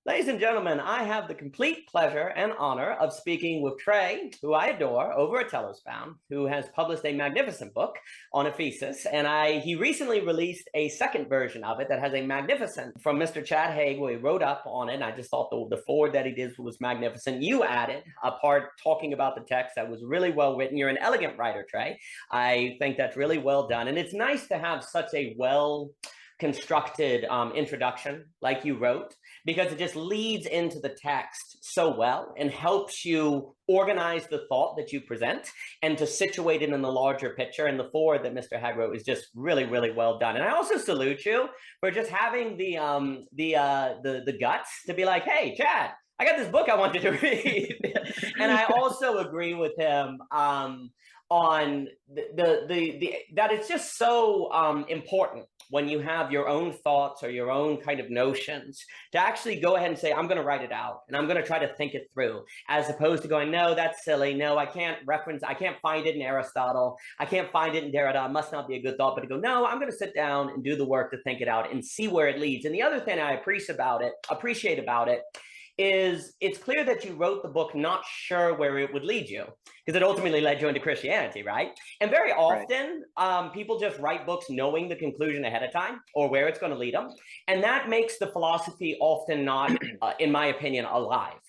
Ladies and gentlemen, I have the complete pleasure and honor of speaking with Trey, who I adore, over at Telosbound, who has published a magnificent book on Aphesis. And he recently released a second version of it that has a magnificent from Mr. Chad Haag, where he wrote up on it. And I just thought the forward that he did was magnificent. You added a part talking about the text that was really well written. You're an elegant writer, Trey. I think that's really well done. And it's nice to have such a well constructed introduction like you wrote, because it just leads into the text so well and helps you organize the thought that you present and to situate it in the larger picture. And the forward that Mr. Haag wrote is just really, really well done. And I also salute you for just having the guts to be like, hey, Chad, I got this book I want you to read. And I also agree with him on that it's just so important when you have your own thoughts or your own kind of notions to actually go ahead and say, I'm going to write it out and I'm going to try to think it through, as opposed to going, no, that's silly. No, I can't find it in Aristotle. I can't find it in Derrida. It must not be a good thought. But to go, no, I'm going to sit down and do the work to think it out and see where it leads. And the other thing I appreciate about it is it's clear that you wrote the book not sure where it would lead you, because it ultimately led you into Christianity, right? And very often, people just write books knowing the conclusion ahead of time or where it's going to lead them. And that makes the philosophy often not, in my opinion, alive.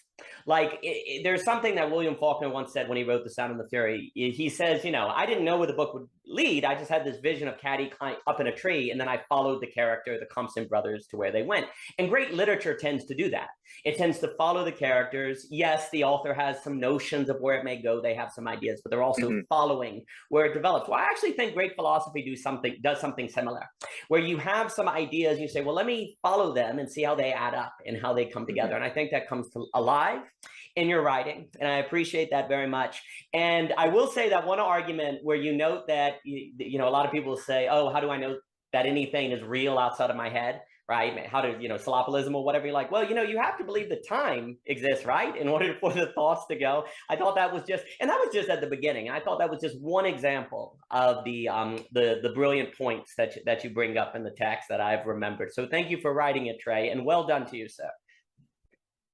Like, there's something that William Faulkner once said when he wrote The Sound and the Fury. He says, I didn't know where the book would lead. I just had this vision of Caddy up in a tree, and then I followed the character, the Compson brothers, to where they went. And great literature tends to do that. It tends to follow the characters. Yes, the author has some notions of where it may go. They have some ideas, but they're also following where it develops. Well, I actually think great philosophy does something similar, where you have some ideas, you say, well, let me follow them and see how they add up and how they come together. And I think that comes to alive in your writing, and I appreciate that very much. And I will say that one argument where you note that, a lot of people say, oh, how do I know that anything is real outside of my head, right? How to, solopolism or whatever. You're like, well, you have to believe that time exists, right? In order for the thoughts to go. I thought that was just at the beginning. I thought that was just one example of the brilliant points that you bring up in the text that I've remembered. So thank you for writing it, Trey, and well done to you, sir.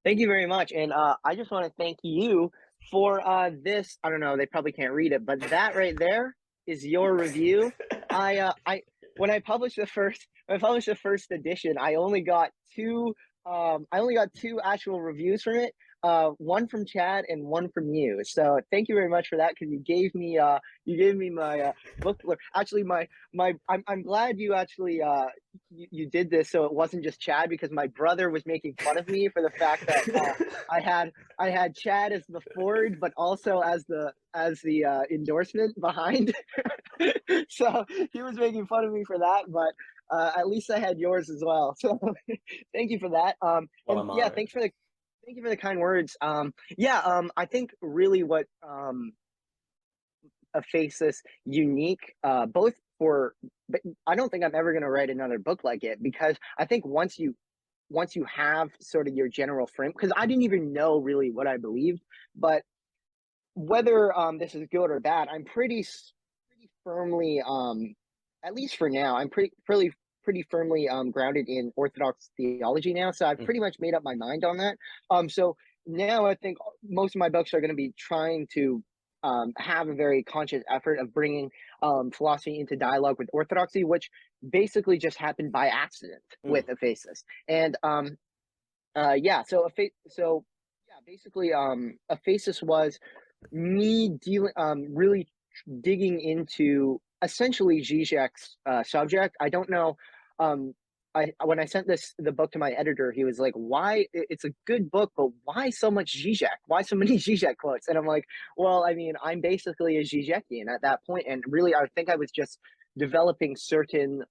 Thank you very much. And I just want to thank you for this. I don't know, they probably can't read it, but that right there is your review. When I published the first edition, I only got two actual reviews from it. One from Chad and one from you. So thank you very much for that, because you gave me my book. Actually, I'm glad you actually you did this, so it wasn't just Chad, because my brother was making fun of me for the fact that I had Chad as the forward, but also as the endorsement behind. So he was making fun of me for that, but at least I had yours as well. So thank you for that. And yeah, thank you for the kind words. I think really what Aphesis unique, both for, but I don't think I'm ever going to write another book like it, because I think once you have sort of your general frame, because I didn't even know really what I believed, but whether this is good or bad, I'm pretty firmly, at least for now, I'm pretty firmly grounded in Orthodox theology now. So I've pretty much made up my mind on that. So now I think most of my books are going to be trying to have a very conscious effort of bringing philosophy into dialogue with orthodoxy, which basically just happened by accident with Aphesis. And basically Aphesis was me really digging into essentially Zizek's subject. I don't know. When I sent the book to my editor, he was like, "Why? It's a good book, but why so much Zizek? Why so many Zizek quotes?" And I'm like, "Well, I mean, I'm basically a Zizekian at that point, and really, I think I was just developing certain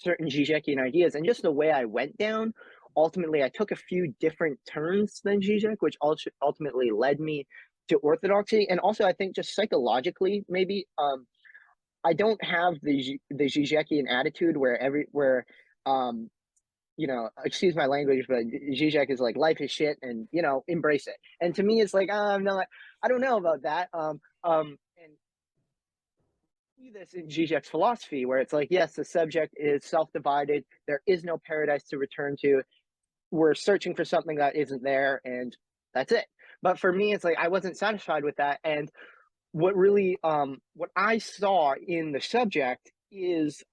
Zizekian ideas, and just the way I went down. Ultimately, I took a few different turns than Zizek, which ultimately led me to orthodoxy, and also I think just psychologically, maybe." I don't have the Zizekian attitude where excuse my language, but Zizek is like, life is shit and embrace it. And to me, it's like, I'm not, I don't know about that. And see this in Zizek's philosophy, where it's like, yes, the subject is self-divided. There is no paradise to return to. we're searching for something that isn't there, and that's it. But for me, it's like I wasn't satisfied with that, and what really what I saw in the subject is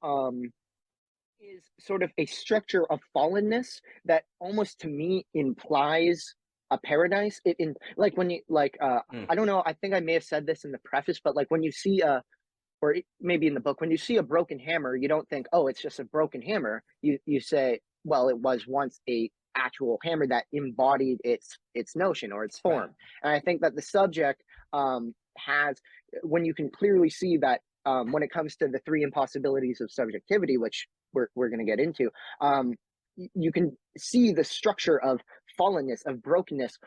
sort of a structure of fallenness that almost to me implies a paradise. It in like when you like I don't know, I think I may have said this in the preface, but like when you see a maybe in the book, when you see a broken hammer, you don't think, oh, it's just a broken hammer. You say, well, it was once a actual hammer that embodied its notion or its form. Right. And I think that the subject has, when you can clearly see that when it comes to the three impossibilities of subjectivity, which we're going to get into, you can see the structure of fallenness, of brokenness.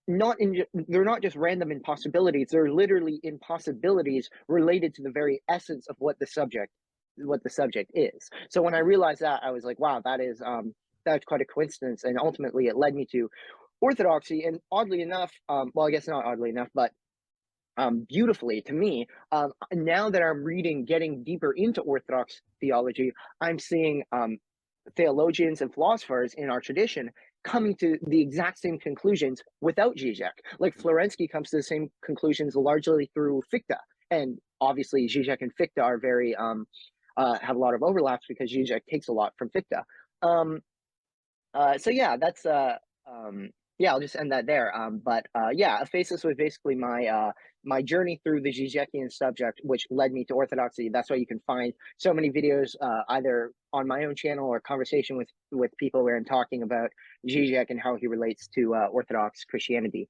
They're not just random impossibilities, they're literally impossibilities related to the very essence of what the subject is. So when I realized that, I was like, wow, that's quite a coincidence, and ultimately it led me to orthodoxy. And oddly enough, well, I guess not oddly enough, but beautifully to me, now that I'm getting deeper into Orthodox theology, I'm seeing theologians and philosophers in our tradition coming to the exact same conclusions without Zizek. Like Florensky comes to the same conclusions largely through Fichte, and obviously Zizek and Fichte are very have a lot of overlaps because Zizek takes a lot from Fichte. So yeah, that's yeah, I'll just end that there. But yeah, Aphesis was basically my journey through the Zizekian subject, which led me to orthodoxy. That's why you can find so many videos either on my own channel or conversation with people where I'm talking about Zizek and how he relates to Orthodox Christianity.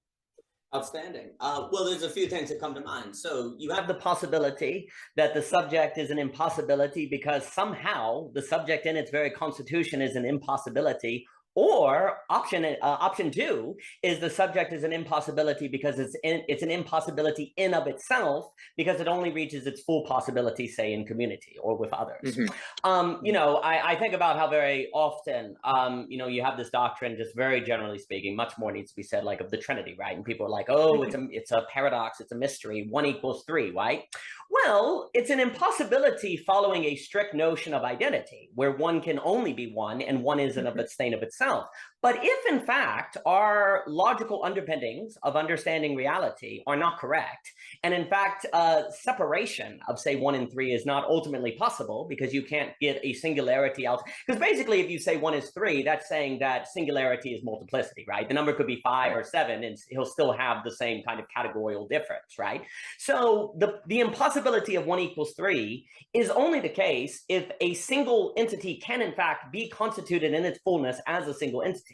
Outstanding. Well, there's a few things that come to mind. So you have the possibility that the subject is an impossibility because somehow the subject in its very constitution is an impossibility. Or option two is the subject is an impossibility because it's an impossibility in of itself because it only reaches its full possibility, say, in community or with others. Mm-hmm. You know, I think about how very often, you know, you have this doctrine, just very generally speaking, much more needs to be said, like of the Trinity, right? And people are like, oh, it's a paradox, it's a mystery, 1 = 3, right? Well, it's an impossibility following a strict notion of identity, where one can only be one and one isn't of its thing of itself. But if, in fact, our logical underpinnings of understanding reality are not correct, and in fact, separation of, say, 1 and 3 is not ultimately possible because you can't get a singularity out. Because basically, if you say 1 is 3, that's saying that singularity is multiplicity, right? The number could be 5 or 7, and he'll still have the same kind of categorical difference, right? So the impossibility of 1 = 3 is only the case if a single entity can, in fact, be constituted in its fullness as a single entity.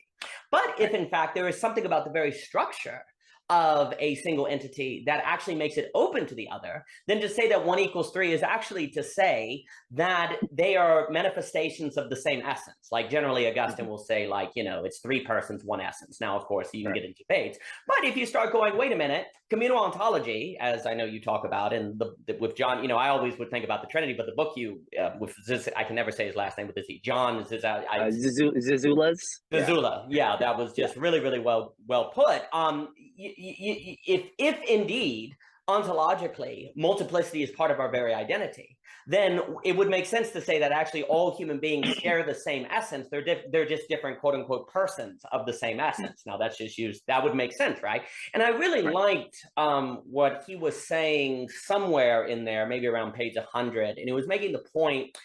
But if, in fact, there is something about the very structure of a single entity that actually makes it open to the other, then to say that 1 = 3 is actually to say that they are manifestations of the same essence. Like generally Augustine will say, like, you know, it's 3 persons, 1 essence. Now, of course, you can get into debates. But if you start going, wait a minute, communal ontology, as I know you talk about, and with John, you know, I always would think about the Trinity, but the book you, with this, I can never say his last name, but this John is Zazula's. Zazula, yeah, that was just really, really well put. If indeed ontologically multiplicity is part of our very identity, then it would make sense to say that actually all human beings share the same essence. They're just different quote unquote persons of the same essence. Now that's just used, that would make sense, right? And I really liked what he was saying somewhere in there, maybe around page 100, and it was making the point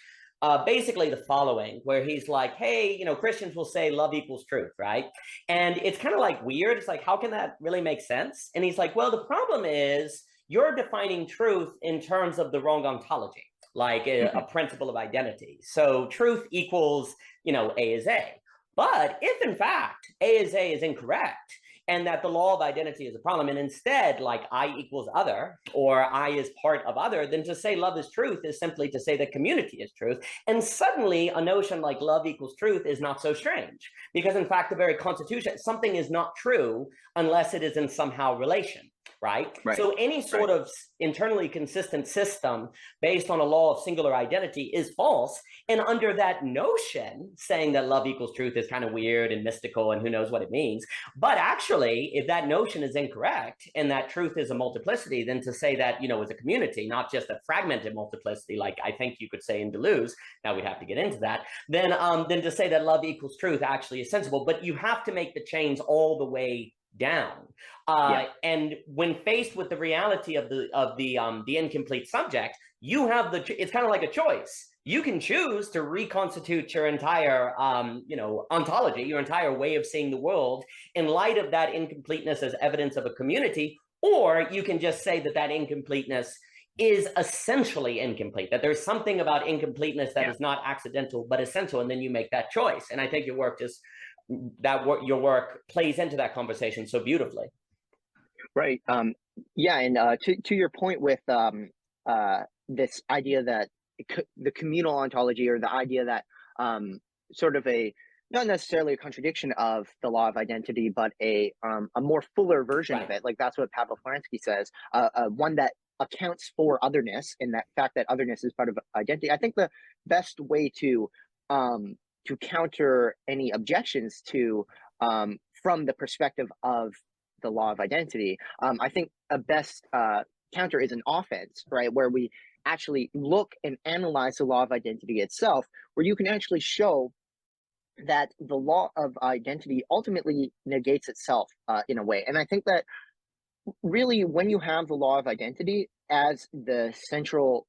basically the following, where he's like, hey, you know, Christians will say love equals truth, right? And it's kind of like weird. It's like, how can that really make sense? And he's like, well, the problem is you're defining truth in terms of the wrong ontology, like a principle of identity. So truth equals, you know, A is A. But if in fact A is incorrect, and that the law of identity is a problem, and instead, like I equals other, or I is part of other, then to say love is truth is simply to say that community is truth. And suddenly a notion like love equals truth is not so strange, because in fact, the very constitution, something is not true unless it is in somehow relation. right? Right. So any sort Right. of internally consistent system based on a law of singular identity is false. And under that notion, saying that love equals truth is kind of weird and mystical and who knows what it means. But actually, if that notion is incorrect and that truth is a multiplicity, then to say that, it's a community, not just a fragmented multiplicity, like I think you could say in Deleuze, now we'd have to get into that, then to say that love equals truth actually is sensible. But you have to make the chains all the way down. And when faced with the reality of the incomplete subject, you have it's kind of like a choice. You can choose to reconstitute your entire ontology, your entire way of seeing the world in light of that incompleteness as evidence of a community, or you can just say that incompleteness is essentially incomplete, that there's something about incompleteness that is not accidental but essential, and then you make that choice. And I think your work plays into that conversation so beautifully. Right. And to your point with this idea that the communal ontology, or the idea that sort of not necessarily a contradiction of the law of identity, but a more fuller version of it. Like that's what Pavel Florensky says, one that accounts for otherness, and that fact that otherness is part of identity. I think the best way to counter any objections to from the perspective of the law of identity, I think a best counter is an offense, right? Where we actually look and analyze the law of identity itself, where you can actually show that the law of identity ultimately negates itself in a way. And I think that really, when you have the law of identity as the central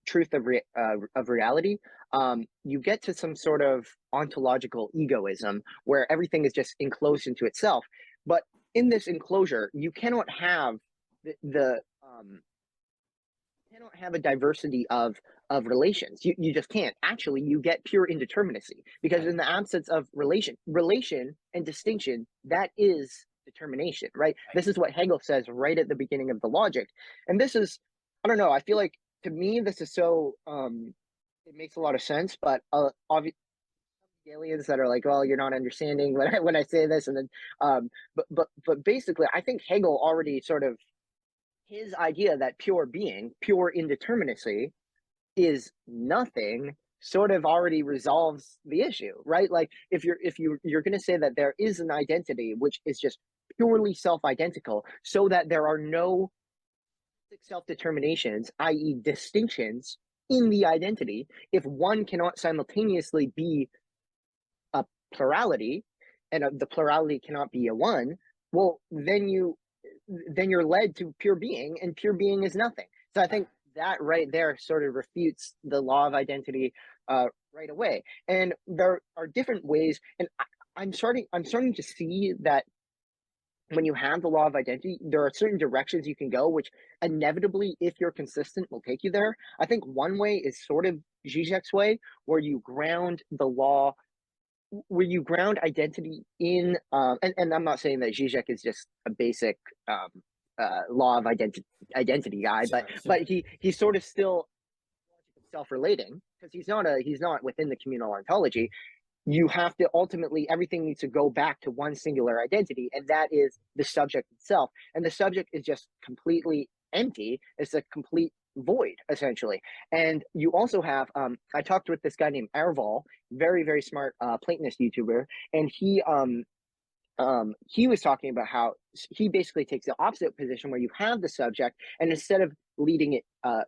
truth of reality, you get to some sort of ontological egoism where everything is just enclosed into itself. But in this enclosure, you cannot have cannot have a diversity of relations. You just can't. Actually, you get pure indeterminacy, because in the absence of relation and distinction, that is determination, right? This is what Hegel says right at the beginning of the Logic. And this is, I don't know, I feel like, to me, this is so it makes a lot of sense, but obviously aliens that are like, well, you're not understanding when I say this. And then but basically, I think Hegel already sort of, his idea that pure being, pure indeterminacy is nothing, sort of already resolves the issue, right? Like if you're going to say that there is an identity which is just purely self-identical, so that there are no self-determinations, i.e. distinctions in the identity, if one cannot simultaneously be a plurality, and the plurality cannot be a one, well, then you're led to pure being, and pure being is nothing. So I think that right there sort of refutes the law of identity right away. And there are different ways, and I'm starting to see that when you have the law of identity, there are certain directions you can go, which inevitably, if you're consistent, will take you there. I think one way is sort of Zizek's way, where you ground the law, where you ground identity in, and I'm not saying that Zizek is just a basic law of identity guy, but he's sort of still self-relating, because he's not within the communal ontology. You have to ultimately, everything needs to go back to one singular identity, and that is the subject itself. And the subject is just completely empty. It's a complete void, essentially. And you also have, I talked with this guy named Erval, very, very smart Platonist YouTuber, and he was talking about how he basically takes the opposite position, where you have the subject, and instead of leading it,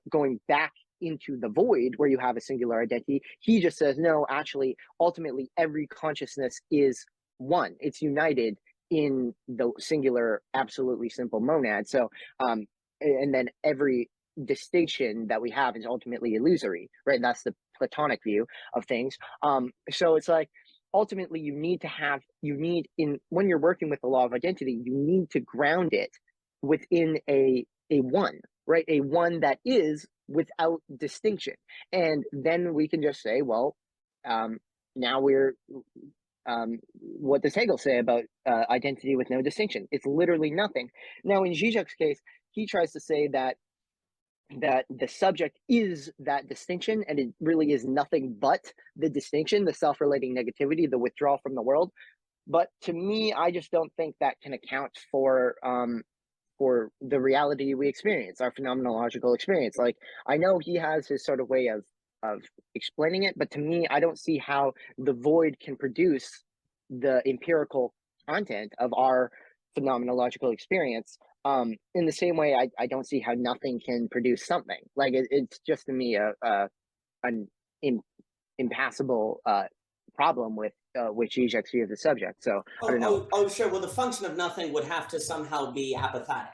going back into the void where you have a singular identity, he just says, no, actually, ultimately, every consciousness is one. It's united in the singular, absolutely simple monad. So, and then every distinction that we have is ultimately illusory, right? That's the Platonic view of things. So it's like, ultimately, when you're working with the law of identity, you need to ground it within a one, right? A one that is without distinction. And then we can just say, well, now what does Hegel say about identity with no distinction? It's literally nothing. Now, in Zizek's case, he tries to say that the subject is that distinction, and it really is nothing but the distinction, the self-relating negativity, the withdrawal from the world. But to me, I just don't think that can account for for the reality we experience, our phenomenological experience. Like, I know he has his sort of way of explaining it, but to me, I don't see how the void can produce the empirical content of our phenomenological experience. In the same way, I don't see how nothing can produce something. Like, it's just to me an impassable problem with Zizek's view of the subject. So I don't know. Sure. Well, the function of nothing would have to somehow be apophatic,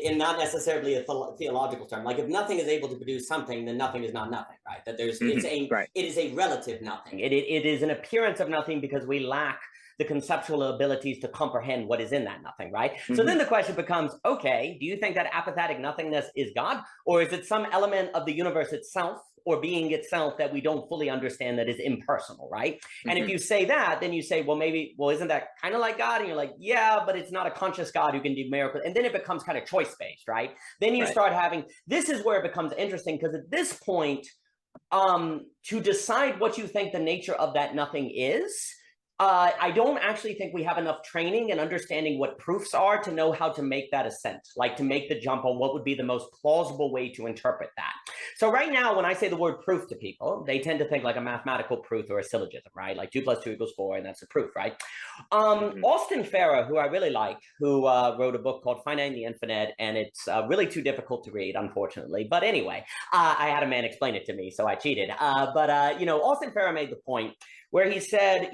and not necessarily a theological term. Like, if nothing is able to produce something, then nothing is not nothing, right? That there's Right. it is a relative nothing. It is an appearance of nothing because we lack the conceptual abilities to comprehend what is in that nothing, right? So then the question becomes, okay, do you think that apophatic nothingness is God, or is it some element of the universe itself or being itself that we don't fully understand, that is impersonal, right? And if you say that, then you say, well, maybe, well, isn't that kind of like God? And you're like, yeah, but it's not a conscious God who can do miracles. And then it becomes kind of choice-based, right? Then you start having, this is where it becomes interesting, because at this point, to decide what you think the nature of that nothing is, I don't actually think we have enough training and understanding what proofs are to know how to make that ascent, like to make the jump on what would be the most plausible way to interpret that. So right now, when I say the word proof to people, they tend to think like a mathematical proof or a syllogism, right? Like 2 + 2 = 4, and that's a proof, right? Austin Farrer, who I really like, who wrote a book called Finite and the Infinite, and it's really too difficult to read, unfortunately. But anyway, I had a man explain it to me, so I cheated. Austin Farrer made the point where he said,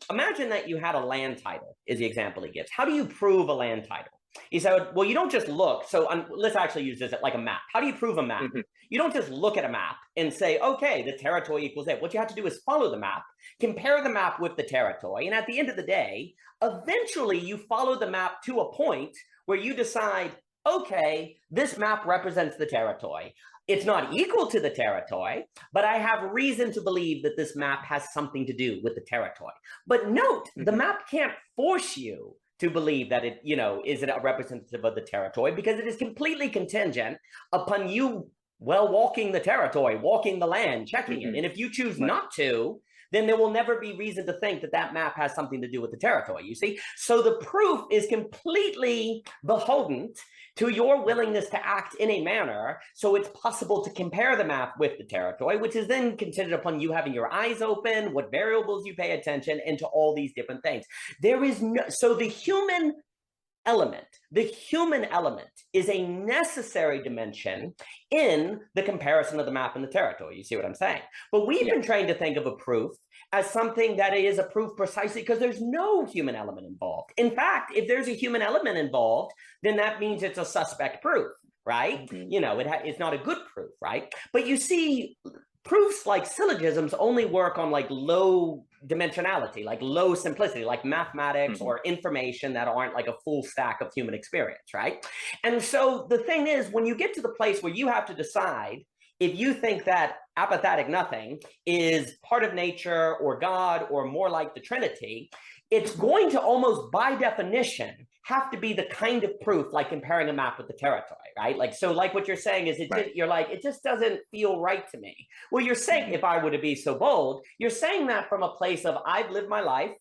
imagine that you had a land title, is the example he gives. How do you prove a land title? He said, well, you don't just look. So let's actually use this like a map. How do you prove a map? You don't just look at a map and say, okay, the territory equals it. What you have to do is follow the map, compare the map with the territory. And at the end of the day, eventually you follow the map to a point where you decide, okay, this map represents the territory. It's not equal to the territory, but I have reason to believe that this map has something to do with the territory. But note, the map can't force you to believe that it, is it a representative of the territory, because it is completely contingent upon you, walking the territory, walking the land, checking it. And if you choose not to, then there will never be reason to think that that map has something to do with the territory, you see? So the proof is completely beholden to your willingness to act in a manner so it's possible to compare the map with the territory, which is then contingent upon you having your eyes open, what variables you pay attention, and to all these different things. So the human element is a necessary dimension in the comparison of the map and the territory. You see what I'm saying? But we've been trained to think of a proof as something that is a proof precisely because there's no human element involved. In fact, if there's a human element involved, then that means it's a suspect proof, right? It's not a good proof, right? But you see, proofs like syllogisms only work on like low dimensionality, like low simplicity, like mathematics or information that aren't like a full stack of human experience, right? And so the thing is, when you get to the place where you have to decide if you think that apophatic nothing is part of nature or God or more like the Trinity, it's going to almost by definition have to be the kind of proof like comparing a map with the territory, right? Like, so like what you're saying is you're like, it just doesn't feel right to me. Well, you're saying, if I were to be so bold, you're saying that from a place of I've lived my life,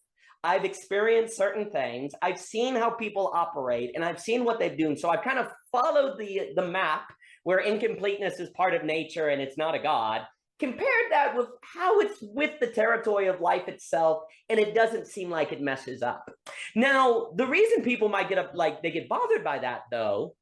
I've experienced certain things, I've seen how people operate, and I've seen what they've done. So I've kind of followed the map where incompleteness is part of nature and it's not a God, compared that with how it's with the territory of life itself, and it doesn't seem like it messes up. Now, the reason people might they get bothered by that, though,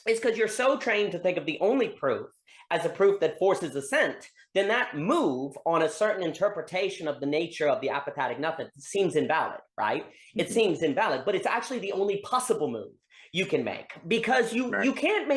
is because you're so trained to think of the only proof as a proof that forces assent, then that move on a certain interpretation of the nature of the apophatic nothing seems invalid, right? It seems invalid, but it's actually the only possible move you can make, because you can't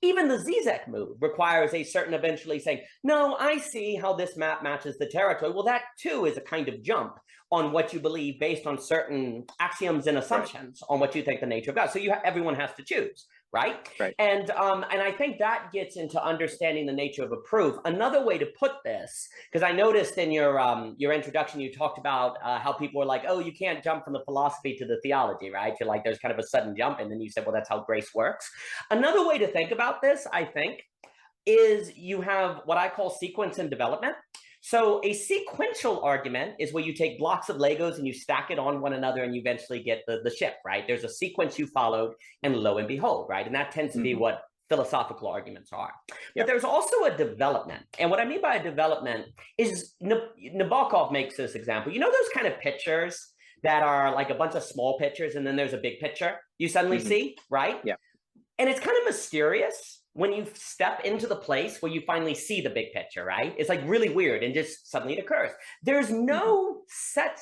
even the Zizek move requires a certain eventually saying, no, I see how this map matches the territory. Well, that too is a kind of jump on what you believe based on certain axioms and assumptions on what you think the nature of God. So everyone has to choose, right? And I think that gets into understanding the nature of a proof. Another way to put this, because I noticed in your introduction, you talked about how people were like, oh, you can't jump from the philosophy to the theology, right? You're like, there's kind of a sudden jump. And then you said, well, that's how grace works. Another way to think about this, I think, is you have what I call sequence and development. So a sequential argument is where you take blocks of Legos and you stack it on one another and you eventually get the ship, right? There's a sequence you followed, and lo and behold, right? And that tends to be what philosophical arguments are. But there's also a development. And what I mean by a development is Nabokov makes this example. You know those kind of pictures that are like a bunch of small pictures and then there's a big picture you suddenly see, right? Yeah. And it's kind of mysterious when you step into the place where you finally see the big picture, right? It's like really weird and just suddenly it occurs. There's no set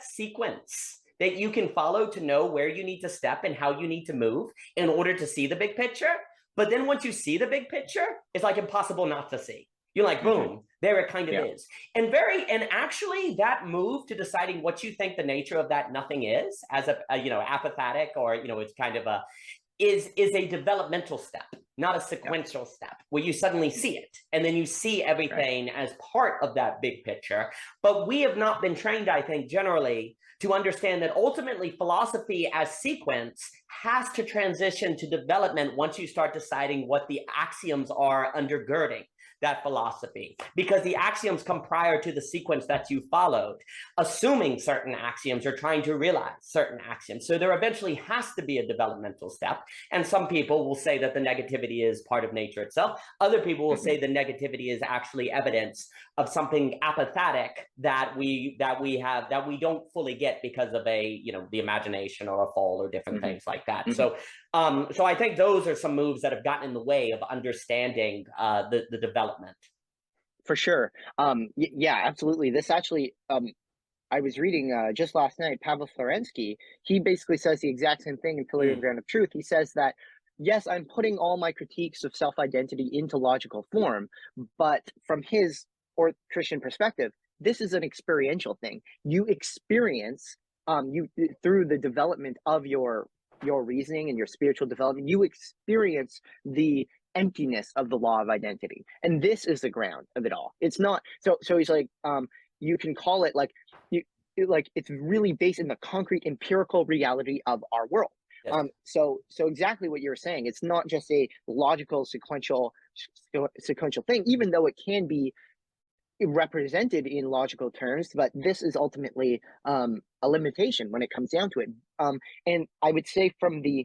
sequence that you can follow to know where you need to step and how you need to move in order to see the big picture. But then once you see the big picture, it's like impossible not to see. You're like, boom, there it kind of is. And actually that move to deciding what you think the nature of that nothing is as a apathetic, or, it's kind of is a developmental step, not a sequential step where you suddenly see it and then you see everything as part of that big picture. But we have not been trained, I think, generally to understand that ultimately philosophy as sequence has to transition to development once you start deciding what the axioms are undergirding that philosophy, because the axioms come prior to the sequence that you followed, assuming certain axioms or trying to realize certain axioms. So there eventually has to be a developmental step. And some people will say that the negativity is part of nature itself. Other people will say the negativity is actually evidence of something apathetic that we don't fully get because of the imagination or a fall or different things like that. So I think those are some moves that have gotten in the way of understanding the development. For sure. Yeah, absolutely. This actually, I was reading just last night, Pavel Florensky. He basically says the exact same thing in Pillar and Ground of Truth. He says that, yes, I'm putting all my critiques of self-identity into logical form, but from his or Christian perspective, this is an experiential thing. You experience, through the development of your reasoning and your spiritual development, you experience the emptiness of the law of identity, and this is the ground of it all. It's not so he's like, you can call it like it's really based in the concrete empirical reality of our world. So exactly what you're saying, it's not just a logical sequential thing, even though it can be represented in logical terms, but this is ultimately a limitation when it comes down to it. And I would say from the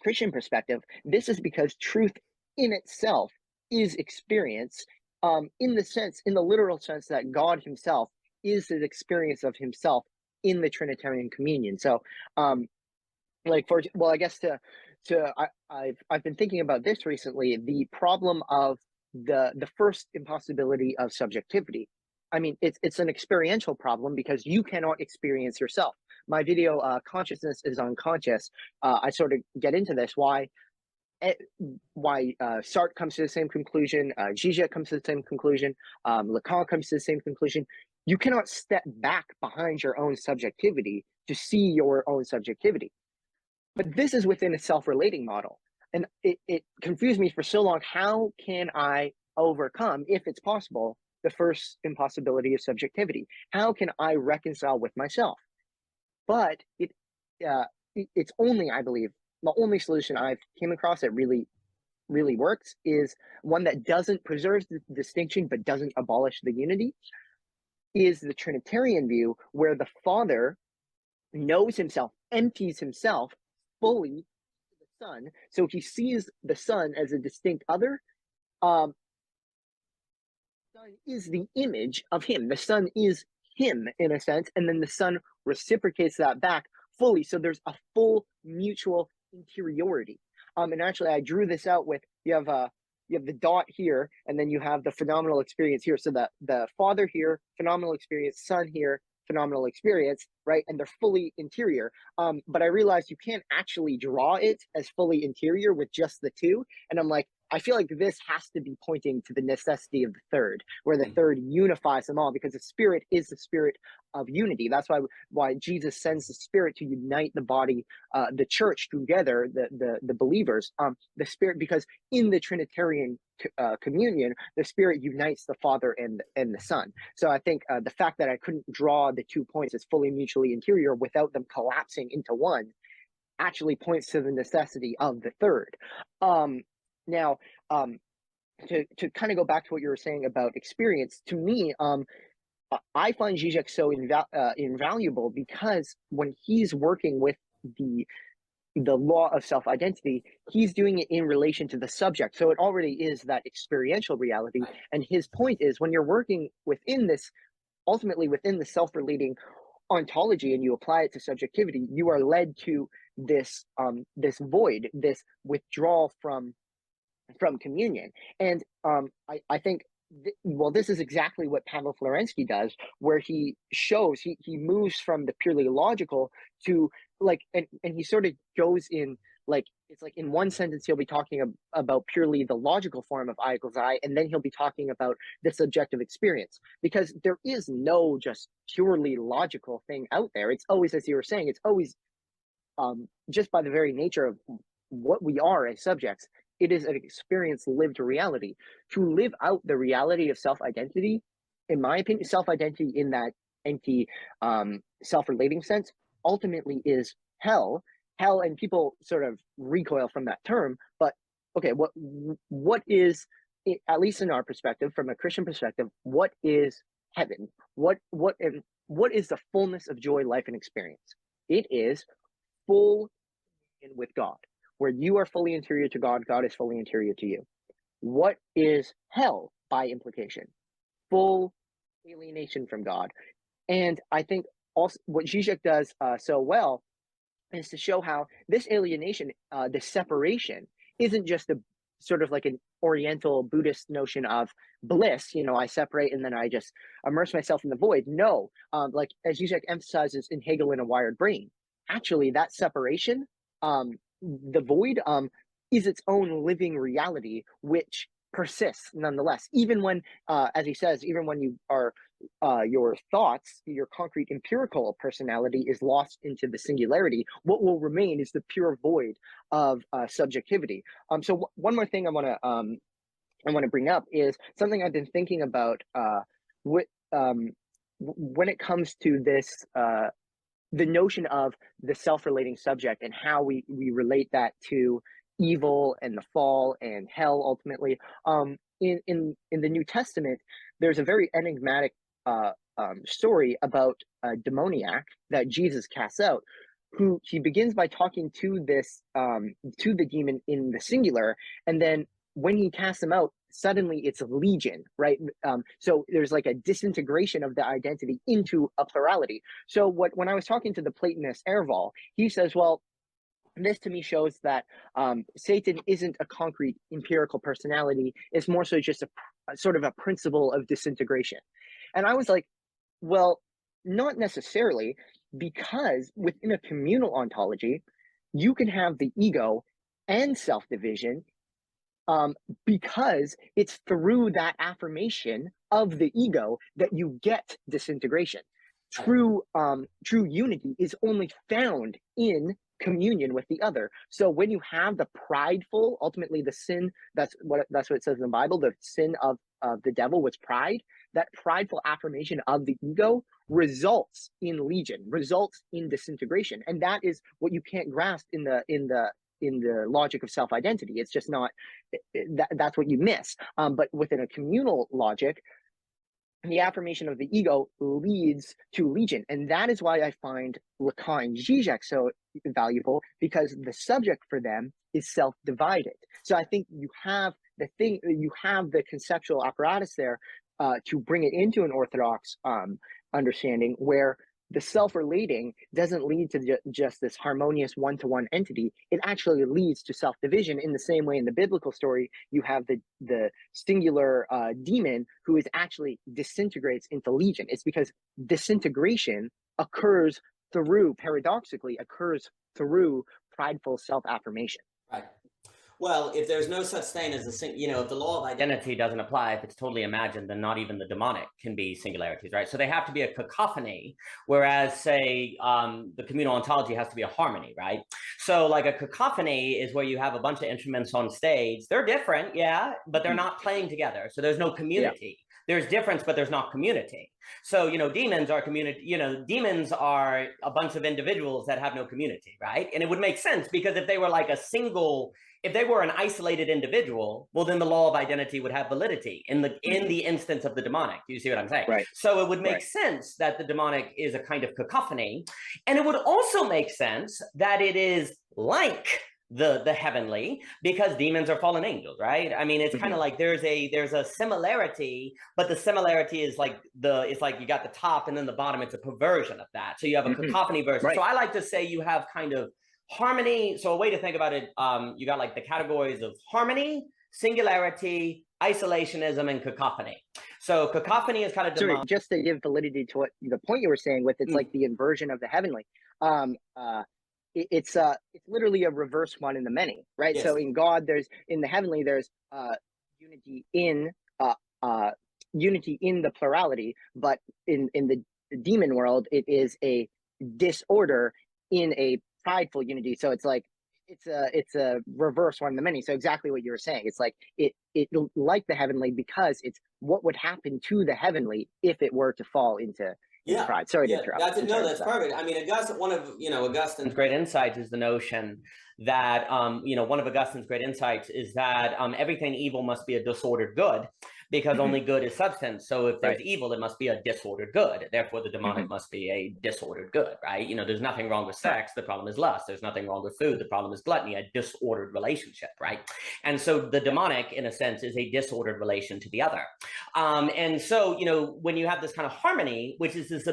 Christian perspective, this is because truth in itself is experience, in the literal sense that God himself is the experience of himself in the Trinitarian communion. So, I guess I've been thinking about this recently, the problem of the first impossibility of subjectivity. I mean, it's an experiential problem because you cannot experience yourself. My video, Consciousness is Unconscious, I sort of get into this, why Sartre comes to the same conclusion, Zizek comes to the same conclusion, Lacan comes to the same conclusion. You cannot step back behind your own subjectivity to see your own subjectivity. But this is within a self-relating model. And it confused me for so long. How can I overcome, if it's possible, the first impossibility of subjectivity? How can I reconcile with myself? But it's only, I believe, the only solution I've came across that really, really works is one that doesn't preserve the distinction but doesn't abolish the unity, is the Trinitarian view, where the Father knows himself, empties himself fully to the Son, so he sees the Son as a distinct other. The Son is the image of him. The Son is him in a sense, and then the Son reciprocates that back fully. So there's a full mutual interiority. And actually, I drew this out with, you have the dot here, and then you have the phenomenal experience here. So the Father here, phenomenal experience, Son here, phenomenal experience, right? And they're fully interior. But I realized you can't actually draw it as fully interior with just the two. And I'm like, I feel like this has to be pointing to the necessity of the third, where the third unifies them all, because the Spirit is the spirit of unity. That's why Jesus sends the Spirit to unite the body, the church together, the believers, the Spirit, because in the Trinitarian communion, the Spirit unites the Father and the Son. So I think the fact that I couldn't draw the 2 points as fully mutually interior without them collapsing into one actually points to the necessity of the third. Now, to kind of go back to what you were saying about experience, to me, I find Zizek so invaluable because when he's working with the law of self-identity, he's doing it in relation to the subject. So it already is that experiential reality. And his point is, when you're working within this, ultimately within the self-relating ontology, and you apply it to subjectivity, you are led to this this void, this withdrawal from communion. And I think well, this is exactly what Pavel Florensky does, where he shows he moves from the purely logical to like, and he sort of goes in, like, it's like in one sentence he'll be talking about purely the logical form of I equals I, and then he'll be talking about the subjective experience, because there is no just purely logical thing out there. It's always, as you were saying, it's always just by the very nature of what we are as subjects, it is an experience lived reality. To live out the reality of self-identity, in my opinion, self-identity in that empty self-relating sense, ultimately is hell. Hell, and people sort of recoil from that term, but okay, what is, at least in our perspective, from a Christian perspective, what is heaven? What is the fullness of joy, life, and experience? It is full union with God, where you are fully interior to God, God is fully interior to you. What is hell by implication? Full alienation from God. And I think also what Zizek does so well is to show how this alienation, this separation, isn't just a sort of like an Oriental Buddhist notion of bliss. You know, I separate and then I just immerse myself in the void. No, like as Zizek emphasizes in Hegel in A Wired Brain, actually that separation, the void, is its own living reality, which persists nonetheless, even when, as he says, even when you are your thoughts, your concrete empirical personality is lost into the singularity, what will remain is the pure void of subjectivity. So one more thing I want to bring up is something I've been thinking about when it comes to this, the notion of the self-relating subject and how we relate that to evil and the fall and hell ultimately. In the New Testament, there's a very enigmatic story about a demoniac that Jesus casts out, who he begins by talking to this to the demon in the singular, and then when he casts him out, suddenly it's legion, right? So there's like a disintegration of the identity into a plurality. So when I was talking to the Platonist Erval, he says, well, this to me shows that Satan isn't a concrete empirical personality. It's more so just a sort of a principle of disintegration. And I was like, well, not necessarily, because within a communal ontology, you can have the ego and self-division, because it's through that affirmation of the ego that you get disintegration. True unity is only found in communion with the other. So when you have the prideful, ultimately the sin, that's what it says in the Bible, the sin of the devil was pride. That prideful affirmation of the ego results in legion, results in disintegration, and that is what you can't grasp in the logic of self-identity. It's just not, that's what you miss. But within a communal logic, the affirmation of the ego leads to legion. And that is why I find Lacan and Zizek so valuable, because the subject for them is self-divided. So I think you have the conceptual apparatus there to bring it into an orthodox understanding, where the self-relating doesn't lead to just this harmonious one-to-one entity. It actually leads to self-division, in the same way in the biblical story, you have the singular demon who is actually disintegrates into legion. It's because disintegration paradoxically occurs through prideful self-affirmation. Right. Well, if there's no such thing as if the law of identity doesn't apply, if it's totally imagined, then not even the demonic can be singularities, right? So they have to be a cacophony, whereas, say, the communal ontology has to be a harmony, right? So like a cacophony is where you have a bunch of instruments on stage. They're different, yeah, but they're not playing together. So there's no community. there's difference, but there's not community. So, you know, demons are community, you know, demons are a bunch of individuals that have no community, right? And it would make sense, because if they were like a single, if they were an isolated individual, well, then the law of identity would have validity in the instance of the demonic. Do you see what I'm saying? Right. So it would make sense that the demonic is a kind of cacophony. And it would also make sense that it is like the heavenly, because demons are fallen angels, right? I mean, it's kind of like there's a similarity, but the similarity is like it's like you got the top and then the bottom, it's a perversion of that. So you have a cacophony version. Right. So I like to say you have kind of harmony. So a way to think about it, you got like the categories of harmony, singularity, isolationism, and cacophony. So cacophony is kind of sorry, just to give validity to what the point you were saying with it's like the inversion of the heavenly. It's literally a reverse one in the many, right? Yes. So in God, in the heavenly, there's unity in the plurality, but in the demon world, it is a disorder in a prideful unity. So it's like it's a reverse one in the many. So exactly what you were saying. It's like it like the heavenly, because it's what would happen to the heavenly if it were to fall into pride. Sorry to interrupt. That's perfect. I mean, one of Augustine's great insights is the notion that one of Augustine's great insights is that everything evil must be a disordered good, because only good is substance. So if there's evil, it must be a disordered good. Therefore, the demonic must be a disordered good, right? You know, there's nothing wrong with sex. The problem is lust. There's nothing wrong with food. The problem is gluttony, a disordered relationship, right? And so the demonic, in a sense, is a disordered relation to the other. And so, you know, when you have this kind of harmony, which is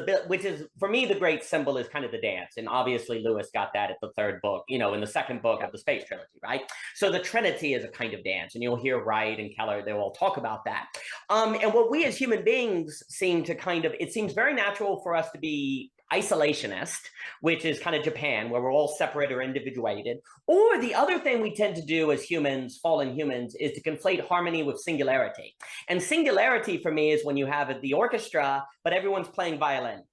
for me, the great symbol is kind of the dance. And obviously Lewis got that at the third book, you know, in the second book of the Space Trilogy, right? So the Trinity is a kind of dance, and you'll hear Wright and Keller, they'll all talk about that. And what we as human beings seem to it seems very natural for us to be isolationist, which is kind of Japan, where we're all separate or individuated. Or the other thing we tend to do as humans, fallen humans, is to conflate harmony with singularity. And singularity for me is when you have the orchestra, but everyone's playing violin.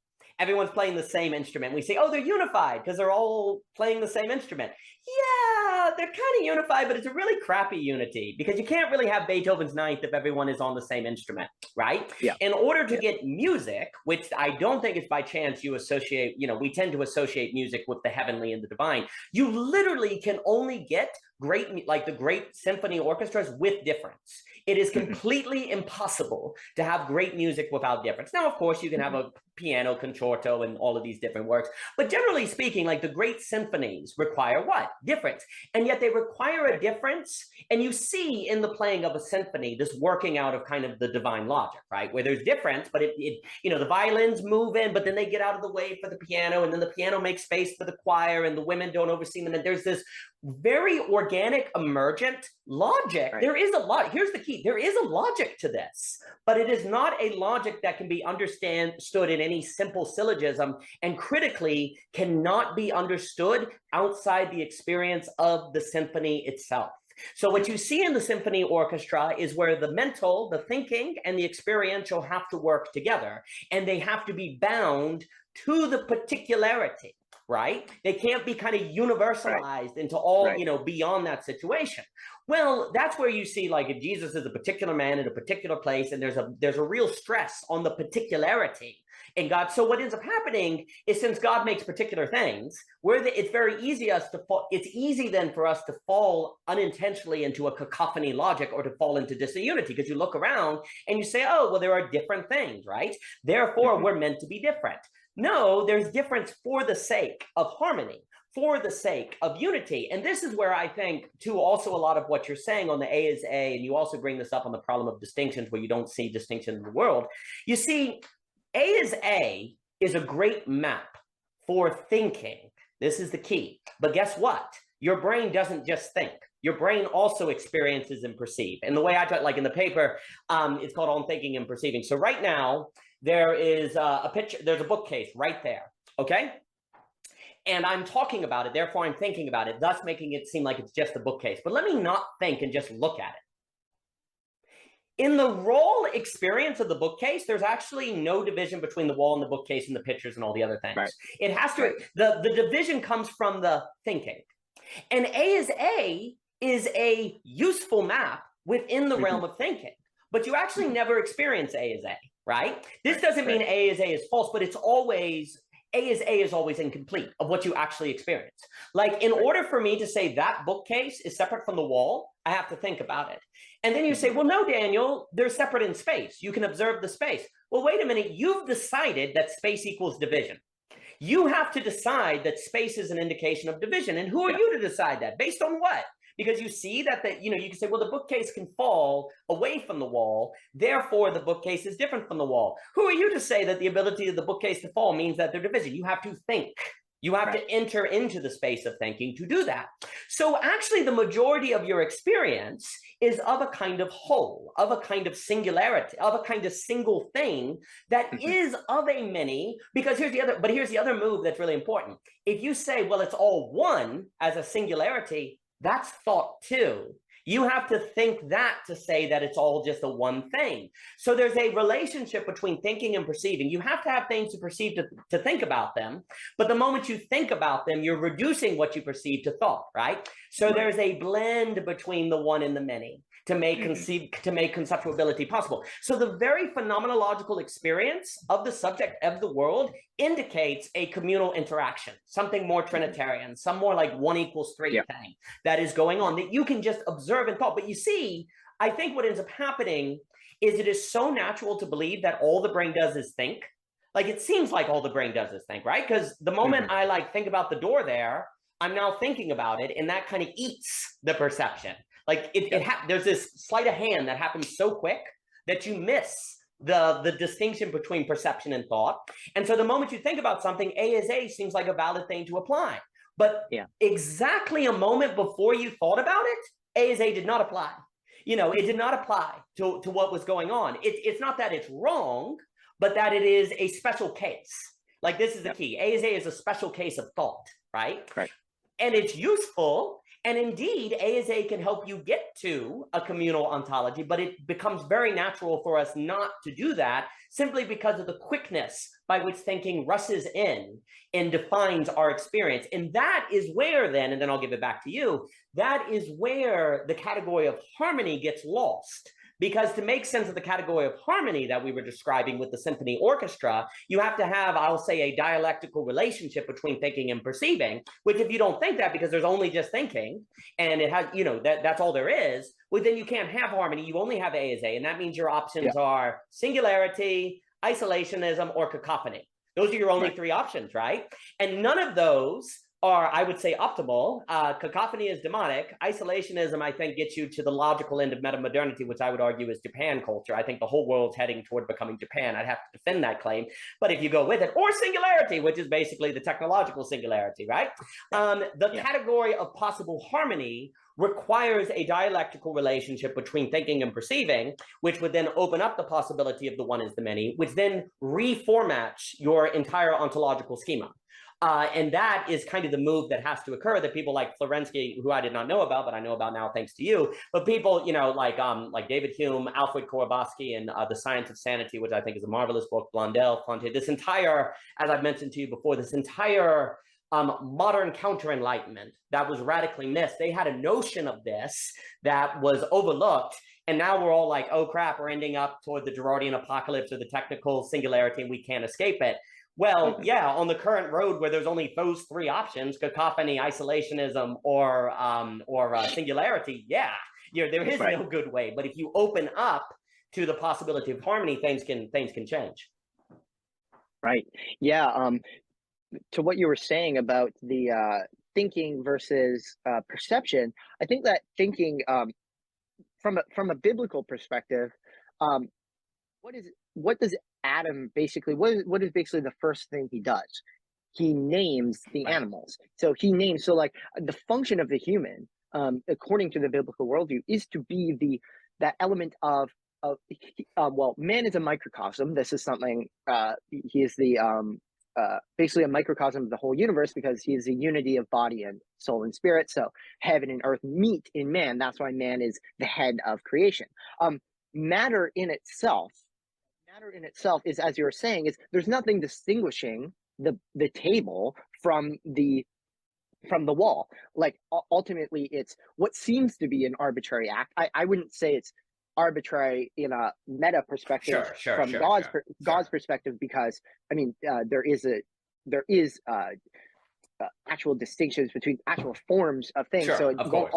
Everyone's playing the same instrument. We say, oh, they're unified because they're all playing the same instrument. Yeah, they're kind of unified, but it's a really crappy unity, because you can't really have Beethoven's Ninth if everyone is on the same instrument, right? Yeah. In order to get music, which I don't think it's by chance you associate, you know, we tend to associate music with the heavenly and the divine. You literally can only get the great symphony orchestras with difference. It is completely impossible to have great music without difference. Now, of course, you can have a piano concerto and all of these different works, but generally speaking, like the great symphonies require what? Difference. And yet they require a difference. And you see in the playing of a symphony, this working out of kind of the divine logic, right? Where there's difference, but you know, the violins move in, but then they get out of the way for the piano, and then the piano makes space for the choir, and the women don't oversee them. And there's this very organic, emergent logic. Right. There is a lot. Here's the key. There is a logic to this, but it is not a logic that can be understood in any simple syllogism, and critically cannot be understood outside the experience of the symphony itself. So what you see in the symphony orchestra is where the mental, the thinking, and the experiential have to work together, and they have to be bound to the particularity. Right? They can't be kind of universalized into all, you know, beyond that situation. Well, that's where you see, like, if Jesus is a particular man in a particular place, and there's a real stress on the particularity in God. So what ends up happening is, since God makes particular things, it's very easy it's easy then for us to fall unintentionally into a cacophony logic, or to fall into disunity, because you look around and you say, oh, well, there are different things, right? Therefore, we're meant to be different. No, there's difference for the sake of harmony, for the sake of unity. And this is where I think, too, also a lot of what you're saying on the A is A, and you also bring this up on the problem of distinctions, where you don't see distinction in the world. You see, A is a great map for thinking. This is the key. But guess what? Your brain doesn't just think. Your brain also experiences and perceives. And the way I talk, like in the paper, it's called On Thinking and Perceiving. So right now, there is a picture, there's a bookcase right there, okay? And I'm talking about it, therefore I'm thinking about it, thus making it seem like it's just a bookcase. But let me not think and just look at it. In the role experience of the bookcase, there's actually no division between the wall and the bookcase and the pictures and all the other things. Right. It has to, the division comes from the thinking. And A is a useful map within the realm of thinking. but you actually never experience A as A, right? This doesn't mean A is false, but it's always, A is always incomplete of what you actually experience. Like, in order for me to say that bookcase is separate from the wall, I have to think about it. And then you say, well, no, Daniel, they're separate in space. You can observe the space. Well, wait a minute. You've decided that space equals division. You have to decide that space is an indication of division. And who are you to decide that? Based on what? Because you see that you can say, well, the bookcase can fall away from the wall, therefore the bookcase is different from the wall. Who are you to say that the ability of the bookcase to fall means that they're division? You have to think. You have to enter into the space of thinking to do that. So actually, the majority of your experience is of a kind of whole, of a kind of singularity, of a kind of single thing that is of a many, because here's the other move that's really important. If you say, well, it's all one as a singularity, that's thought too. You have to think that to say that it's all just a one thing. So there's a relationship between thinking and perceiving. You have to have things to perceive to think about them. But the moment you think about them, you're reducing what you perceive to thought, right? So there's a blend between the one and the many to make conceptuality possible. So the very phenomenological experience of the subject of the world indicates a communal interaction, something more Trinitarian, some more like 1 = 3 thing that is going on that you can just observe and thought. But you see, I think what ends up happening is it is so natural to believe that all the brain does is think. Like, it seems like all the brain does is think, right? Because the moment I think about the door there, I'm now thinking about it, and that kind of eats the perception. Like, there's this sleight of hand that happens so quick that you miss the distinction between perception and thought. And so the moment you think about something, A as A seems like a valid thing to apply. But exactly a moment before you thought about it, A as A did not apply. It did not apply to what was going on. It's not that it's wrong, but that it is a special case. Like, this is the key. A as A is a special case of thought, right? And it's useful. And indeed, A as A can help you get to a communal ontology, but it becomes very natural for us not to do that simply because of the quickness by which thinking rushes in and defines our experience. And that is where then, and then I'll give it back to you, that is where the category of harmony gets lost. Because to make sense of the category of harmony that we were describing with the symphony orchestra, you have to have, I'll say, a dialectical relationship between thinking and perceiving, which if you don't think that because there's only just thinking and it has, that's all there is, well, then you can't have harmony. You only have A as A. And that means your options are singularity, isolationism, or cacophony. Those are your only 3 options, right? And none of those are, I would say, optimal. Cacophony is demonic. Isolationism, I think, gets you to the logical end of metamodernity, which I would argue is Japan culture. I think the whole world's heading toward becoming Japan. I'd have to defend that claim. But if you go with it, or singularity, which is basically the technological singularity, right? The category of possible harmony requires a dialectical relationship between thinking and perceiving, which would then open up the possibility of the one as the many, which then reformats your entire ontological schema. And that is kind of the move that has to occur that people like Florensky, who I did not know about, but I know about now thanks to you, but people, like David Hume, Alfred Korobowski, and The Science of Sanity, which I think is a marvelous book, Blondel, Fontaine, this entire, as I've mentioned to you before, this entire modern counter-enlightenment that was radically missed. They had a notion of this that was overlooked. And now we're all like, oh crap, we're ending up toward the Girardian apocalypse or the technical singularity and we can't escape it. Well, yeah, on the current road where there's only those 3 options, cacophony, isolationism, or singularity, there is no good way. But if you open up to the possibility of harmony, things can change. Right. Yeah. To what you were saying about the thinking versus perception, I think that thinking from a biblical perspective, what does Adam basically, what is basically the first thing he does? He names the animals. So like the function of the human, according to the biblical worldview, is to be that element of man is a microcosm. This is something, he is basically a microcosm of the whole universe because he is the unity of body and soul and spirit. So heaven and earth meet in man. That's why man is the head of creation. Matter in itself is, as you were saying, is there's nothing distinguishing the table from the wall. Like ultimately it's what seems to be an arbitrary act. I wouldn't say it's arbitrary in a meta perspective from God's perspective, because I mean there is actual distinctions between actual forms of things. Sure, So of course.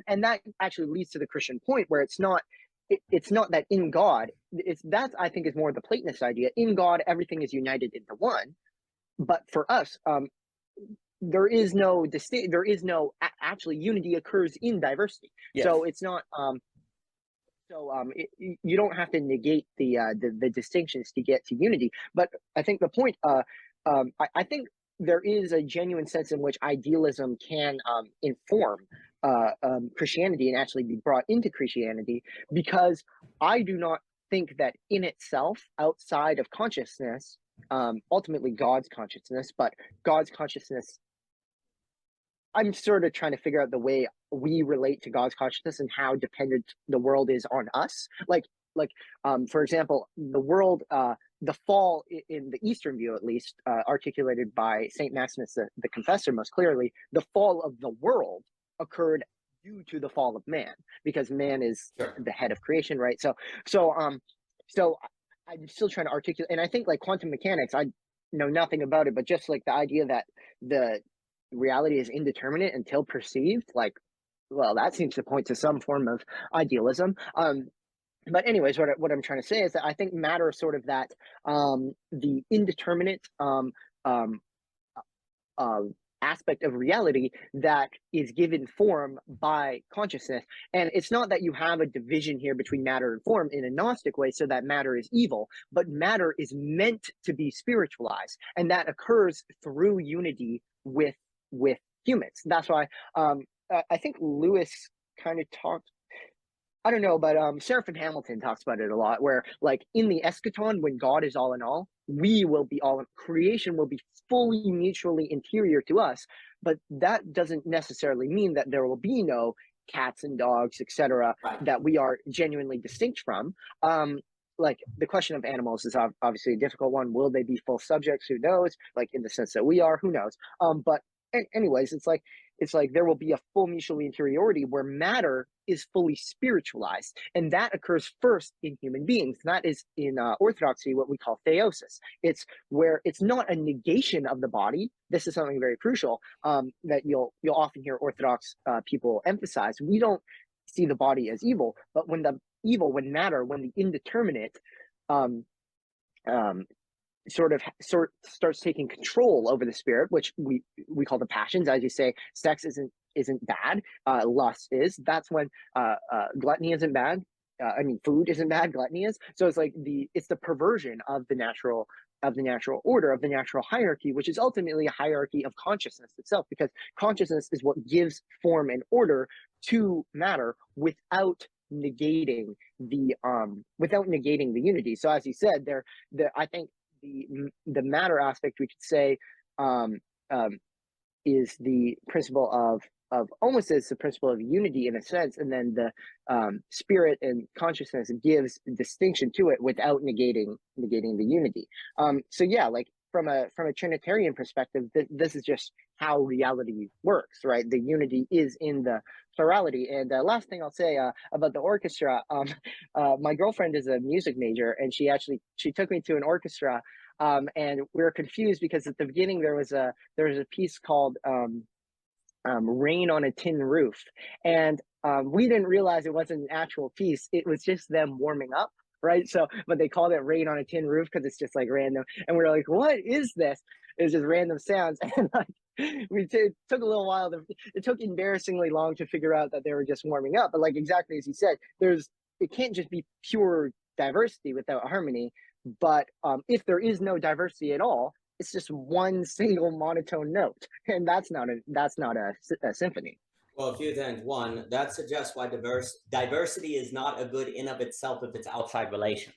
And that actually leads to the Christian point, where it's not that in God, that I think is more the Platonist idea. In God, everything is united into one. But for us, there is no actually unity occurs in diversity. Yes. So it's not you don't have to negate the distinctions to get to unity. But I think the point, I think there is a genuine sense in which idealism can inform Christianity and actually be brought into Christianity, because I do not think that in itself, outside of consciousness, ultimately God's consciousness, but God's consciousness, I'm sort of trying to figure out the way we relate to God's consciousness and how dependent the world is on us. For example, the world, the fall in the Eastern view, at least, articulated by Saint Maximus the Confessor most clearly, the fall of the world occurred due to the fall of man, because man is the head of creation, right? So I'm still trying to articulate, and I think like quantum mechanics, I know nothing about it, but just like the idea that the reality is indeterminate until perceived, like, well, that seems to point to some form of idealism. But anyways, what I'm trying to say is that I think matter is sort of that the indeterminate aspect of reality that is given form by consciousness. And it's not that you have a division here between matter and form in a Gnostic way, so that matter is evil, but matter is meant to be spiritualized, and that occurs through unity with humans. That's why I think Lewis kind of talked, I don't know, but Seraphin Hamilton talks about it a lot, where like in the eschaton, when God is all in all, we will be all in, creation will be fully mutually interior to us. But that doesn't necessarily mean that there will be no cats and dogs, etc., that we are genuinely distinct from. Like the question of animals is obviously a difficult one. Will they be full subjects? Who knows? Like in the sense that we are, who knows? But anyways, it's like there will be a full mutual interiority where matter is fully spiritualized, and that occurs first in human beings. That is in Orthodoxy what we call theosis. It's where it's not a negation of the body. This is something very crucial that you'll often hear Orthodox people emphasize. We don't see the body as evil, but when the indeterminate starts taking control over the spirit, which we call the passions. As you say, sex isn't bad, lust is. That's when gluttony isn't bad. Food isn't bad, gluttony is. So it's like it's the perversion of the natural order, of the natural hierarchy, which is ultimately a hierarchy of consciousness itself, because consciousness is what gives form and order to matter without negating the unity. So as you said, I think the matter aspect, we could say, is the principle of almost as the principle of unity in a sense, and then the spirit and consciousness gives distinction to it without negating the unity. So yeah, like from a Trinitarian perspective, this is just how reality works, right? The unity is in the plurality. And last thing I'll say about the orchestra, my girlfriend is a music major, and she took me to an orchestra, and we were confused because at the beginning there was a piece called Rain on a Tin Roof, and we didn't realize it wasn't an actual piece. It was just them warming up, right? So, but they called it Rain on a Tin Roof because it's just like random, and we were like, what is this? It was just random sounds. And like it took a little while it took embarrassingly long to figure out that they were just warming up. But like exactly as you said, it can't just be pure diversity without harmony. But if there is no diversity at all, it's just one single monotone note, and that's not a symphony. Well, a few things. One, that suggests why diversity is not a good in of itself if it's outside relation.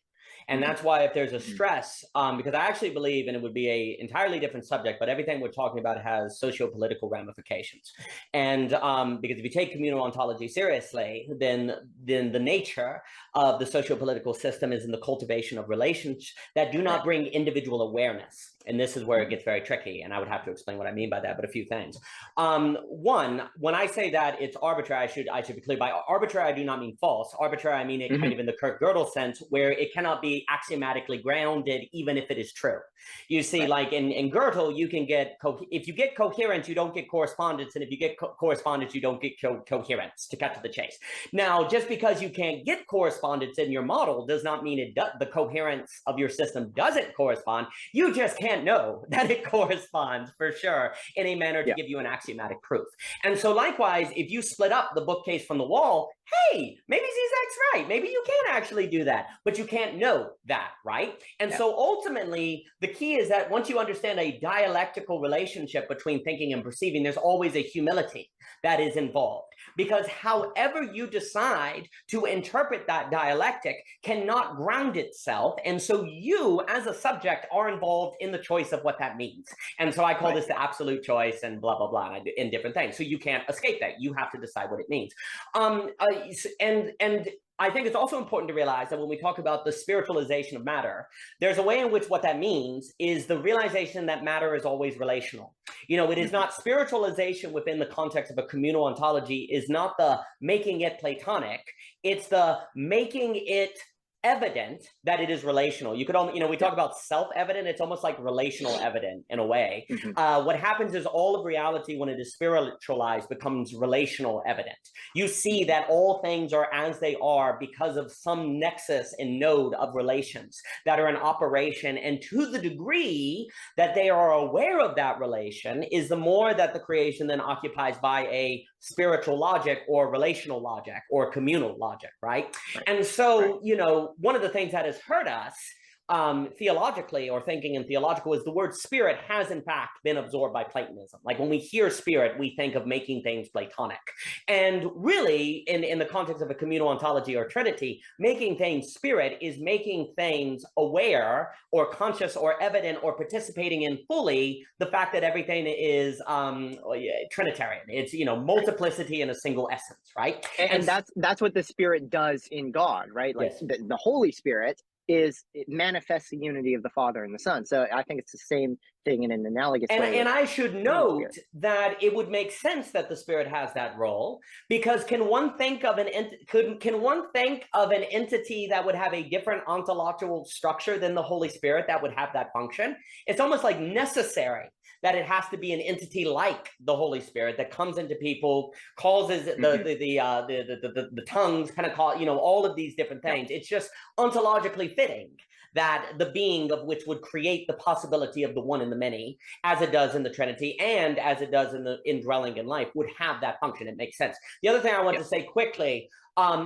And that's why if there's a stress, because I actually believe, and it would be a entirely different subject, but everything we're talking about has socio-political ramifications. And because if you take communal ontology seriously, then the nature of the socio-political system is in the cultivation of relations that do not bring individual awareness. And this is where it gets very tricky. And I would have to explain what I mean by that, but a few things. One, when I say that it's arbitrary, I should be clear. By arbitrary, I do not mean false. Arbitrary, I mean it kind of in the Kurt Gödel sense, where it cannot be axiomatically grounded, even if it is true. You see, like in Gödel, you can get, if you get coherence, you don't get correspondence. And if you get correspondence, you don't get coherence, to cut to the chase. Now, just because you can't get correspondence in your model does not mean the coherence of your system doesn't correspond. You just can't know that it corresponds for sure in a manner to give you an axiomatic proof. And so likewise, if you split up the bookcase from the wall, hey, maybe Zizek's right. Maybe you can actually do that, but you can't know that, right? And so ultimately, the key is that once you understand a dialectical relationship between thinking and perceiving, there's always a humility that is involved. Because however you decide to interpret that dialectic cannot ground itself. And so you, as a subject, are involved in the choice of what that means. And so I call this the absolute choice and blah, blah, blah, in different things. So you can't escape that. You have to decide what it means. And I think it's also important to realize that when we talk about the spiritualization of matter, there's a way in which what that means is the realization that matter is always relational. You know, it is not spiritualization within the context of a communal ontology is not the making it Platonic. It's the making it evident that it is relational. You could only, you know, we talk about self-evident, it's almost like relational evident in a way. What happens is all of reality, when it is spiritualized, becomes relational evident. You see that all things are as they are because of some nexus and node of relations that are in operation. And to the degree that they are aware of that relation is the more that the creation then occupies by a spiritual logic or relational logic or communal logic, right? And so, you know, one of the things that has hurt us theologically or thinking in theological is the word spirit has in fact been absorbed by Platonism. Like when we hear spirit, we think of making things Platonic. And really, in the context of a communal ontology or trinity, making things spirit is making things aware or conscious or evident or participating in fully the fact that everything is Trinitarian. It's, you know, multiplicity in a single essence, right? And that's what the Spirit does in God, right? Like the Holy Spirit it manifests the unity of the Father and the Son. So I think it's the same thing in an analogous way. And I should note that it would make sense that the Spirit has that role, because can one think of an entity that would have a different ontological structure than the Holy Spirit that would have that function? It's almost like necessary that it has to be an entity like the Holy Spirit that comes into people, causes the tongues, kind of call, you know, all of these different things. It's just ontologically fitting that the being of which would create the possibility of the one and the many, as it does in the Trinity and as it does in the indwelling in life, would have that function. It makes sense. The other thing I want to say quickly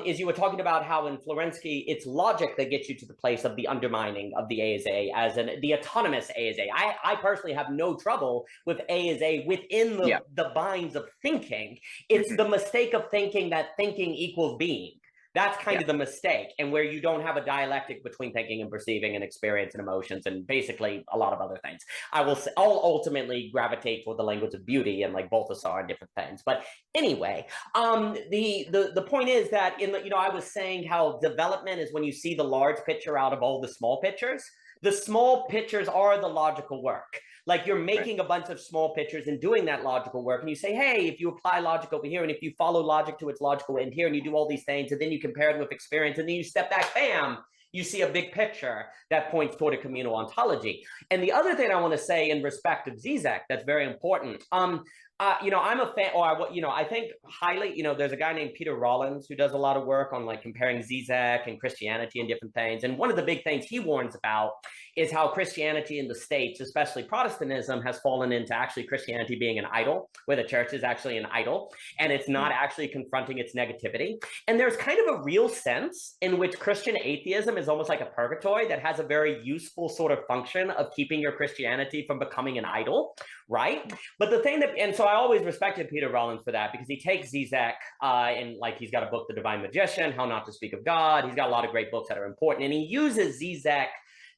is you were talking about how in Florensky, it's logic that gets you to the place of the undermining of the A is A as the autonomous A is A. I personally have no trouble with A is A within the binds of thinking. It's the mistake of thinking that thinking equals being. That's kind of the mistake, and where you don't have a dialectic between thinking and perceiving and experience and emotions and basically a lot of other things. I'll ultimately gravitate toward the language of beauty and like Balthasar and different things. But anyway, the point is that I was saying how development is when you see the large picture out of all the small pictures. The small pictures are the logical work. Like you're making a bunch of small pictures and doing that logical work. And you say, hey, if you apply logic over here, and if you follow logic to its logical end here, and you do all these things, and then you compare it with experience, and then you step back, bam, you see a big picture that points toward a communal ontology. And the other thing I want to say in respect of Zizek that's very important, I'm a fan, I think highly, there's a guy named Peter Rollins who does a lot of work on like comparing Zizek and Christianity and different things. And one of the big things he warns about is how Christianity in the States, especially Protestantism, has fallen into actually Christianity being an idol, where the church is actually an idol, and it's not actually confronting its negativity. And there's kind of a real sense in which Christian atheism is almost like a purgatory that has a very useful sort of function of keeping your Christianity from becoming an idol, right? But the thing that, and so I always respected Peter Rollins for that, because he takes Zizek and like he's got a book, The Divine Magician, How Not to Speak of God. He's got a lot of great books that are important, and he uses Zizek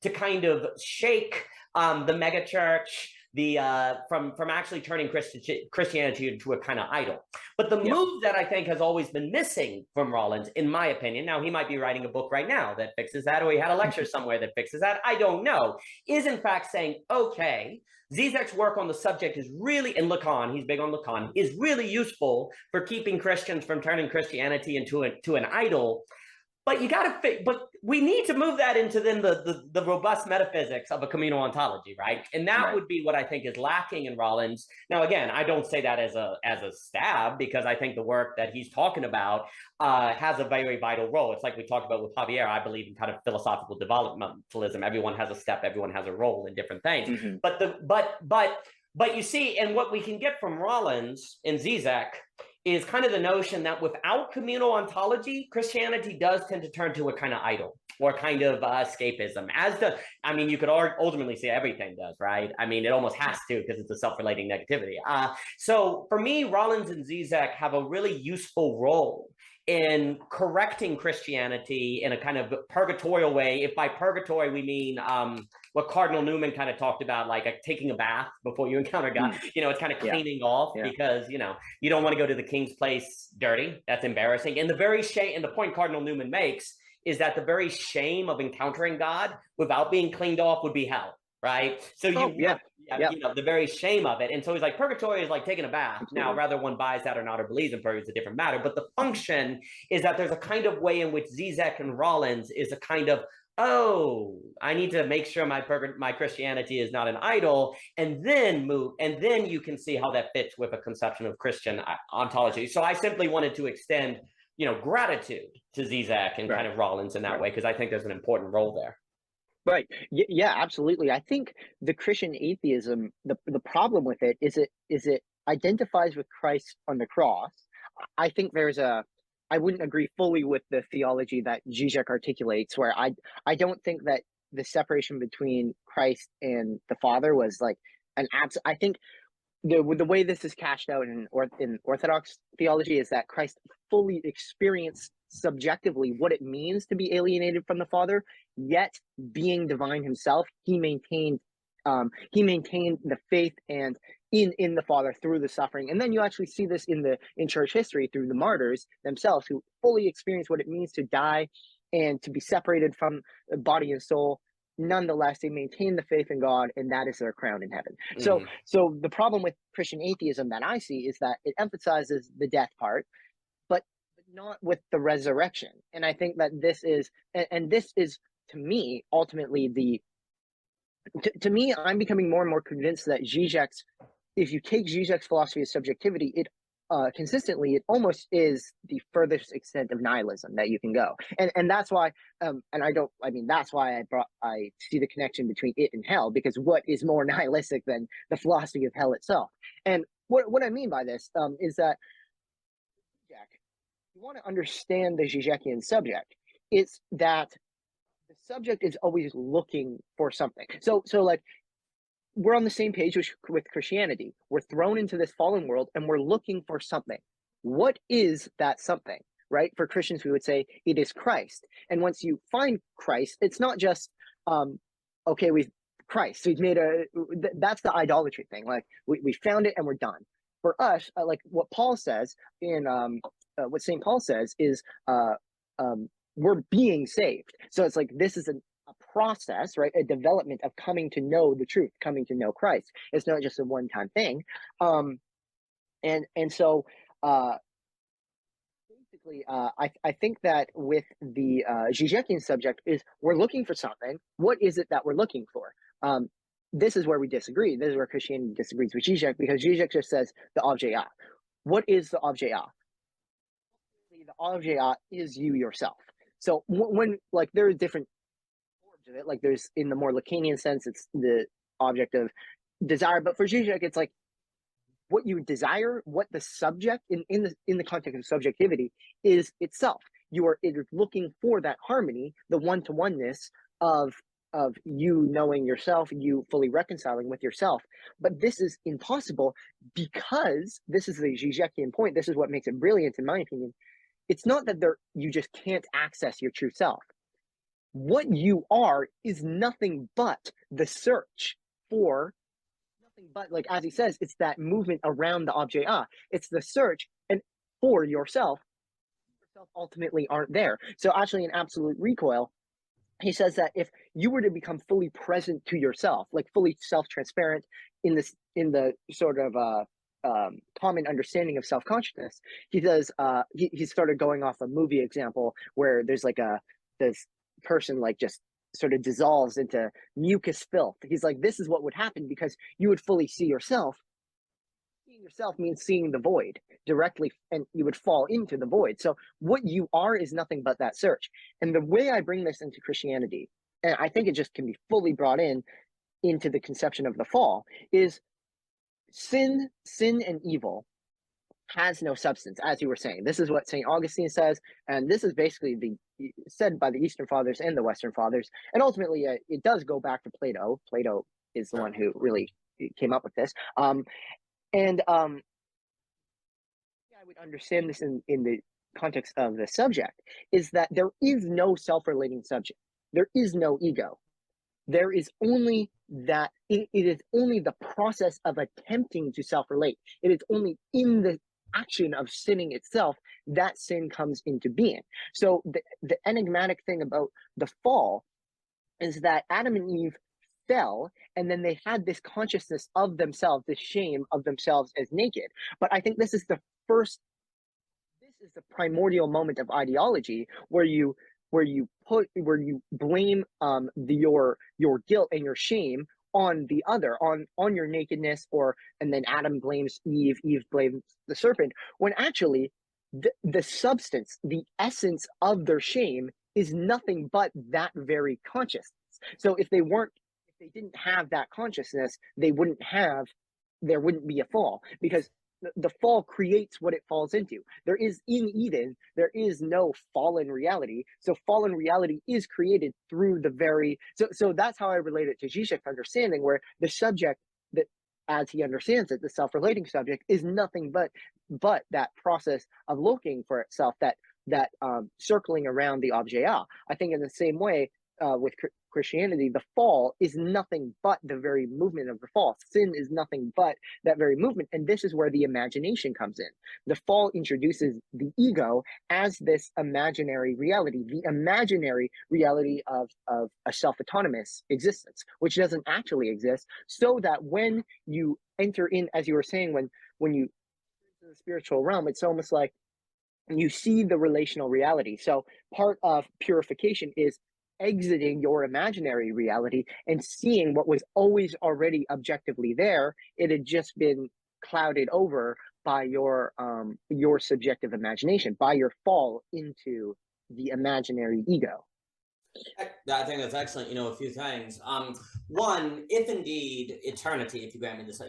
to kind of shake the megachurch, from actually turning Christianity into a kind of idol. But the move that I think has always been missing from Rollins, in my opinion, now he might be writing a book right now that fixes that, or he had a lecture somewhere that fixes that, I don't know, is in fact saying, okay, Zizek's work on the subject is really, and Lacan, he's big on Lacan, is really useful for keeping Christians from turning Christianity into an idol. But you got to, but we need to move that into then the robust metaphysics of a communal ontology, right? And that would be what I think is lacking in Rollins. Now, again, I don't say that as a stab, because I think the work that he's talking about has a very vital role. It's like we talked about with Javier. I believe in kind of philosophical developmentalism. Everyone has a step, everyone has a role in different things. Mm-hmm. But you see, and what we can get from Rollins and Zizek is kind of the notion that without communal ontology, Christianity does tend to turn to a kind of idol or kind of escapism. I mean, you could ultimately say everything does, right? I mean, it almost has to, because it's a self-relating negativity. So for me, Rollins and Zizek have a really useful role in correcting Christianity in a kind of purgatorial way. If by purgatory we mean what Cardinal Newman kind of talked about, like taking a bath before you encounter God. You know, it's kind of cleaning off because, you know, you don't want to go to the king's place dirty. That's embarrassing. And the very shame, and the point Cardinal Newman makes is that the very shame of encountering God without being cleaned off would be hell, right? So you know, the very shame of it. And so he's like, purgatory is like taking a bath. Absolutely. Now, whether one buys that or not or believes in purgatory is a different matter. But the function is that there's a kind of way in which Zizek and Rollins is a kind of, oh, I need to make sure my Christianity is not an idol, and then move, and then you can see how that fits with a conception of Christian ontology. So I simply wanted to extend, you know, gratitude to Zizek and kind of Rollins in that way, because I think there's an important role there. Right. Yeah, absolutely. I think the Christian atheism, the problem with it is it identifies with Christ on the cross. I think I wouldn't agree fully with the theology that Zizek articulates, where I don't think that the separation between Christ and the Father was like I think the way this is cashed out in Orthodox theology is that Christ fully experienced subjectively what it means to be alienated from the Father, yet being divine himself, he maintained the faith and in the Father through the suffering. And then you actually see this in church history through the martyrs themselves, who fully experience what it means to die and to be separated from body and soul. Nonetheless, they maintain the faith in God, and that is their crown in heaven. Mm. So the problem with Christian atheism that I see is that it emphasizes the death part, but not with the resurrection. And I think that this is to me ultimately to me, I'm becoming more and more convinced that if you take Zizek's philosophy of subjectivity, it consistently, it almost is the furthest extent of nihilism that you can go. And that's why, that's why I see the connection between it and hell, because what is more nihilistic than the philosophy of hell itself? And what I mean by this is that you want to understand the Zizekian subject, it's that the subject is always looking for something. So like, we're on the same page with Christianity. We're thrown into this fallen world and we're looking for something. What is that something, right? For Christians, we would say it is Christ. And once you find Christ, it's not just, Christ. So that's the idolatry thing. Like we found it and we're done. For us, like what Paul says what St. Paul says is we're being saved. So it's like, this is a process, right? A development of coming to know the truth, coming to know Christ. It's not just a one-time thing. So basically, I think that with the Zizekian subject is we're looking for something. What is it that we're looking for? This is where we disagree. This is where Christianity disagrees with Zizek, because Zizek just says the objet A. What is the objet A? The objet A is you yourself. So when like there are different forms of it, like there's in the more Lacanian sense, it's the object of desire. But for Zizek, it's like what you desire, what the subject in the context of subjectivity is itself. it is looking for that harmony, the one-to-oneness of you knowing yourself, you fully reconciling with yourself. But this is impossible because this is the Zizekian point. This is what makes it brilliant, in my opinion. It's not that you just can't access your true self. What you are is nothing but the search for nothing but, like as he says, it's that movement around the objet. It's the search and for yourself. Yourself ultimately aren't there. So actually, in Absolute Recoil, he says that if you were to become fully present to yourself, like fully self-transparent in the sort of common understanding of self-consciousness, he says he started going off a movie example where there's like this person like just sort of dissolves into mucus filth. He's like, this is what would happen because you would fully see yourself. Seeing yourself means seeing the void directly, and you would fall into the void. So what you are is nothing but that search. And the way I bring this into Christianity, and I think it just can be fully brought into the conception of the fall, is sin and evil has no substance, as you were saying. This is what St. Augustine says, and this is basically said by the Eastern Fathers and the Western Fathers. And ultimately, it does go back to Plato. Plato is the one who really came up with this. I would understand this in the context of the subject, is that there is no self-relating subject. There is no ego. There is only that, it is only the process of attempting to self-relate. It is only in the action of sinning itself that sin comes into being. So the enigmatic thing about the fall is that Adam and Eve fell, and then they had this consciousness of themselves, this shame of themselves as naked. But I think this is the primordial moment of ideology where you blame your guilt and your shame on the other, on your nakedness, and then Adam blames Eve blames the serpent, when actually the substance, the essence of their shame is nothing but that very consciousness. So if they didn't have that consciousness, there wouldn't be a fall, because the fall creates what it falls into. There is, in Eden, there is no fallen reality. So fallen reality is created through the very, so that's how I relate it to Zizek's understanding, where the subject, that as he understands it, the self-relating subject, is nothing but that process of looking for itself, that circling around the objet. I think in the same way, with Christianity, the fall is nothing but the very movement of the fall. Sin is nothing but that very movement. And this is where the imagination comes in. The fall introduces the ego as this imaginary reality, the imaginary reality of a self-autonomous existence, which doesn't actually exist. So that when you enter in, as you were saying, when you enter the spiritual realm, it's almost like you see the relational reality. So part of purification is exiting your imaginary reality and seeing what was always already objectively there. It had just been clouded over by your subjective imagination, by your fall into the imaginary ego. I think that's excellent. A few things. One, if indeed eternity, if you grant me this,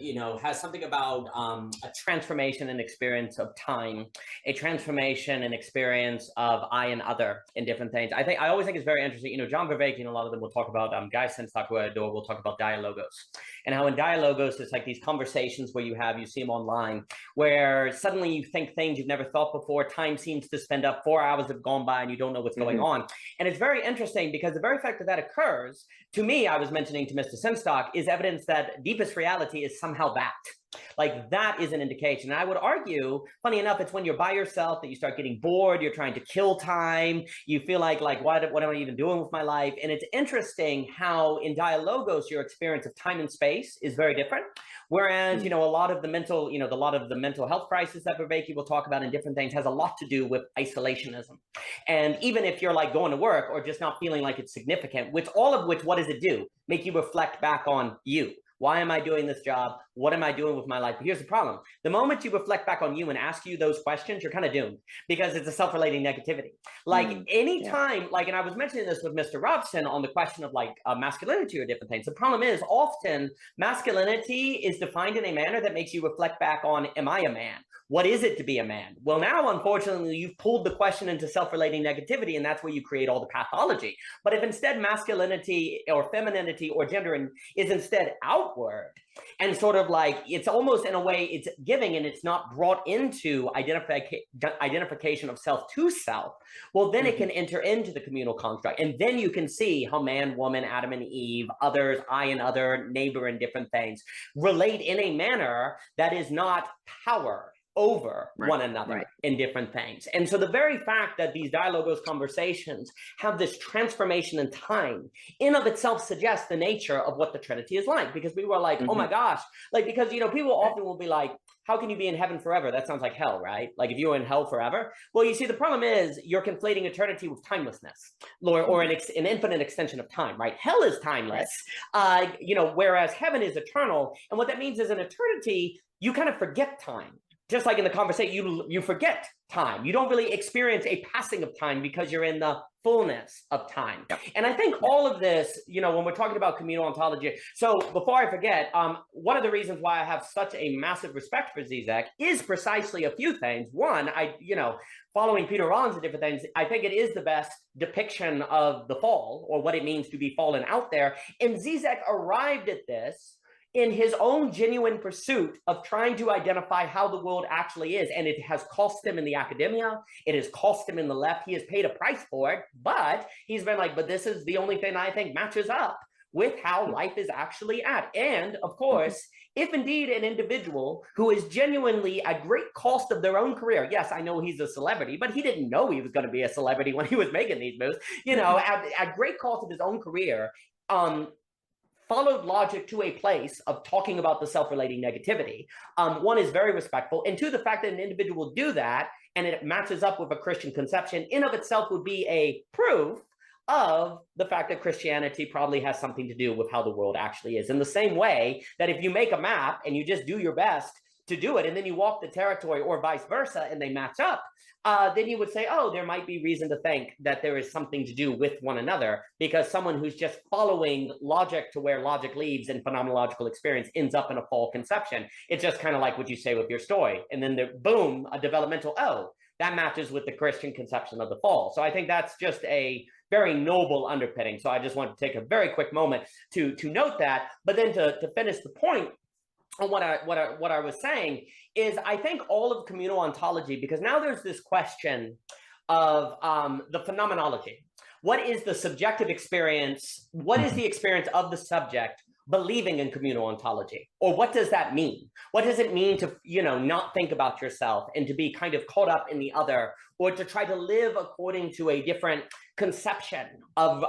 has something about a transformation and experience of time, a transformation and experience of I and other in different things. I always think it's very interesting. John Vervaeke and a lot of them will talk about Guy Senstock, who I adore, will talk about dialogos, and how in dialogos it's like these conversations where you see them online, where suddenly you think things you've never thought before. Time seems to spend up, 4 hours have gone by and you don't know what's going on, and it's very interesting because the very fact that occurs, to me, I was mentioning to Mr. Senstock, is evidence that deepest reality is somehow that. Like, that is an indication. And I would argue, funny enough, it's when you're by yourself that you start getting bored, you're trying to kill time, you feel like what am I even doing with my life? And it's interesting how in dialogos, your experience of time and space is very different. Whereas, a lot of the mental health crisis that Vervaeke will talk about in different things has a lot to do with isolationism. And even if you're like going to work or just not feeling like it's significant, what does it do? Make you reflect back on you. Why am I doing this job? What am I doing with my life? But here's the problem. The moment you reflect back on you and ask you those questions, you're kind of doomed, because it's a self-relating negativity. Like anytime, and I was mentioning this with Mr. Robson on the question of masculinity or different things. The problem is often masculinity is defined in a manner that makes you reflect back on, am I a man? What is it to be a man? Well, now, unfortunately, you've pulled the question into self-relating negativity, and that's where you create all the pathology. But if instead masculinity or femininity or gender is instead outward, and sort of like, it's almost in a way, it's giving and it's not brought into identification of self to self, well, then it can enter into the communal construct. And then you can see how man, woman, Adam and Eve, others, I and other, neighbor, and different things relate in a manner that is not power over one another in different things. And so the very fact that these dialogos conversations have this transformation in time in of itself suggests the nature of what the Trinity is like, because we were like, oh my gosh, like, because, you know, people often will be like, how can you be in heaven forever? That sounds like hell, right? Like if you were in hell forever. Well, you see, the problem is you're conflating eternity with timelessness, or an infinite extension of time, right? Hell is timeless, you know, whereas heaven is eternal. And what that means is in eternity, you kind of forget time. Just like in the conversation, you forget time. You don't really experience a passing of time because you're in the fullness of time. And I think all of this, you know, when we're talking about communal ontology, so before I forget, one of the reasons why I have such a massive respect for Zizek is precisely a few things. One, you know, following Peter Rollins and different things, I think it is the best depiction of the fall, or what it means to be fallen out there. And Zizek arrived at this in his own genuine pursuit of trying to identify how the world actually is. And it has cost him in the academia. It has cost him in the left. He has paid a price for it, but he's been like, but this is the only thing I think matches up with how life is actually at. And of course, if indeed an individual who is genuinely at great cost of their own career, yes, I know he's a celebrity, but he didn't know he was going to be a celebrity when he was making these moves, you know, at great cost of his own career, followed logic to a place of talking about the self-relating negativity. One is very respectful, and two, the fact that an individual will do that and it matches up with a Christian conception in of itself would be a proof of the fact that Christianity probably has something to do with how the world actually is. In the same way that if you make a map and you just do your best to do it, and then you walk the territory or vice versa, and they match up, then you would say, oh, there might be reason to think that there is something to do with one another, because someone who's just following logic to where logic leads and phenomenological experience ends up in a false conception. It's just kind of like what you say with your story. And then boom, a developmental, oh, that matches with the Christian conception of the fall. So I think that's just a very noble underpinning. So I just want to take a very quick moment to note that. But then to finish the point, and what I was saying is, I think all of communal ontology, because now there's this question of the phenomenology. What is the subjective experience? What is the experience of the subject believing in communal ontology? Or what does that mean? What does it mean to, you know, not think about yourself and to be kind of caught up in the other, or to try to live according to a different conception of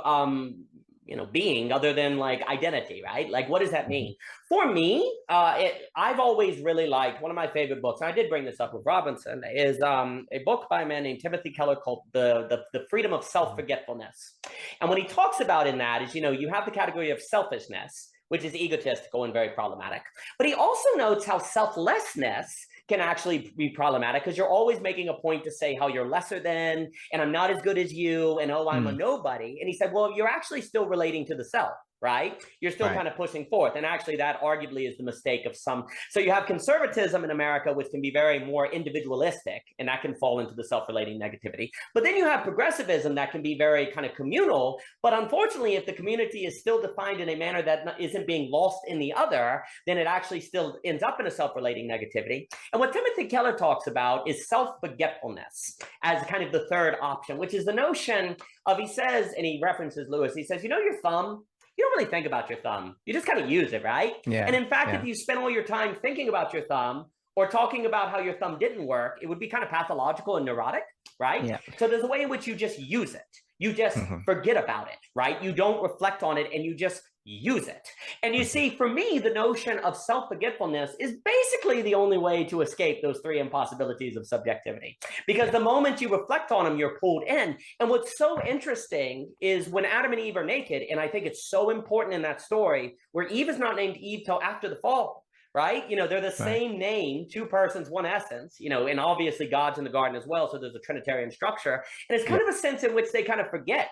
you know, being other than like identity, right? Like, what does that mean? For me, I've always really liked, one of my favorite books, and I did bring this up with Robinson, is a book by a man named Timothy Keller called The Freedom of Self-Forgetfulness. And what he talks about in that is, you know, you have the category of selfishness, which is egotistical and very problematic. But he also notes how selflessness can actually be problematic, because you're always making a point to say how you're lesser than, and I'm not as good as you, and oh, I'm a nobody. And he said, well, you're actually still relating to the self, right? You're still kind of pushing forth. And actually that arguably is the mistake of some. So you have conservatism in America, which can be very more individualistic, and that can fall into the self-relating negativity. But then you have progressivism that can be very kind of communal. But unfortunately, if the community is still defined in a manner that isn't being lost in the other, then it actually still ends up in a self-relating negativity. And what Timothy Keller talks about is self-forgetfulness as kind of the third option, which is the notion of, he says, and he references Lewis, he says, you know, your thumb, you don't really think about your thumb. You just kind of use it, right? Yeah. And in fact, if you spend all your time thinking about your thumb or talking about how your thumb didn't work, it would be kind of pathological and neurotic, right? Yeah. So there's a way in which you just use it. You just forget about it, right? You don't reflect on it, and you just use it. And you see, for me, the notion of self-forgetfulness is basically the only way to escape those three impossibilities of subjectivity. Because the moment you reflect on them, you're pulled in. And what's so interesting is when Adam and Eve are naked, and I think it's so important in that story, where Eve is not named Eve till after the fall. Right? You know, they're the same name, two persons, one essence, you know, and obviously God's in the garden as well. So there's a Trinitarian structure. And it's kind of a sense in which they kind of forget,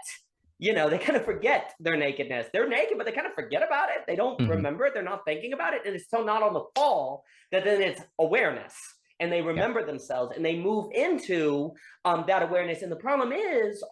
you know, they kind of forget their nakedness. They're naked, but they kind of forget about it. They don't remember it. They're not thinking about it. And it's still not on the fall that then it's awareness. and they remember themselves and they move into that awareness. And the problem is,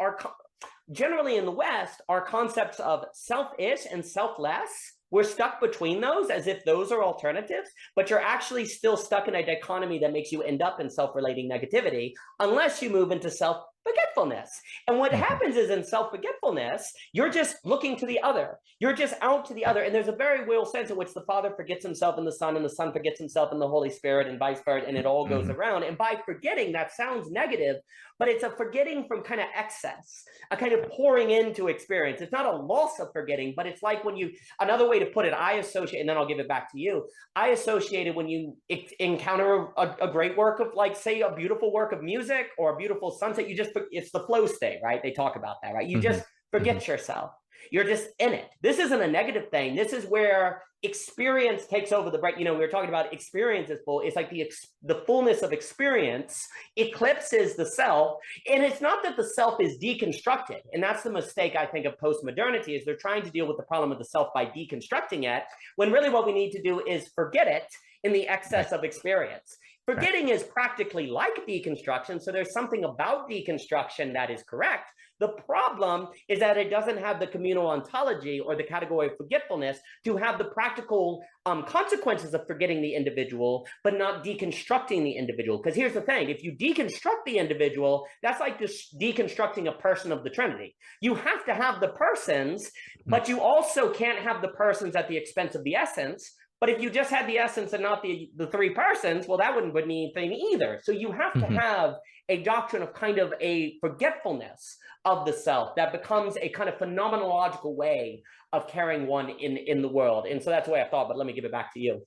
generally in the West, our concepts of selfish and selfless, we're stuck between those as if those are alternatives, but you're actually still stuck in a dichotomy that makes you end up in self-relating negativity unless you move into self-forgetfulness. And what happens is, in self-forgetfulness, you're just looking to the other. You're just out to the other. And there's a very real sense in which the Father forgets himself in the Son, and the Son forgets himself in the Holy Spirit, and vice versa, and it all goes around. And by forgetting, that sounds negative, but it's a forgetting from kind of excess, a kind of pouring into experience. It's not a loss of forgetting, but it's like when you, another way to put it, I associate, and then I'll give it back to you. I associate it when you encounter a great work of, like, say, a beautiful work of music or a beautiful sunset, you just, it's the flow state, right? They talk about that, right? You just forget yourself. You're just in it. This isn't a negative thing. This is where experience takes over the break. You know, we were talking about experience is full. It's like the fullness of experience eclipses the self. And it's not that the self is deconstructed. And that's the mistake, I think, of postmodernity, is they're trying to deal with the problem of the self by deconstructing it, when really what we need to do is forget it in the excess of experience. Forgetting is practically like deconstruction. So there's something about deconstruction that is correct. The problem is that it doesn't have the communal ontology, or the category of forgetfulness, to have the practical consequences of forgetting the individual, but not deconstructing the individual. Because here's the thing, if you deconstruct the individual, that's like just deconstructing a person of the Trinity. You have to have the persons, but you also can't have the persons at the expense of the essence. But if you just had the essence and not the three persons, well, that wouldn't be anything either. So you have to have a doctrine of kind of a forgetfulness of the self that becomes a kind of phenomenological way of carrying one in the world. And so that's the way I thought, but let me give it back to you.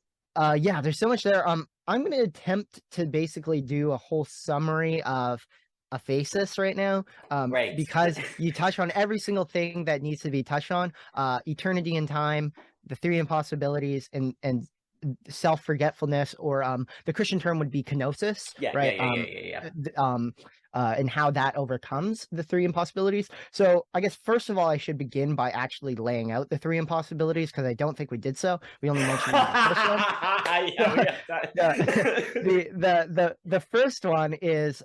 Yeah, there's so much there. I'm going to attempt to basically do a whole summary of Aphesis right now, because you touch on every single thing that needs to be touched on: eternity and time, the three impossibilities, and self-forgetfulness, or the Christian term would be kenosis, right? And how that overcomes the three impossibilities. So I guess first of all, I should begin by actually laying out the three impossibilities, because I don't think we did so. We only mentioned the first one. The first one is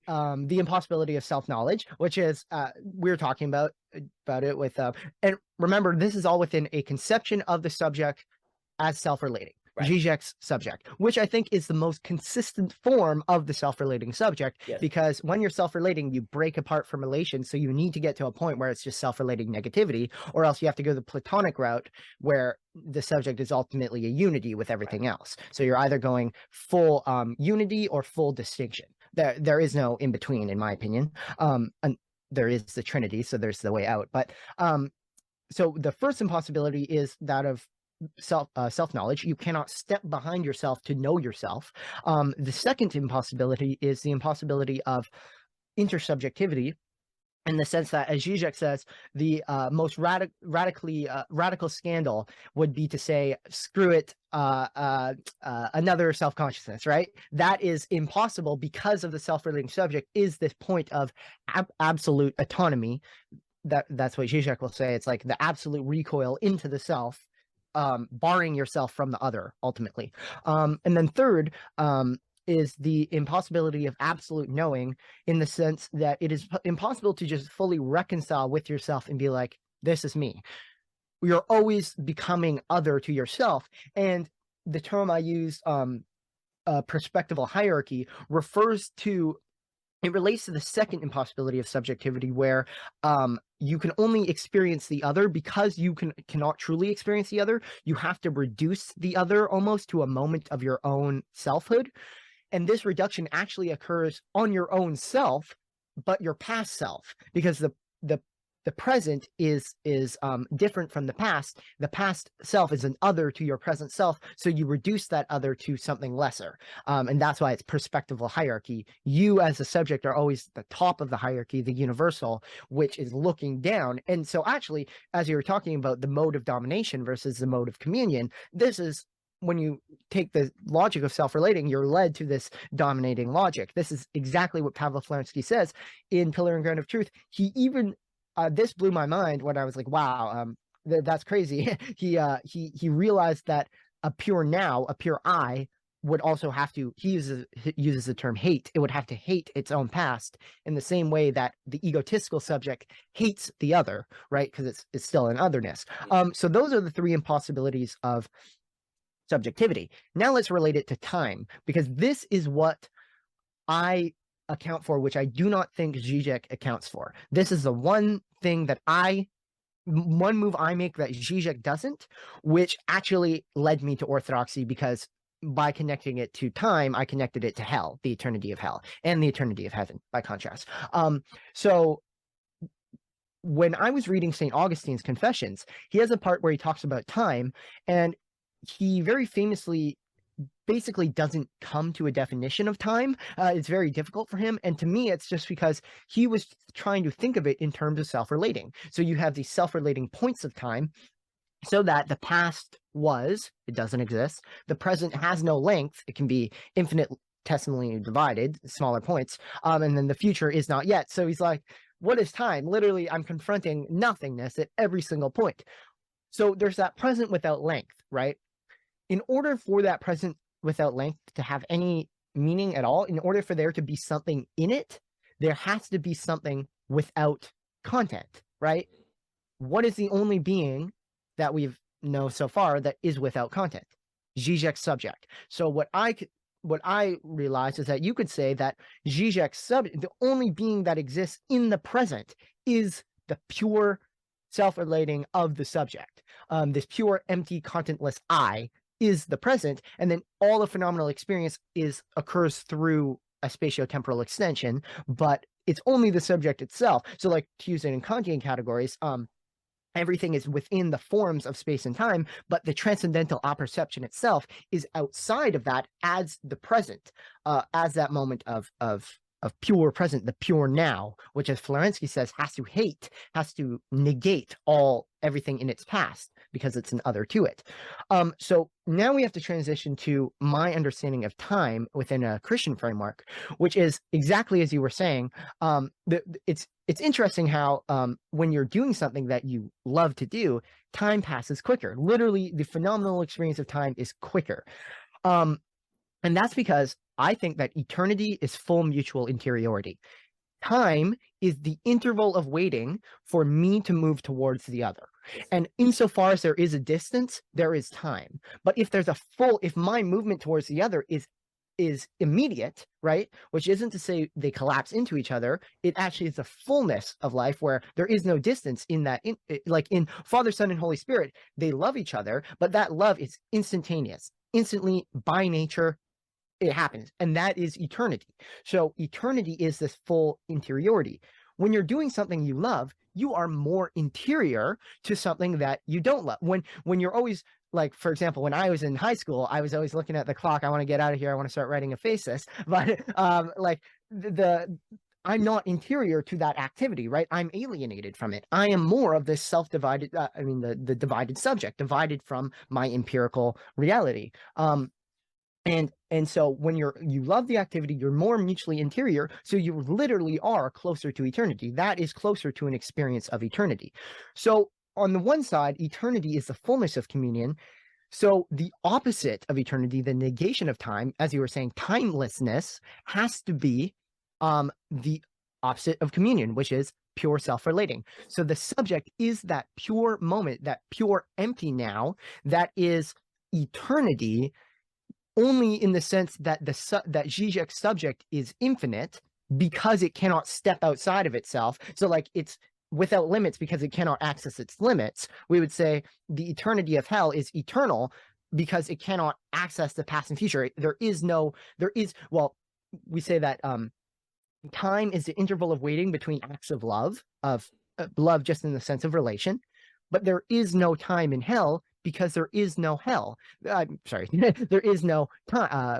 the impossibility of self-knowledge, which is we were talking about it with and remember, this is all within a conception of the subject as self-relating, Zizek's subject, which I think is the most consistent form of the self-relating subject, because when you're self-relating, you break apart from relation, so you need to get to a point where it's just self-relating negativity, or else you have to go the Platonic route, where the subject is ultimately a unity with everything else. So you're either going full unity or full distinction. There is no in between, in my opinion. And there is the Trinity, so there's the way out. But so the first impossibility is that of self-knowledge. You cannot step behind yourself to know yourself. The second impossibility is the impossibility of intersubjectivity, in the sense that, as Zizek says, the most radical scandal would be to say, screw it, another self-consciousness, right? That is impossible because of the self-relating subject is this point of absolute autonomy. That's what Zizek will say. It's like the absolute recoil into the self, barring yourself from the other, ultimately. And then third is the impossibility of absolute knowing, in the sense that it is impossible to just fully reconcile with yourself and be like, this is me. You're always becoming other to yourself. And the term I use, perspectival hierarchy, refers to, it relates to the second impossibility of subjectivity, where you can only experience the other because you cannot truly experience the other. You have to reduce the other almost to a moment of your own selfhood. And this reduction actually occurs on your own self, but your past self, because the present is different from the past. The past self is an other to your present self, so you reduce that other to something lesser, and that's why it's perspectival hierarchy. You as a subject are always the top of the hierarchy, the universal, which is looking down. And so actually, as you were talking about the mode of domination versus the mode of communion, this is, when you take the logic of self-relating, you're led to this dominating logic. This is exactly what Pavel Florensky says in Pillar and Ground of Truth. He even this blew my mind when I was like, wow, that's crazy. He realized that a pure now, a pure I, would also have to, he uses the term hate. It would have to hate its own past in the same way that the egotistical subject hates the other, right? Because it's still an otherness. So those are the three impossibilities of subjectivity. Now let's relate it to time, because this is what I account for, which I do not think Zizek accounts for. This is the one thing that one move I make that Zizek doesn't, which actually led me to orthodoxy, because by connecting it to time, I connected it to hell, the eternity of hell, and the eternity of heaven, by contrast. So when I was reading St. Augustine's Confessions, he has a part where he talks about time, and he very famously basically doesn't come to a definition of time. It's very difficult for him. And to me, it's just because he was trying to think of it in terms of self-relating. So you have these self-relating points of time, so that the past it doesn't exist. The present has no length. It can be infinitesimally divided, smaller points. And then the future is not yet. So he's like, what is time? Literally, I'm confronting nothingness at every single point. So there's that present without length, right? In order for that present without length to have any meaning at all, in order for there to be something in it, there has to be something without content, right? What is the only being that we've know so far that is without content? Zizek's subject. So what I realized is that you could say that Zizek's subject, the only being that exists in the present, is the pure self-relating of the subject. This pure, empty, contentless I is the present, and then all the phenomenal experience occurs through a spatiotemporal extension, but it's only the subject itself. So, like, to use it in Kantian categories, everything is within the forms of space and time, but the transcendental apperception itself is outside of that, as the present, as that moment of pure present, the pure now, which, as Florensky says, has to negate everything in its past, because it's an other to it. So now we have to transition to my understanding of time within a Christian framework, which is exactly as you were saying. It's interesting how when you're doing something that you love to do, time passes quicker. Literally, the phenomenal experience of time is quicker. And that's because I think that eternity is full mutual interiority. Time is the interval of waiting for me to move towards the other. And insofar as there is a distance, there is time. But if my movement towards the other is immediate, right? Which isn't to say they collapse into each other. It actually is a fullness of life where there is no distance in that, like in Father, Son, and Holy Spirit, they love each other, but that love is instantaneous, instantly, by nature. It happens, and that is eternity. So eternity is this full interiority. When you're doing something you love, you are more interior to something that you don't love. When you're always, like, for example, when I was in high school, I was always looking at the clock. I want to get out of here. I want to start writing Aphesis. But I'm not interior to that activity, right? I'm alienated from it. I am more of this self-divided, the divided subject, divided from my empirical reality. And so when you love the activity, you're more mutually interior, so you literally are closer to eternity. That is closer to an experience of eternity. So on the one side, eternity is the fullness of communion. So the opposite of eternity, the negation of time, as you were saying, timelessness, has to be the opposite of communion, which is pure self-relating. So the subject is that pure moment, that pure empty now, that is eternity, only in the sense that that Zizek's subject is infinite, because it cannot step outside of itself. So, like, it's without limits because it cannot access its limits. We would say the eternity of hell is eternal because it cannot access the past and future. We say that time is the interval of waiting between acts of love just in the sense of relation, but there is no time in hell, because there is no hell. I'm sorry, there is no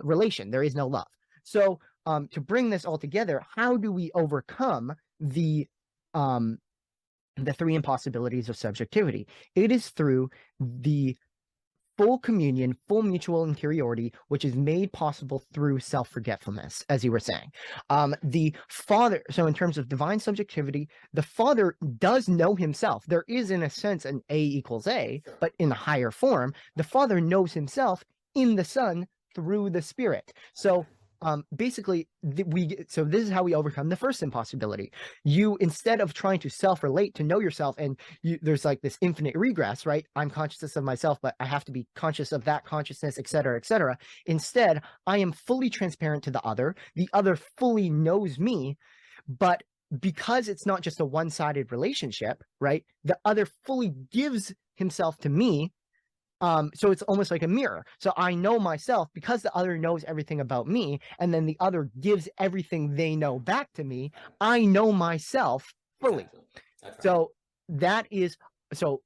relation. There is no love. So to bring this all together, how do we overcome the three impossibilities of subjectivity? It is through the full communion, full mutual interiority, which is made possible through self-forgetfulness, as you were saying. The Father, so in terms of divine subjectivity, the Father does know himself. There is, in a sense, an A equals A, but in the higher form, the Father knows himself in the Son through the Spirit. So basically, so this is how we overcome the first impossibility. You, instead of trying to self-relate to know yourself, and there's like this infinite regress, right? I'm conscious of myself, but I have to be conscious of that consciousness, et cetera, et cetera. Instead, I am fully transparent to the other fully knows me, but because it's not just a one-sided relationship, right? The other fully gives himself to me. So it's almost like a mirror. So I know myself because the other knows everything about me, and then the other gives everything they know back to me. I know myself fully. That's right. So that is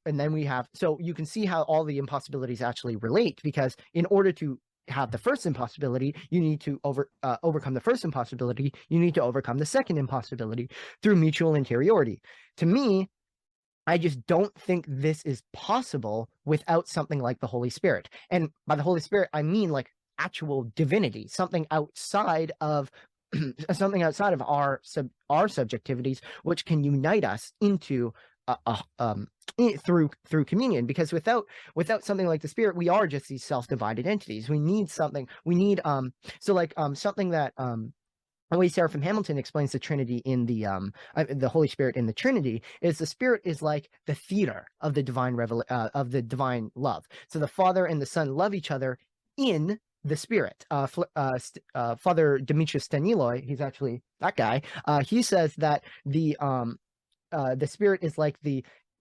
and then we have, so you can see how all the impossibilities actually relate, because in order to have the first impossibility, you need to overcome the first impossibility. You need to overcome the second impossibility through mutual interiority. To me, I just don't think this is possible without something like the Holy Spirit. And by the Holy Spirit, I mean like actual divinity, something outside of our subjectivities, which can unite us into through communion. Because without something like the Spirit, we are just these self-divided entities. We need something. We need something that the way Seraphim Hamilton explains the Trinity in the Holy Spirit in the Trinity is the Spirit is like the theater of the divine of the divine love. So the Father and the Son love each other in the Spirit. Father Demetrius Staniloy, he's actually that guy. He says that the Spirit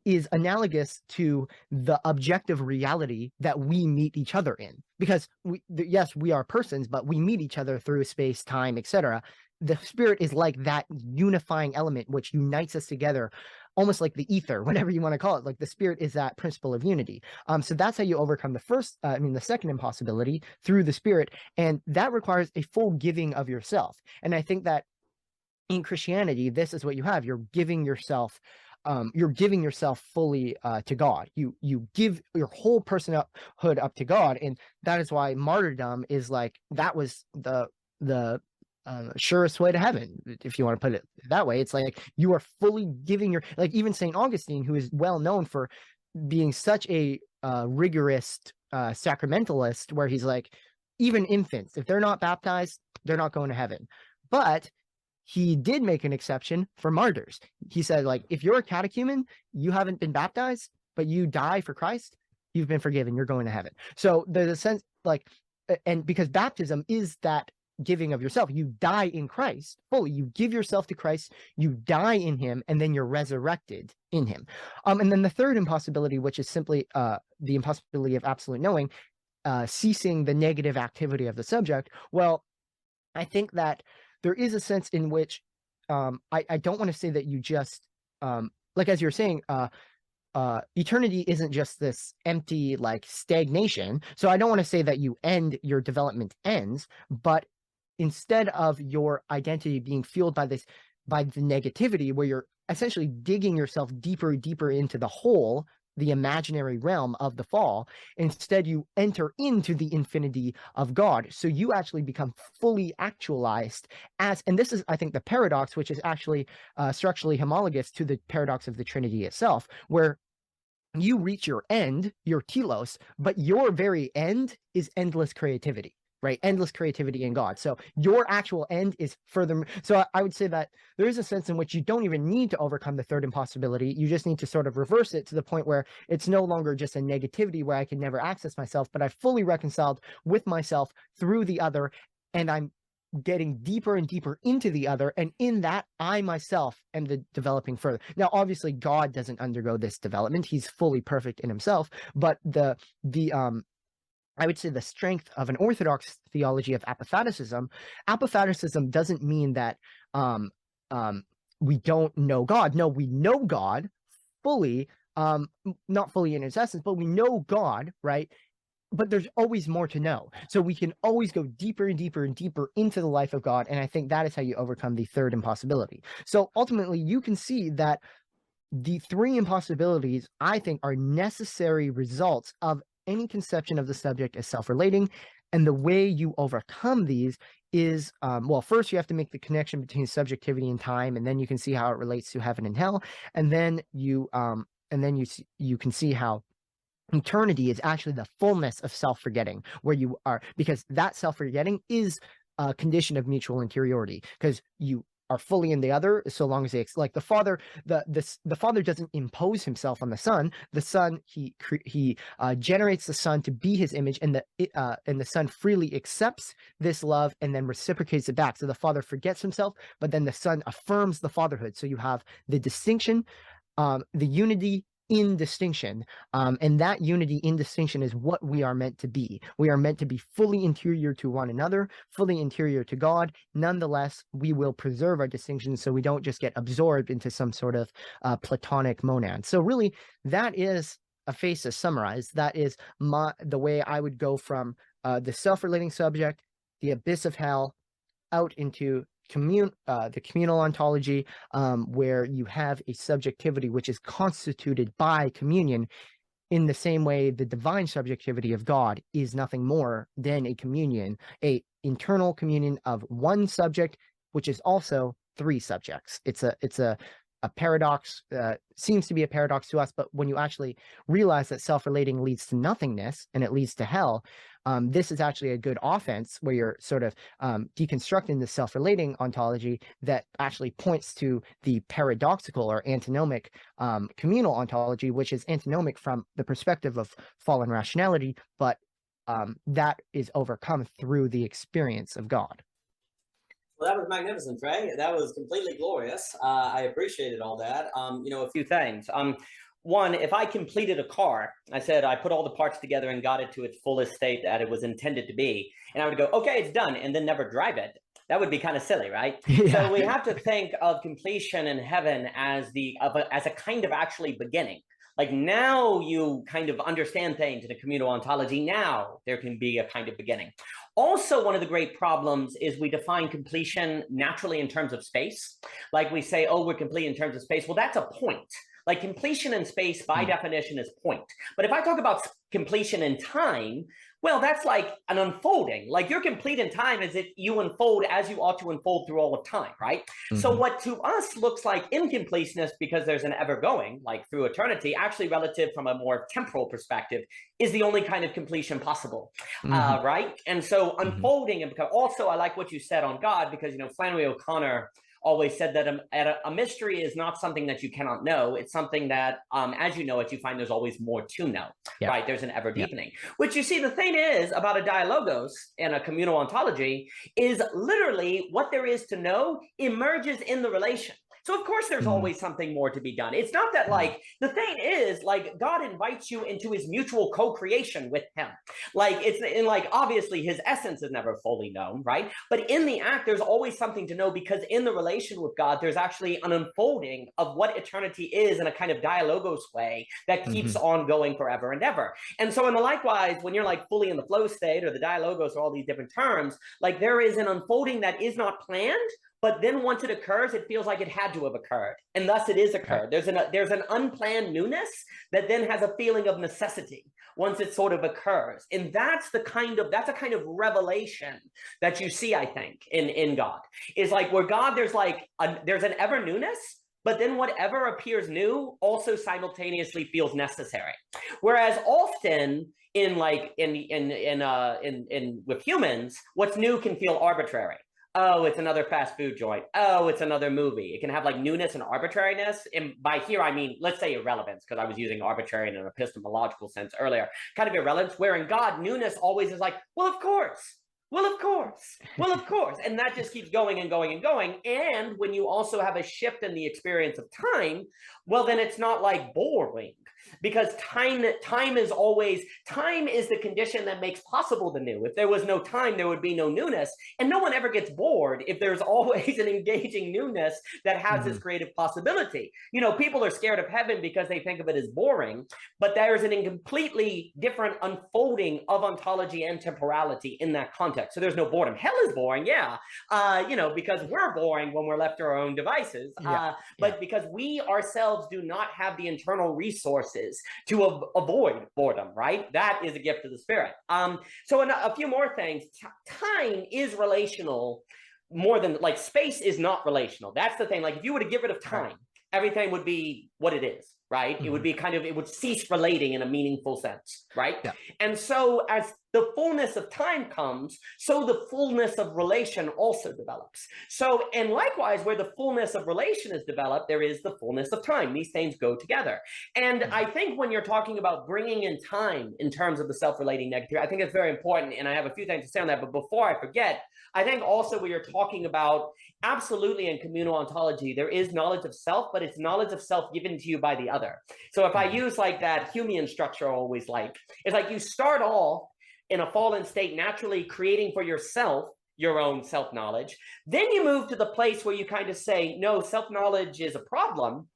is analogous to the objective reality that we meet each other in, because yes, we are persons, but we meet each other through space, time, etc. The Spirit is like that unifying element which unites us together, almost like the ether, whatever you want to call it. Like the Spirit is that principle of unity. So that's how you overcome the second impossibility, through the Spirit, and that requires a full giving of yourself. And I think that in Christianity, this is what you have. You're giving yourself fully to God. You give your whole personhood up to God, and that is why martyrdom is like, that was the surest way to heaven, if you want to put it that way. It's like you are fully giving like even St. Augustine, who is well known for being such a rigorous sacramentalist, where he's like, even infants, if they're not baptized, they're not going to heaven. But he did make an exception for martyrs. He said, like, if you're a catechumen, you haven't been baptized, but you die for Christ, you've been forgiven, you're going to heaven. So there's a sense, like, and because baptism is that giving of yourself, you die in Christ fully. You give yourself to Christ, you die in him, and then you're resurrected in him. And then the third impossibility, which is simply the impossibility of absolute knowing, ceasing the negative activity of the subject. Well, I think that there is a sense in which I don't want to say that you just like, as you're saying, eternity isn't just this empty like stagnation. So I don't want to say that your development ends, but instead of your identity being fueled by the negativity, where you're essentially digging yourself deeper and deeper into the hole, the imaginary realm of the fall, instead you enter into the infinity of God. So you actually become fully actualized and this is, I think, the paradox, which is actually structurally homologous to the paradox of the Trinity itself, where you reach your end, your telos, but your very end is endless creativity. Right? Endless creativity in God. So your actual end is further. So I would say that there is a sense in which you don't even need to overcome the third impossibility. You just need to sort of reverse it to the point where it's no longer just a negativity where I can never access myself, but I've fully reconciled with myself through the other, and I'm getting deeper and deeper into the other, and in that I myself am developing further. Now, obviously, God doesn't undergo this development. He's fully perfect in himself, but I would say the strength of an Orthodox theology of apophaticism doesn't mean that we don't know God. No, we know God fully, not fully in its essence, but we know God, right? But there's always more to know. So we can always go deeper and deeper and deeper into the life of God. And I think that is how you overcome the third impossibility. So ultimately, you can see that the three impossibilities, I think, are necessary results of any conception of the subject as self-relating. And the way you overcome these is, well, first you have to make the connection between subjectivity and time, and then you can see how it relates to heaven and hell. And then you can see how eternity is actually the fullness of self-forgetting, where you are, because that self-forgetting is a condition of mutual interiority, because you are fully in the other, so long as they like the father, the father doesn't impose himself on the son. The son, he generates the son to be his image, and the son freely accepts this love and then reciprocates it back. So the father forgets himself, but then the son affirms the fatherhood. So you have the distinction, the unity in distinction, and that unity in distinction is what we are meant to be. We are meant to be fully interior to one another, fully interior to God. Nonetheless, we will preserve our distinctions so we don't just get absorbed into some sort of Platonic monad. So really, that is Aphesis summarized. That is the way I would go from the self-relating subject, the abyss of hell, out into the communal ontology, where you have a subjectivity which is constituted by communion, in the same way the divine subjectivity of God is nothing more than a communion, a internal communion of one subject, which is also three subjects. It's a paradox, seems to be a paradox to us, but when you actually realize that self-relating leads to nothingness and it leads to hell, this is actually a good offense where you're sort of deconstructing the self-relating ontology that actually points to the paradoxical or antinomic communal ontology, which is antinomic from the perspective of fallen rationality, but that is overcome through the experience of God. Well, that was magnificent, Trey. That was completely glorious. I appreciated all that. A few things. One, if I completed a car, I said I put all the parts together and got it to its fullest state that it was intended to be, and I would go, okay, it's done, and then never drive it. That would be kind of silly, right? Yeah. So we have to think of completion in heaven as as a kind of actually beginning. Like now you kind of understand things in a communal ontology. Now there can be a kind of beginning. Also, one of the great problems is we define completion naturally in terms of space. Like we say, oh, we're complete in terms of space. Well, that's a point. Like completion in space by definition is point. But if I talk about completion in time, well, that's like an unfolding. Like you're complete in time as if you unfold as you ought to unfold through all of time, right? So what to us looks like incompleteness, because there's an ever going, like through eternity, actually relative from a more temporal perspective, is the only kind of completion possible, right? And so unfolding, and also I like what you said on God, because, Flannery O'Connor always said that a mystery is not something that you cannot know. It's something that, as you know it, you find there's always more to know, right? There's an ever deepening, which you see, the thing is about a dialogos and a communal ontology is literally what there is to know emerges in the relation. So of course there's always something more to be done. It's not that like, the thing is like God invites you into his mutual co-creation with him. Like it's in like, obviously his essence is never fully known, right? But in the act, there's always something to know, because in the relation with God, there's actually an unfolding of what eternity is in a kind of dialogos way that keeps on going forever and ever. And so in the likewise, when you're like fully in the flow state or the dialogos or all these different terms, like there is an unfolding that is not planned, but then once it occurs, it feels like it had to have occurred, and thus it is occurred. There's an unplanned newness that then has a feeling of necessity once it sort of occurs, and that's a kind of revelation that you see, I think, in God. Is like where God, there's an ever newness, but then whatever appears new also simultaneously feels necessary. Whereas often with humans, what's new can feel arbitrary. Oh, it's another fast food joint. Oh, it's another movie. It can have like newness and arbitrariness. And by here, I mean, let's say irrelevance, because I was using arbitrary in an epistemological sense earlier. Kind of irrelevance, where in God, newness always is like, well, of course. Well, of course. Well, of course. And that just keeps going and going and going. And when you also have a shift in the experience of time, well, then it's not like boring. Because time is the condition that makes possible the new. If there was no time, there would be no newness. And no one ever gets bored if there's always an engaging newness that has this creative possibility. People are scared of heaven because they think of it as boring, but there's an completely different unfolding of ontology and temporality in that context. So there's no boredom. Hell is boring, because we're boring when we're left to our own devices. But because we ourselves do not have the internal resources to avoid boredom, right? That is a gift of the Spirit. So a few more things. Time is relational more than, like, space is not relational. That's the thing. Like, if you were to get rid of time, everything would be what it is. right? It would be kind of, it would cease relating in a meaningful sense, right? Yeah. And so as the fullness of time comes, so the fullness of relation also develops. So, and likewise, where the fullness of relation is developed, there is the fullness of time. These things go together. And I think when you're talking about bringing in time in terms of the self-relating negativity, I think it's very important. And I have a few things to say on that. But before I forget, I think also when you're talking about absolutely in communal ontology, there is knowledge of self, but it's knowledge of self given to you by the other. So if I use like that Humean structure I always like, it's like you start off in a fallen state, naturally creating for yourself your own self-knowledge. Then you move to the place where you kind of say, no, self-knowledge is a problem,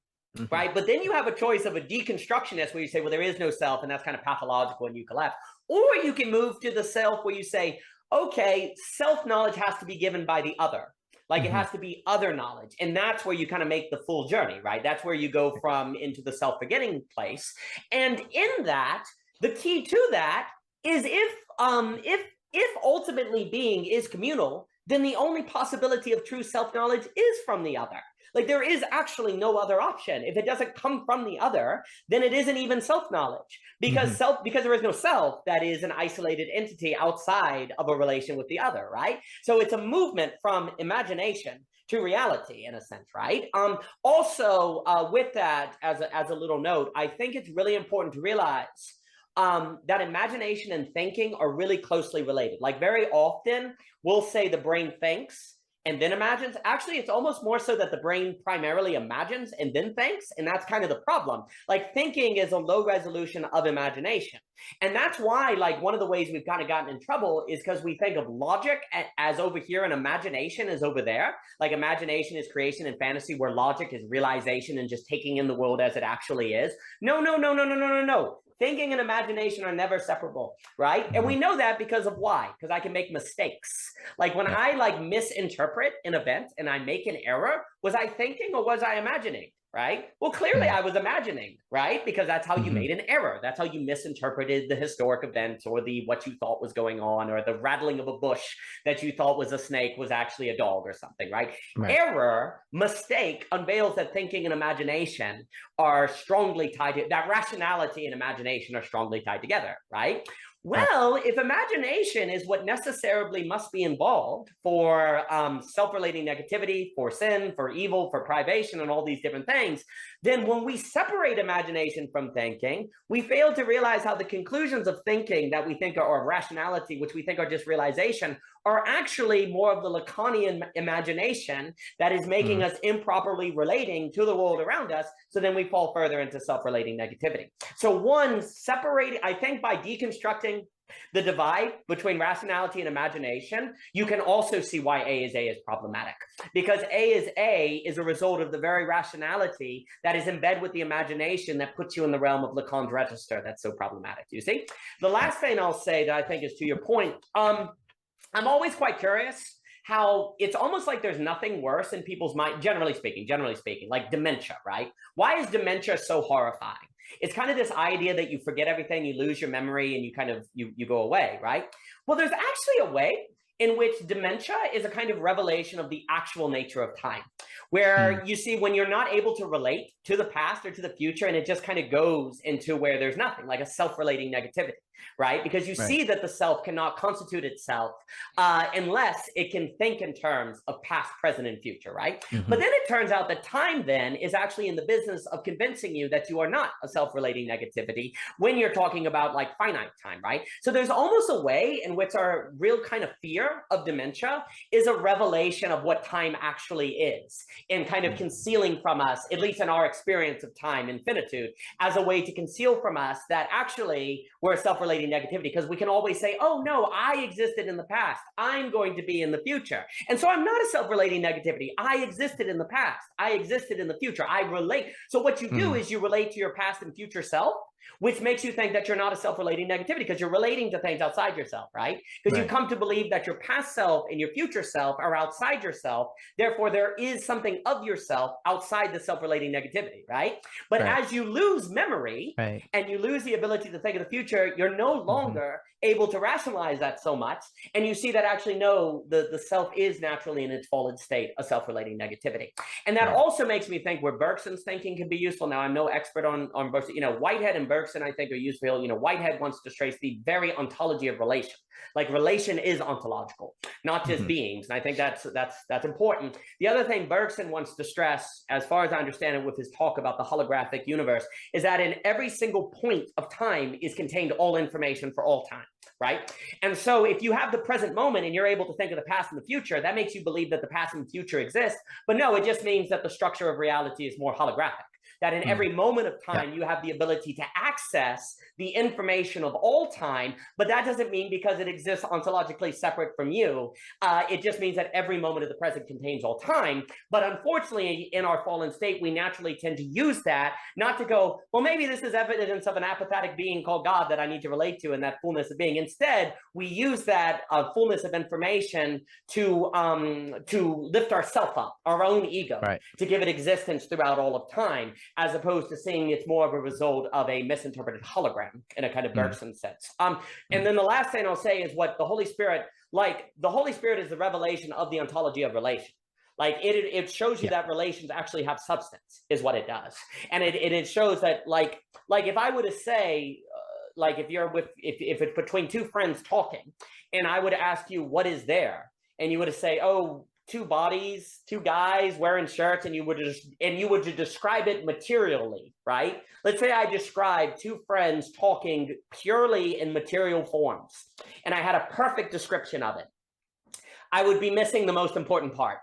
right? But then you have a choice of a deconstructionist where you say, well, there is no self, and that's kind of pathological and you collapse. Or you can move to the self where you say, okay, self-knowledge has to be given by the other. Like it has to be other knowledge. And that's where you kind of make the full journey, right? That's where you go from into the self-forgetting place. And in that, the key to that is if ultimately being is communal, then the only possibility of true self-knowledge is from the other. Like there is actually no other option. If it doesn't come from the other, then it isn't even self-knowledge, because because there is no self that is an isolated entity outside of a relation with the other, right? So it's a movement from imagination to reality in a sense, right? Also, with that, as a little note, I think it's really important to realize that imagination and thinking are really closely related. Like very often we'll say the brain thinks and then imagines. Actually, it's almost more so that the brain primarily imagines and then thinks, and that's kind of the problem. Like thinking is a low resolution of imagination. And that's why, like, one of the ways we've kind of gotten in trouble is because we think of logic as over here and imagination is over there. Like imagination is creation and fantasy, where logic is realization and just taking in the world as it actually is. No. Thinking and imagination are never separable, right? And we know that because of why? Because I can make mistakes. Like when I like misinterpret an event and I make an error, was I thinking or was I imagining? Right? Well, clearly I was imagining, right? Because that's how you made an error. That's how you misinterpreted the historic event or the what you thought was going on, or the rattling of a bush that you thought was a snake was actually a dog or something, right? Error, mistake unveils that thinking and imagination are strongly tied to, that rationality and imagination are strongly tied together, right? Well, if imagination is what necessarily must be involved for self-relating negativity, for sin, for evil, for privation, and all these different things, then when we separate imagination from thinking, we fail to realize how the conclusions of thinking that we think are, or rationality, which we think are just realization, are actually more of the Lacanian imagination that is making us improperly relating to the world around us. So then we fall further into self-relating negativity. So one, separating, I think by deconstructing the divide between rationality and imagination, you can also see why A is problematic. Because A is a result of the very rationality that is embedded with the imagination that puts you in the realm of Lacan's register. That's so problematic, you see? The last thing I'll say that I think is to your point, I'm always quite curious how it's almost like there's nothing worse in people's mind, generally speaking, like dementia, right? Why is dementia so horrifying? It's kind of this idea that you forget everything, you lose your memory, and you kind of, you go away, right? Well, there's actually a way in which dementia is a kind of revelation of the actual nature of time, where you see when you're not able to relate to the past or to the future, and it just kind of goes into where there's nothing, like a self-relating negativity, right? Because you see that the self cannot constitute itself unless it can think in terms of past, present, and future, right? But then it turns out that time then is actually in the business of convincing you that you are not a self-relating negativity when you're talking about like finite time, right? So there's almost a way in which our real kind of fear of dementia is a revelation of what time actually is, and kind of concealing from us, at least in our experience of time, infinitude, as a way to conceal from us that actually we're a self-relating negativity, because we can always say, oh no, I existed in the past, I'm going to be in the future, and so I'm not a self-relating negativity. I existed in the past, I existed in the future, I relate. So what you do is you relate to your past and future self, which makes you think that you're not a self-relating negativity because you're relating to things outside yourself, right? Because you come to believe that your past self and your future self are outside yourself. Therefore, there is something of yourself outside the self-relating negativity, right? But as you lose memory and you lose the ability to think of the future, you're no longer able to rationalize that so much. And you see that actually, no, the self is naturally in its fallen state, a self-relating negativity. And that also makes me think where Bergson's thinking can be useful. Now, I'm no expert on Bergson. You know, Whitehead and Bergson, I think, are useful. You know, Whitehead wants to trace the very ontology of relation. Like relation is ontological, not just beings. And I think that's important. The other thing Bergson wants to stress, as far as I understand it with his talk about the holographic universe, is that in every single point of time is contained all information for all time, right? And so if you have the present moment and you're able to think of the past and the future, that makes you believe that the past and the future exist. But no, it just means that the structure of reality is more holographic. That in every moment of time, you have the ability to access the information of all time, but that doesn't mean because it exists ontologically separate from you. It just means that every moment of the present contains all time. But unfortunately, in our fallen state, we naturally tend to use that, not to go, well, maybe this is evidence of an apathetic being called God that I need to relate to and that fullness of being. Instead, we use that fullness of information to lift ourself up, our own ego, to give it existence throughout all of time, as opposed to seeing it's more of a result of a misinterpreted hologram in a kind of Bergson sense. And then the last thing I'll say is what the Holy Spirit, like the Holy Spirit is the revelation of the ontology of relation. Like it shows you that relations actually have substance is what it does. And it shows that like if I were to say, like if it's between two friends talking and I would ask you, what is there? And you would say, oh, two bodies, two guys wearing shirts, and you would describe it materially, right? Let's say I described two friends talking purely in material forms, and I had a perfect description of it. I would be missing the most important part.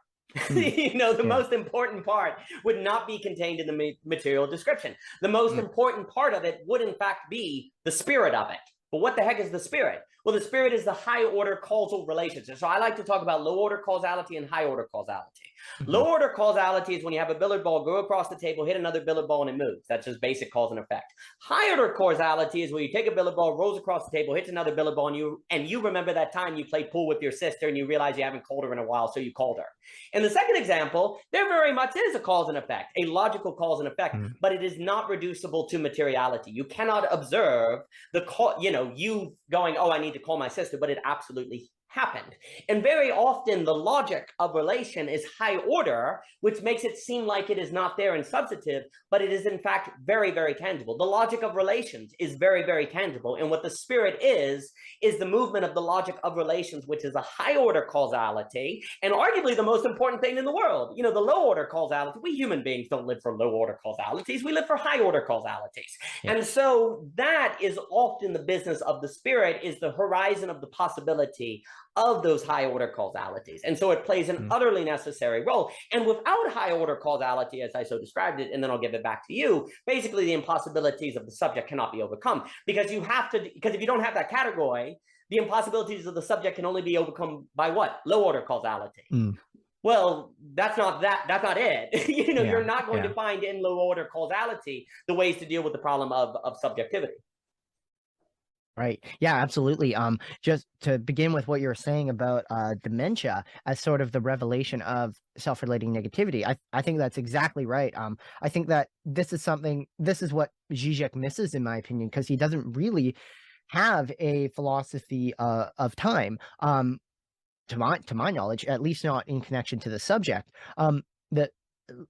You know, the most important part would not be contained in the material description. The most important part of it would in fact be the spirit of it. But what the heck is the spirit? Well, the spirit is the high order causal relationship. So I like to talk about low order causality and high order causality. Low order causality is when you have a billiard ball go across the table, hit another billiard ball, and it moves. That's just basic cause and effect. High order causality is where you take a billiard ball, rolls across the table, hits another billiard ball, and you remember that time you played pool with your sister and you realize you haven't called her in a while, so you called her. In the second example, there very much is a cause and effect, a logical cause and effect, but it is not reducible to materiality. You cannot observe the call, you know, you going, oh, I need to call my sister, but it absolutely happened. And very often the logic of relation is high order, which makes it seem like it is not there in substantive, but it is in fact very, very tangible. The logic of relations is very, very tangible. And what the spirit is the movement of the logic of relations, which is a high order causality, and arguably the most important thing in the world. You know, the low order causality, we human beings don't live for low order causalities, we live for high order causalities. And so that is often the business of the spirit, is the horizon of the possibility of those high order causalities. And so it plays an utterly necessary role. And without high order causality, as I so described it, and then I'll give it back to you, basically the impossibilities of the subject cannot be overcome, because you have to, because if you don't have that category, the impossibilities of the subject can only be overcome by what? Low order causality. Well, that's not it. You know, you're not going to find in low order causality the ways to deal with the problem of subjectivity. Right. Yeah, absolutely. Just to begin with what you were saying about dementia as sort of the revelation of self-relating negativity, I think that's exactly right. I think that this is what Zizek misses, in my opinion, because he doesn't really have a philosophy of time, to my knowledge, at least not in connection to the subject. That,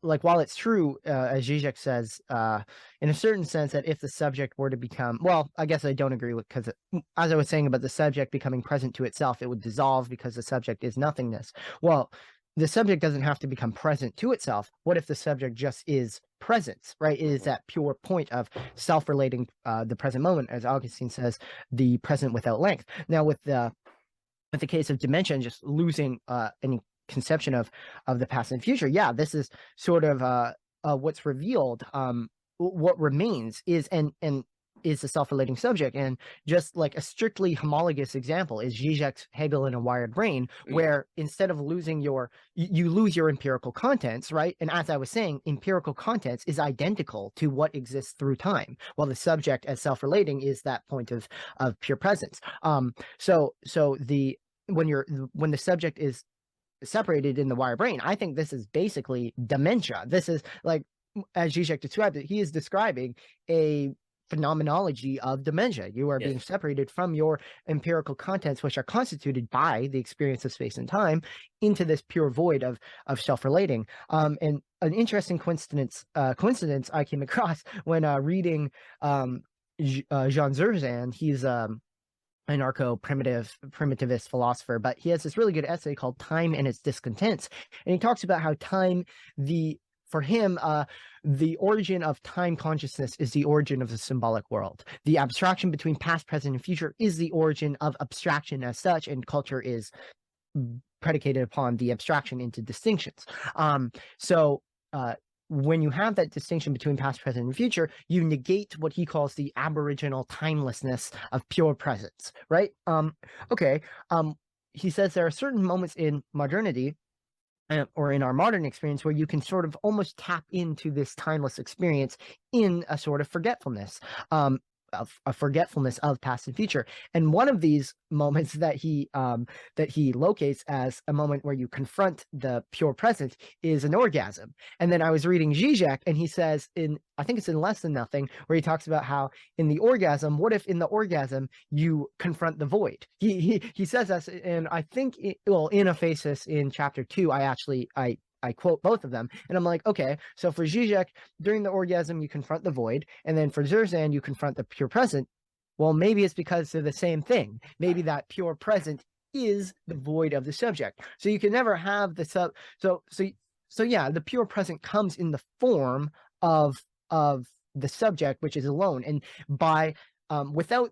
like, while it's true, as Zizek says, in a certain sense, that if the subject were to become, well, I guess I don't agree with, because as I was saying about the subject becoming present to itself, it would dissolve because the subject is nothingness. Well, the subject doesn't have to become present to itself. What if the subject just is presence, right? It is that pure point of self-relating the present moment, as Augustine says, the present without length. Now, with the case of dementia and just losing any conception of the past and future, this is sort of what's revealed. What remains is, and is the self-relating subject. And just like a strictly homologous example is Zizek's Hegel in a Wired Brain, where instead of losing you lose your empirical contents, right? And as I was saying, empirical contents is identical to what exists through time, while the subject as self-relating is that point of pure presence. So when the subject is separated in the Wired Brain, I think this is basically dementia. This is like, as Zizek described it, he is describing a phenomenology of dementia. You are being separated from your empirical contents, which are constituted by the experience of space and time, into this pure void of self-relating. And an interesting coincidence I came across when reading Jean Zerzan. He's anarcho-primitivist philosopher, but he has this really good essay called Time and Its Discontents. And he talks about how time, for him, the origin of time consciousness is the origin of the symbolic world. The abstraction between past, present, and future is the origin of abstraction as such, and culture is predicated upon the abstraction into distinctions. When you have that distinction between past, present, and future, you negate what he calls the aboriginal timelessness of pure presence, right? He says there are certain moments in modernity or in our modern experience where you can sort of almost tap into this timeless experience in a sort of forgetfulness, of a forgetfulness of past and future. And one of these moments that he locates as a moment where you confront the pure present is an orgasm. And then I was reading Zizek, and he says I think it's in Less Than Nothing, where he talks about how in the orgasm, what if in the orgasm you confront the void? He says that, and I think in Aphesis in chapter 2, I quote both of them, and I'm like, okay, so for Zizek, during the orgasm, you confront the void, and then for Zerzan, you confront the pure present. Well, maybe it's because they're the same thing. Maybe that pure present is the void of the subject. So you can never have the So yeah, the pure present comes in the form of the subject, which is alone, and by without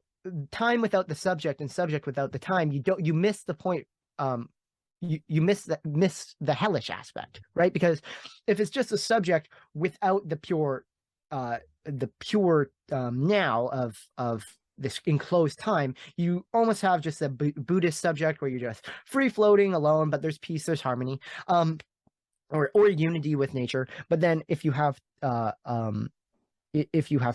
time, without the subject, and subject without the time, you miss the point. You miss the hellish aspect, right? Because if it's just a subject without the pure now of this enclosed time, you almost have just a Buddhist subject where you're just free floating alone, but there's peace, there's harmony, or unity with nature. But then if you have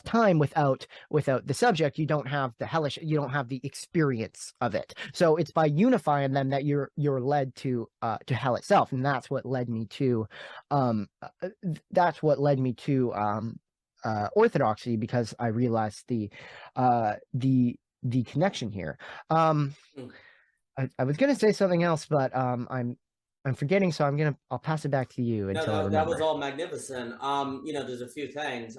time without the subject, you don't have the hellish, you don't have the experience of it. So it's by unifying them that you're led to hell itself, and that's what led me to orthodoxy, because I realized the connection here. I was going to say something else, but I'm forgetting, so I'll pass it back to you until I remember. That was all magnificent. There's a few things.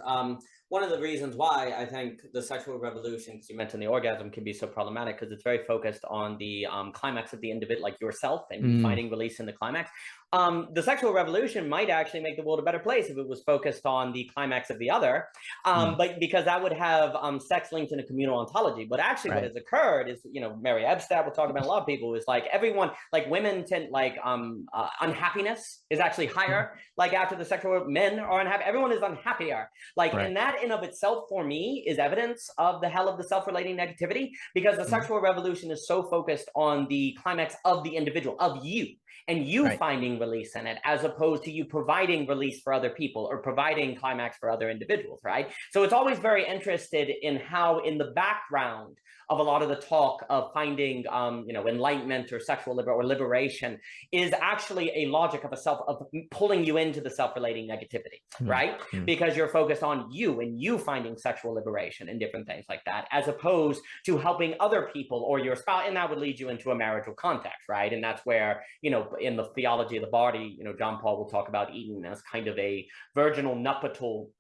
One of the reasons why I think the sexual revolution, because you mentioned the orgasm, can be so problematic, because it's very focused on the climax of the individual, like yourself, and finding release in the climax. The sexual revolution might actually make the world a better place if it was focused on the climax of the other, but because that would have sex linked in a communal ontology. But actually, what has occurred is, Mary Ebstadt will talk about, a lot of people, is like everyone, like women tend, like unhappiness is actually higher. Like after the sexual, men are unhappy. Everyone is unhappier. Like, and that in of itself, for me, is evidence of the hell of the self-relating negativity, because the sexual revolution is so focused on the climax of the individual, of you, and you finding release in it, as opposed to you providing release for other people or providing climax for other individuals, right? So it's always very interested in how, in the background of a lot of the talk of finding, enlightenment or sexual liberation, is actually a logic of pulling you into the self-relating negativity, right? Because you're focused on you and you finding sexual liberation and different things like that, as opposed to helping other people or your spouse, and that would lead you into a marital context, right? And that's where, in the theology of the body, John Paul will talk about Eden as kind of a virginal nuptial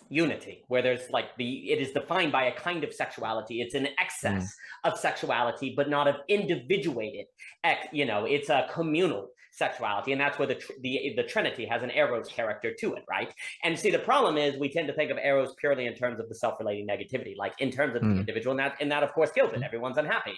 unity, where there's like it is defined by a kind of sexuality. It's an excess of sexuality, but not of individuated, it's a communal sexuality, and that's where the Trinity has an eros character to it, right? And see, the problem is we tend to think of eros purely in terms of the self-relating negativity, like in terms of the individual, and that of course kills it. Everyone's unhappy.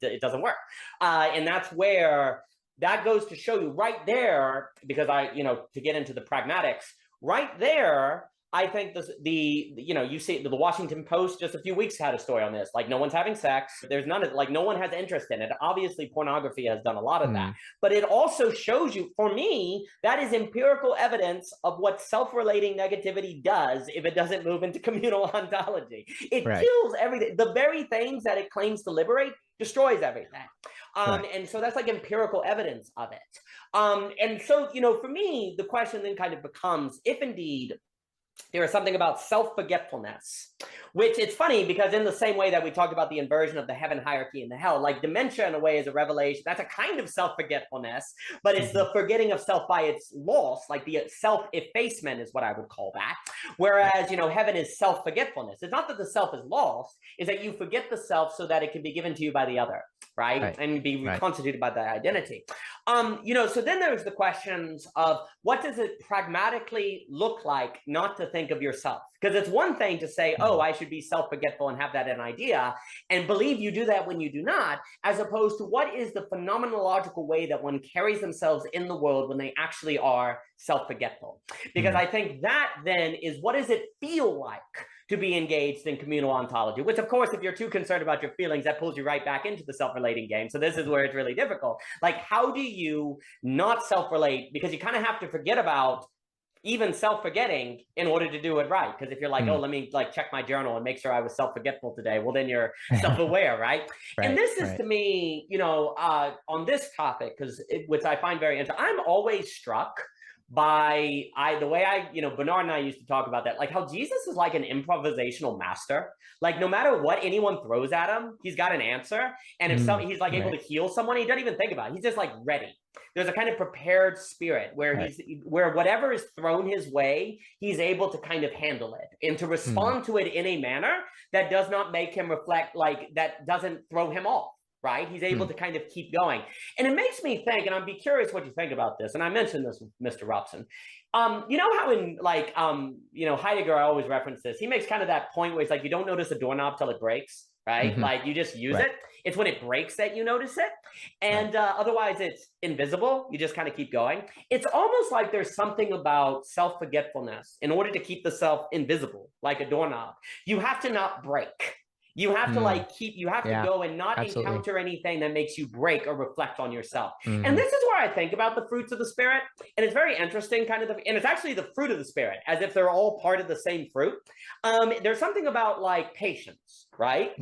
It doesn't work, and that's where that goes to show you right there, because to get into the pragmatics, right there, I think you see the Washington Post just a few weeks had a story on this. Like, no one's having sex. There's none of, like, no one has interest in it. Obviously, pornography has done a lot of that. But it also shows you, for me, that is empirical evidence of what self-relating negativity does if it doesn't move into communal ontology. It kills everything. The very things that it claims to liberate destroys everything. And so that's like empirical evidence of it. And so, for me, the question then kind of becomes, if indeed there is something about self-forgetfulness, which it's funny because in the same way that we talked about the inversion of the heaven hierarchy and the hell, like dementia in a way is a revelation. That's a kind of self-forgetfulness, but it's the forgetting of self by its loss, like the self-effacement is what I would call that. Whereas, heaven is self-forgetfulness. It's not that the self is lost, it's that you forget the self so that it can be given to you by the other, right? And be reconstituted by that identity. So then there's the questions of what does it pragmatically look like not to think of yourself? Because it's one thing to say, oh, I should be self-forgetful and have that an idea, and believe you do that when you do not, as opposed to what is the phenomenological way that one carries themselves in the world when they actually are self-forgetful. Because I think that then is, what does it feel like to be engaged in communal ontology, which of course, if you're too concerned about your feelings, that pulls you right back into the self-relating game. So this is where it's really difficult. Like, how do you not self-relate? Because you kind of have to forget about even self-forgetting in order to do it right. Because if you're like, oh, let me like check my journal and make sure I was self-forgetful today, well, then you're self-aware, right? And this is to me, on this topic, which I find very interesting, I'm always struck by the way Bernard and I used to talk about that, like how Jesus is like an improvisational master. Like, no matter what anyone throws at him, he's got an answer. And if he's like able to heal someone, he doesn't even think about it. He's just like ready. There's a kind of prepared spirit where where whatever is thrown his way, he's able to kind of handle it and to respond to it in a manner that does not make him reflect, like that doesn't throw him off. Right? He's able to kind of keep going. And it makes me think, and I'd be curious what you think about this. And I mentioned this with Mr. Robson. You know how in like, Heidegger, I always reference this. He makes kind of that point where it's like, you don't notice a doorknob till it breaks, right? Like you just use it. It's when it breaks that you notice it. And otherwise it's invisible. You just kind of keep going. It's almost like there's something about self-forgetfulness. In order to keep the self invisible, like a doorknob, you have to not break. You have to to go and not encounter anything that makes you break or reflect on yourself. And this is where I think about the fruits of the spirit. And it's very interesting, and it's actually the fruit of the spirit, as if they're all part of the same fruit. There's something about like patience, right?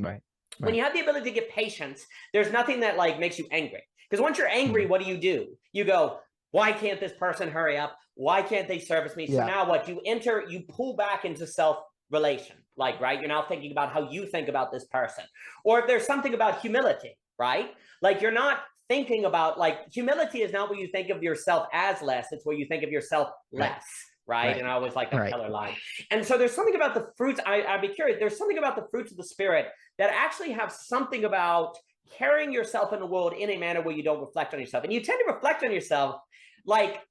When you have the ability to get patience, there's nothing that like makes you angry. Because once you're angry, what do? You go, why can't this person hurry up? Why can't they service me? So now what? You pull back into self-relation. Like, right, you're now thinking about how you think about this person. Or if there's something about humility, right? Like, you're not thinking about, like, humility is not where you think of yourself as less, it's where you think of yourself less, right? And I always like that killer line. And so there's something about the fruits, I'd be curious, there's something about the fruits of the spirit that actually have something about carrying yourself in the world in a manner where you don't reflect on yourself. And you tend to reflect on yourself like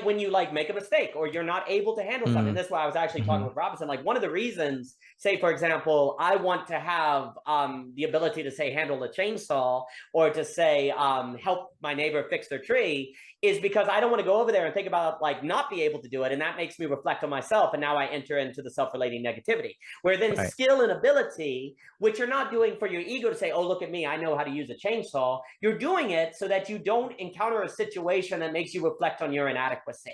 when you like make a mistake or you're not able to handle something. That's why I was actually talking with Robinson. Like, one of the reasons, say, for example, I want to have the ability to say handle a chainsaw or to say help my neighbor fix their tree is because I don't want to go over there and think about like not be able to do it. And that makes me reflect on myself. And now I enter into the self-relating negativity, where then skill and ability, which you're not doing for your ego to say, oh, look at me, I know how to use a chainsaw. You're doing it so that you don't encounter a situation that makes you reflect on your inadequacy.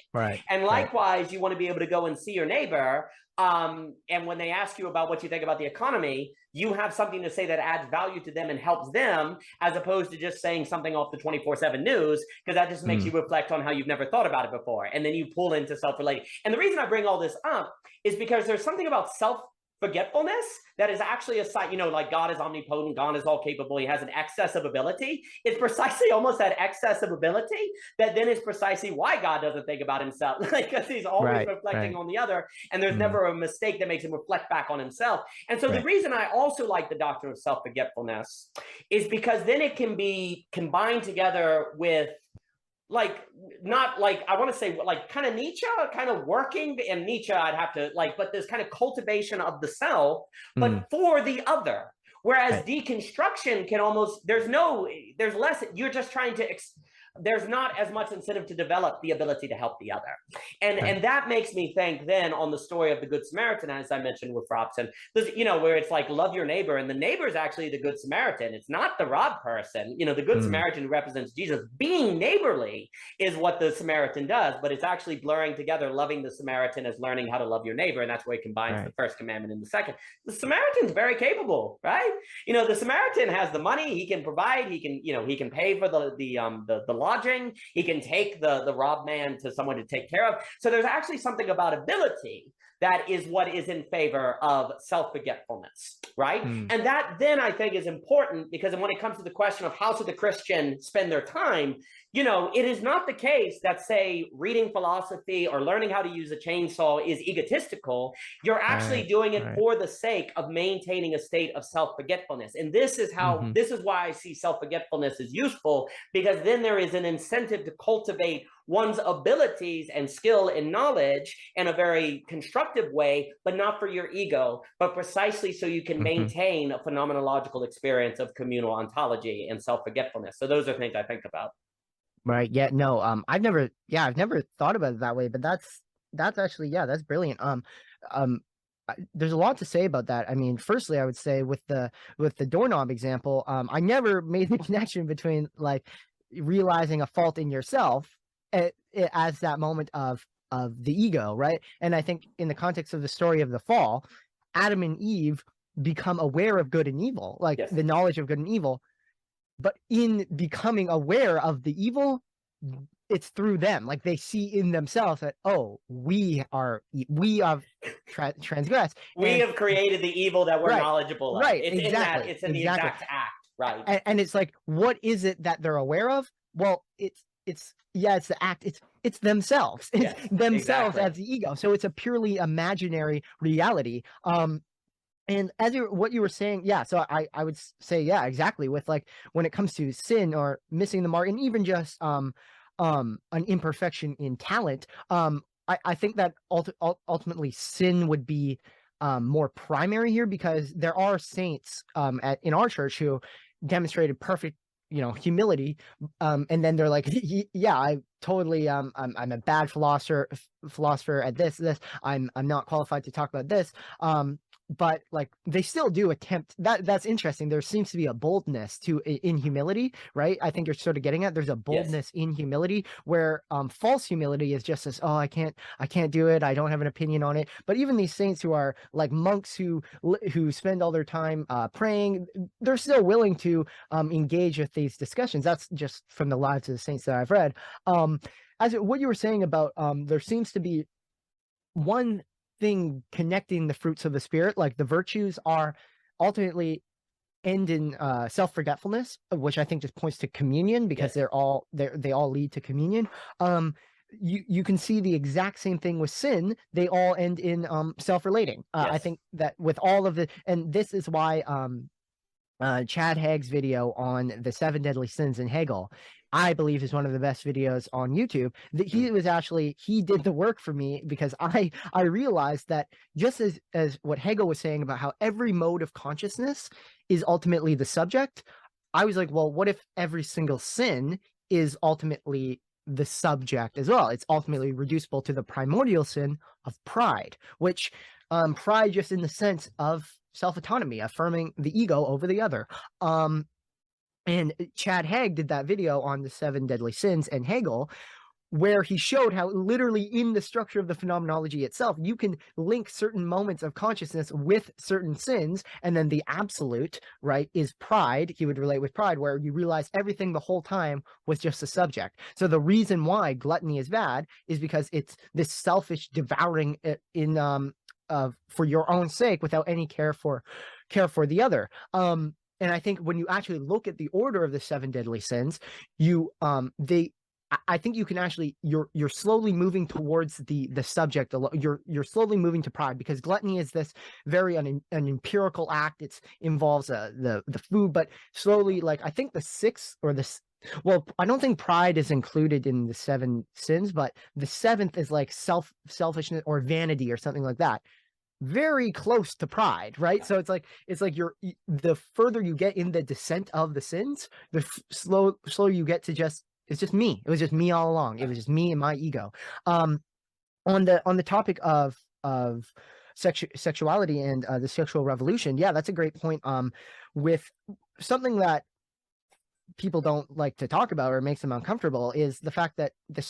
And likewise, you want to be able to go and see your neighbor. And when they ask you about what you think about the economy, you have something to say that adds value to them and helps them, as opposed to just saying something off the 24/7 news, because that just makes you reflect on how you've never thought about it before. And then you pull into self-relating. And the reason I bring all this up is because there's something about self-forgetfulness that is actually a sign, like God is omnipotent, God is all capable, he has an excess of ability. It's precisely almost that excess of ability that then is precisely why God doesn't think about himself, because he's always reflecting on the other, and there's never a mistake that makes him reflect back on himself. And so the reason I also like the doctrine of self-forgetfulness is because then it can be combined together with not like, I want to say like kind of Nietzsche, kind of working in Nietzsche, I'd have to but this kind of cultivation of the self, but for the other. Whereas deconstruction can almost, there's less, you're just trying to, there's not as much incentive to develop the ability to help the other. And that makes me think then on the story of the Good Samaritan, as I mentioned with Robson, where it's like love your neighbor, and the neighbor is actually the Good Samaritan. It's not the robbed person. The Good Samaritan represents Jesus. Being neighborly is what the Samaritan does, but it's actually blurring together loving the Samaritan as learning how to love your neighbor, and that's where he combines the first commandment and the second. The Samaritan's very capable, right? The Samaritan has the money. He can provide. He can pay for the lodging. He can take the robbed man to someone to take care of. So there's actually something about ability that is what is in favor of self-forgetfulness, right? And that then I think is important, because when it comes to the question of how should the Christian spend their time, it is not the case that, say, reading philosophy or learning how to use a chainsaw is egotistical. You're actually doing it for the sake of maintaining a state of self-forgetfulness. And this is how, this is why I see self-forgetfulness as useful, because then there is an incentive to cultivate one's abilities and skill and knowledge in a very constructive way, but not for your ego, but precisely so you can maintain a phenomenological experience of communal ontology and self-forgetfulness. So those are things I think about. Right. Yeah. No. I've never thought about it that way, but that's actually, that's brilliant. There's a lot to say about that. I mean, firstly, I would say with the doorknob example, I never made the connection between like realizing a fault in yourself as that moment of the ego, right? And I think in the context of the story of the fall, Adam and Eve become aware of good and evil, like the knowledge of good and evil. But in becoming aware of the evil, it's through them. Like they see in themselves that, oh, we have transgressed. We have created the evil that we're knowledgeable of. Right. It's exactly. It's in the exact act. Right. And it's like, what is it that they're aware of? Well, it's the act. It's themselves. It's themselves as the ego. So it's a purely imaginary reality. And as what you were saying, so I would say, exactly. With like when it comes to sin or missing the mark, and even just an imperfection in talent, I think that ultimately sin would be more primary here, because there are saints in our church who demonstrated perfect humility, and then they're like, I totally I'm a bad philosopher at this I'm not qualified to talk about this, but like they still do attempt that's interesting. There seems to be a boldness in humility, right? I think you're sort of getting at, there's a boldness in humility, where false humility is just as, oh, I can't do it, I don't have an opinion on it. But even these saints who are like monks who spend all their time praying, they're still willing to engage with these discussions. That's just from the lives of the saints that I've read. As what you were saying about there seems to be one thing connecting the fruits of the Spirit, like the virtues are ultimately end in self-forgetfulness, which I think just points to communion, because they all lead to communion. You can see the exact same thing with sin. They all end in self-relating. I think that with all of and this is why Chad Haag's video on the 7 deadly sins in Hegel, I believe, is one of the best videos on YouTube. That he did the work for me, because I realized that just as what Hegel was saying about how every mode of consciousness is ultimately the subject, I was like, well, what if every single sin is ultimately the subject as well? It's ultimately reducible to the primordial sin of pride, which pride just in the sense of self-autonomy, affirming the ego over the other. And Chad Haag did that video on the 7 deadly sins and Hegel, where he showed how literally in the structure of the phenomenology itself, you can link certain moments of consciousness with certain sins, and then the absolute, right, is pride. He would relate with pride, where you realize everything the whole time was just a subject. So the reason why gluttony is bad is because it's this selfish devouring for your own sake without any care for the other. And I think when you actually look at the order of the 7 deadly sins, I think you can actually, you're slowly moving towards the subject. You're slowly moving to pride, because gluttony is this very an empirical act. It involves the food, but slowly, like I think the 6th or the, well, I don't think pride is included in the 7 sins, but the 7th is like selfishness or vanity or something like that. Very close to pride, right? So it's like the further you get in the descent of the sins, the slower you get to just It's just me. It was just me all along. It was just me and my ego. On the topic of sexuality and the sexual revolution, yeah, that's a great point. With something that people don't like to talk about or makes them uncomfortable is the fact that the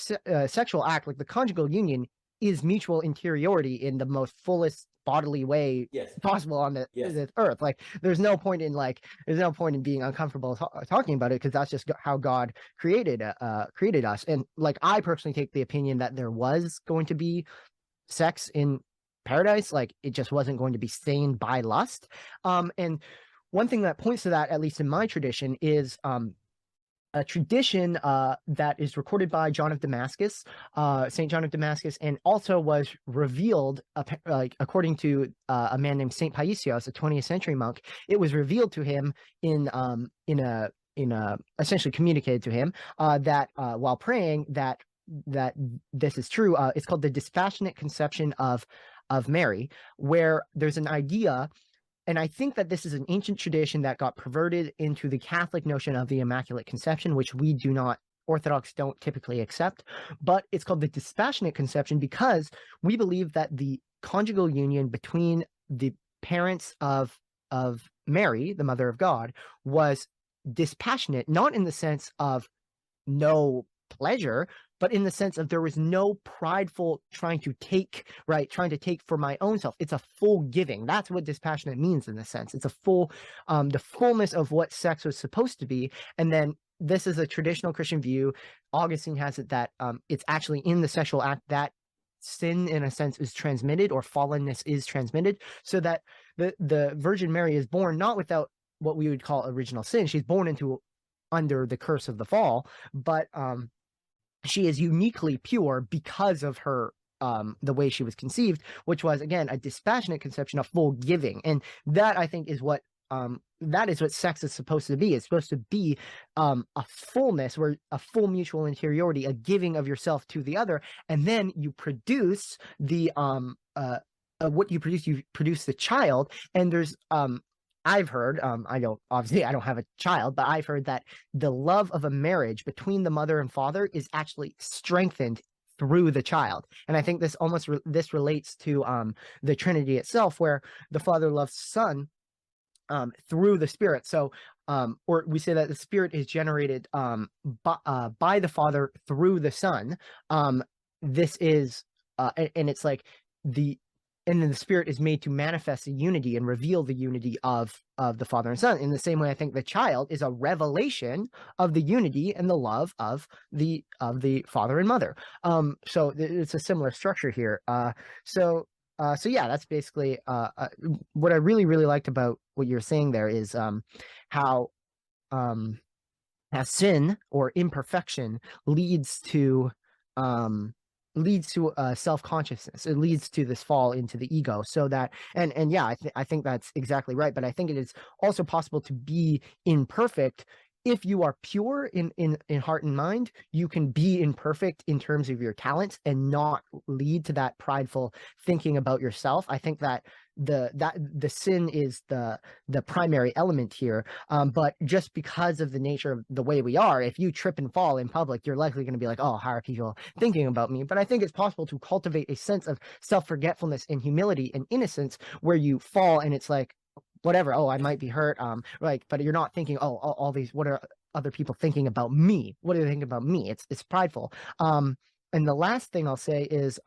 sexual act, like the conjugal union, is mutual interiority in the most fullest bodily way possible on the earth. Like there's no point in being uncomfortable talking about it, because that's just how God created us. And like I personally take the opinion that there was going to be sex in paradise, like it just wasn't going to be stained by lust. And one thing that points to that, at least in my tradition, is a tradition that is recorded by John of Damascus, Saint John of Damascus, and also was revealed, according to a man named Saint Paisios, a 20th century monk. It was revealed to him in essentially communicated to him that while praying that this is true. It's called the dispassionate conception of Mary, where there's an idea. And I think that this is an ancient tradition that got perverted into the Catholic notion of the Immaculate Conception, which Orthodox don't typically accept. But it's called the dispassionate conception because we believe that the conjugal union between the parents of Mary, the Mother of God, was dispassionate, not in the sense of no pleasure, but in the sense of there was no prideful trying to take for my own self. It's a full giving. That's what dispassionate means in the sense. It's a full, the fullness of what sex was supposed to be. And then this is a traditional Christian view. Augustine has it that it's actually in the sexual act that sin, in a sense, is transmitted, or fallenness is transmitted, so that the Virgin Mary is born not without what we would call original sin. She's born under the curse of the fall, but she is uniquely pure because of her the way she was conceived, which was, again, a dispassionate conception, a full giving. And that, I think, is what sex is supposed to be. It's supposed to be a fullness, where a full mutual interiority, a giving of yourself to the other, and then you produce the what you produce the child. And there's I've heard, I don't have a child, but I've heard that the love of a marriage between the mother and father is actually strengthened through the child. And I think this this relates to the Trinity itself, where the Father loves the Son through the Spirit. So, or we say that the Spirit is generated by the Father through the Son. This is, and it's like and then the Spirit is made to manifest the unity and reveal the unity of the Father and Son. In the same way, I think the child is a revelation of the unity and the love of the Father and Mother. So it's a similar structure here. So yeah, that's basically what I really, really liked about what you're saying there is how sin or imperfection leads to self-consciousness. It leads to this fall into the ego. So that, and yeah, I think that's exactly right. But I think it is also possible to be imperfect. If you are pure in heart and mind, you can be imperfect in terms of your talents and not lead to that prideful thinking about yourself. I think that the sin is the primary element here. But just because of the nature of the way we are, if you trip and fall in public, you're likely going to be like, oh, how are people thinking about me? But I think it's possible to cultivate a sense of self-forgetfulness and humility and innocence, where you fall and it's like, whatever, oh, I might be hurt, but you're not thinking, oh, all these, what are other people thinking about me? What do they think about me? It's prideful. And the last thing I'll say is,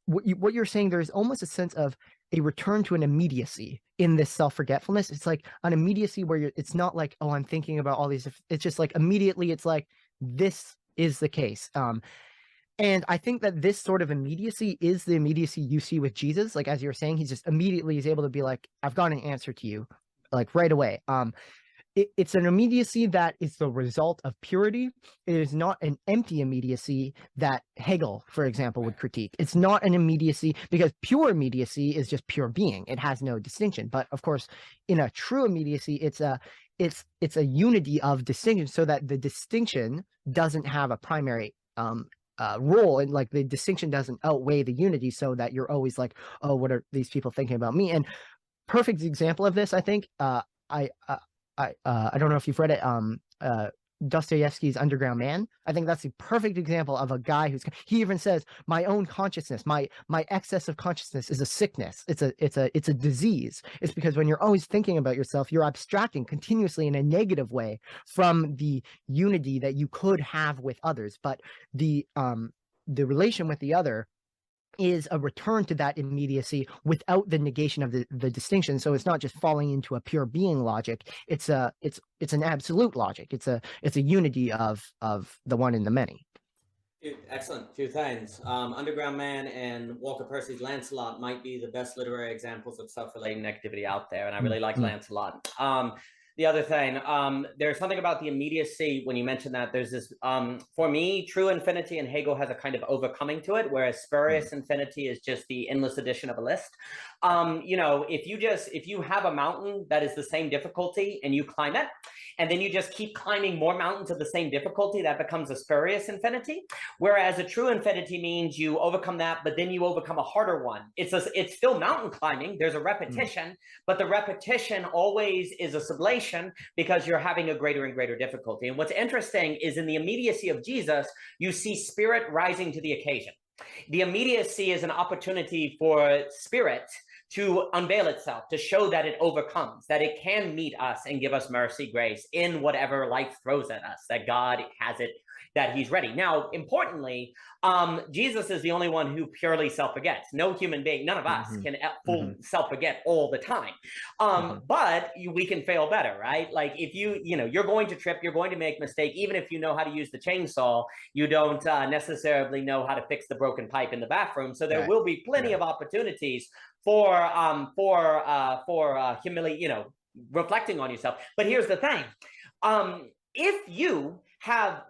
what you're saying, there's almost a sense of a return to an immediacy in this self-forgetfulness. It's like an immediacy where it's not like, oh, I'm thinking about all these. It's just like immediately, it's like, this is the case. And I think that this sort of immediacy is the immediacy you see with Jesus. Like, as you're saying, he's just immediately is able to be like, I've got an answer to you, like right away. It's an immediacy that is the result of purity. It is not an empty immediacy that Hegel, for example, would critique. It's not an immediacy, because pure immediacy is just pure being. It has no distinction. But of course, in a true immediacy, it's a unity of distinction, so that the distinction doesn't have a primary role, and like the distinction doesn't outweigh the unity, so that you're always like, oh, what are these people thinking about me? And perfect example of this, I think, I don't know if you've read it, Dostoevsky's Underground Man. I think that's a perfect example of a guy he even says, my own consciousness, my excess of consciousness is a sickness. It's a disease. It's because when you're always thinking about yourself, you're abstracting continuously in a negative way from the unity that you could have with others. But the relation with the other is a return to that immediacy without the negation of the distinction. So it's not just falling into a pure being logic. It's an absolute logic. It's a unity of the one and the many. Excellent. Two things. Underground Man and Walker Percy's Lancelot might be the best literary examples of self-relating negativity out there, and I really like Lancelot. The other thing, there's something about the immediacy when you mentioned that. There's this, for me, true infinity and Hegel has a kind of overcoming to it, whereas spurious infinity is just the endless addition of a list. If you have a mountain that is the same difficulty and you climb it, and then you just keep climbing more mountains of the same difficulty, that becomes a spurious infinity. Whereas a true infinity means you overcome that, but then you overcome a harder one. It's still mountain climbing. There's a repetition, but the repetition always is a sublation because you're having a greater and greater difficulty. And what's interesting is in the immediacy of Jesus, you see spirit rising to the occasion. The immediacy is an opportunity for spirit to unveil itself, to show that it overcomes, that it can meet us and give us mercy, grace in whatever life throws at us, that God has it, that he's ready. Now, importantly, Jesus is the only one who purely self-forgets. No human being, none of us can full self-forget all the time. But we can fail better, right? Like if you're going to trip, you're going to make mistake. Even if you know how to use the chainsaw, you don't necessarily know how to fix the broken pipe in the bathroom. So there will be plenty of opportunities for humility, reflecting on yourself. But here's the thing. If you have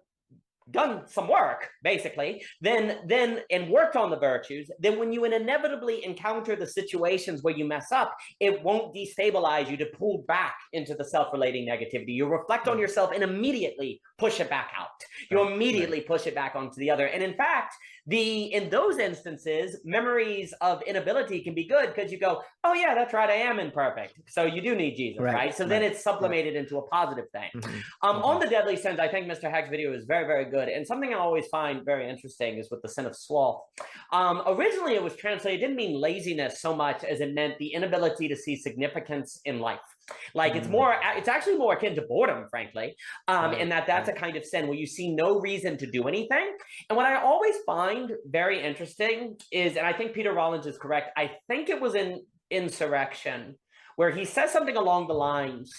done some work, basically, then and worked on the virtues, then when you inevitably encounter the situations where you mess up, it won't destabilize you to pull back into the self-relating negativity. You reflect on yourself and immediately push it back out. You immediately push it back onto the other. And in fact, in those instances, memories of inability can be good because you go, oh yeah, that's right, I am imperfect. So you do need Jesus, right? So then it's sublimated into a positive thing. On the deadly sins, I think Mr. Haag's video is very, very good. And something I always find very interesting is with the sin of sloth. Originally, it was translated, it didn't mean laziness so much as it meant the inability to see significance in life. Like it's actually more akin to boredom, frankly, in that's a kind of sin where you see no reason to do anything. And what I always find very interesting is, and I think Peter Rollins is correct, I think it was in Insurrection, where he says something along the lines,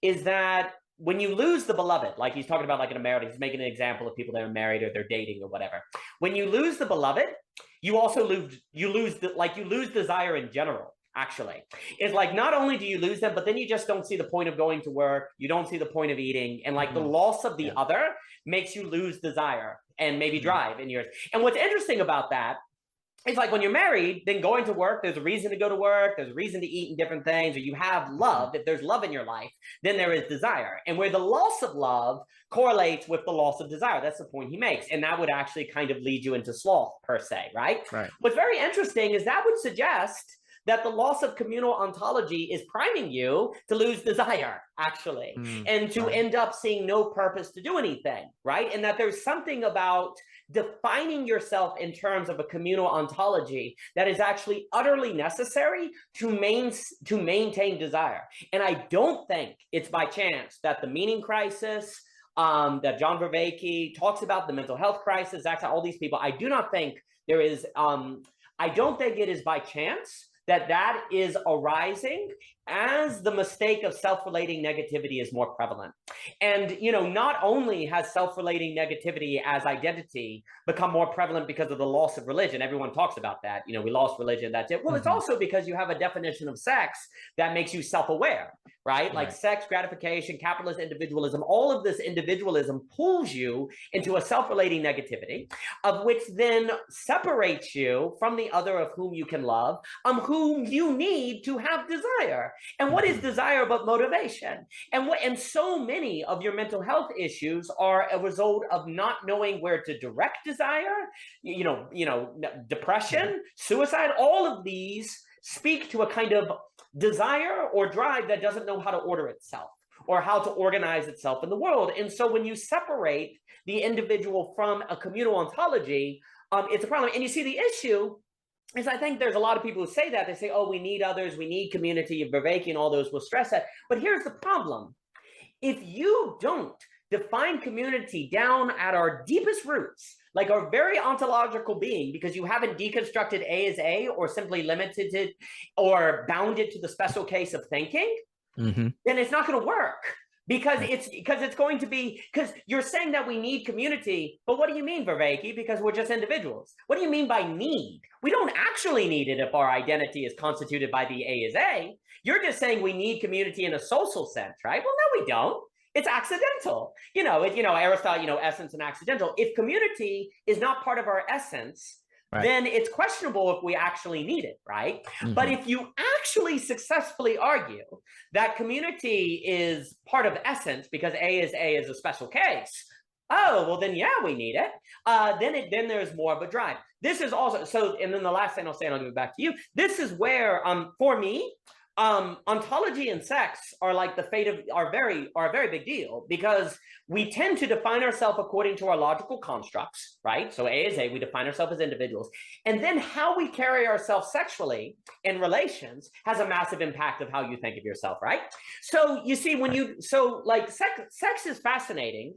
is that when you lose the beloved, like he's talking about like in a marriage, he's making an example of people that are married or they're dating or whatever. When you lose the beloved, you also lose desire in general. Actually, it's like not only do you lose them, but then you just don't see the point of going to work. You don't see the point of eating, and like the loss of the other makes you lose desire and maybe drive in yours. And what's interesting about that, it's like when you're married, then going to work, there's a reason to go to work, there's a reason to eat and different things, or you have love. If there's love in your life, then there is desire. And where the loss of love correlates with the loss of desire, that's the point he makes. And that would actually kind of lead you into sloth per se, right? What's very interesting is that would suggest that the loss of communal ontology is priming you to lose desire, actually, and to end up seeing no purpose to do anything, right? And that there's something about defining yourself in terms of a communal ontology that is actually utterly necessary to maintain desire. And I don't think it's by chance that the meaning crisis, that John Vervaeke talks about, the mental health crisis, that's all these people, I do not think there is, I don't think it is by chance that is arising as the mistake of self-relating negativity is more prevalent. And, not only has self-relating negativity as identity become more prevalent because of the loss of religion, everyone talks about that, we lost religion, that's it. Well, it's also because you have a definition of sex that makes you self-aware, right? Like sex, gratification, capitalist individualism, all of this individualism pulls you into a self-relating negativity, of which then separates you from the other of whom you can love, whom you need to have desire. And what is desire but motivation? And so many of your mental health issues are a result of not knowing where to direct desire, depression, suicide, all of these speak to a kind of desire or drive that doesn't know how to order itself. or how to organize itself in the world. And so when you separate the individual from a communal ontology, it's a problem. And you see, the issue is, I think there's a lot of people who say that. They say, oh, we need others, we need community, Vervaeke and all those will stress that. But here's the problem. If you don't define community down at our deepest roots, like our very ontological being, because you haven't deconstructed A as A or simply limited it or bound it to the special case of thinking, then it's not going to work. Because it's going to be, because you're saying that we need community, but what do you mean, Vervaeke? Because we're just individuals. What do you mean by need? We don't actually need it if our identity is constituted by the A is A. You're just saying we need community in a social sense, right? Well, no, we don't. It's accidental. Aristotle, essence and accidental. If community is not part of our essence, then it's questionable if we actually need it, right? But if you actually successfully argue that community is part of essence because A is a special case, oh, well then, yeah, we need it. Then there's more of a drive. This is also, so, and then the last thing I'll say, and I'll give it back to you. This is where, for me, ontology and sex are like the fate of are a very big deal, because we tend to define ourselves according to our logical constructs, right? So A is A, we define ourselves as individuals, and then how we carry ourselves sexually in relations has a massive impact of how you think of yourself, right? So you see, sex is fascinating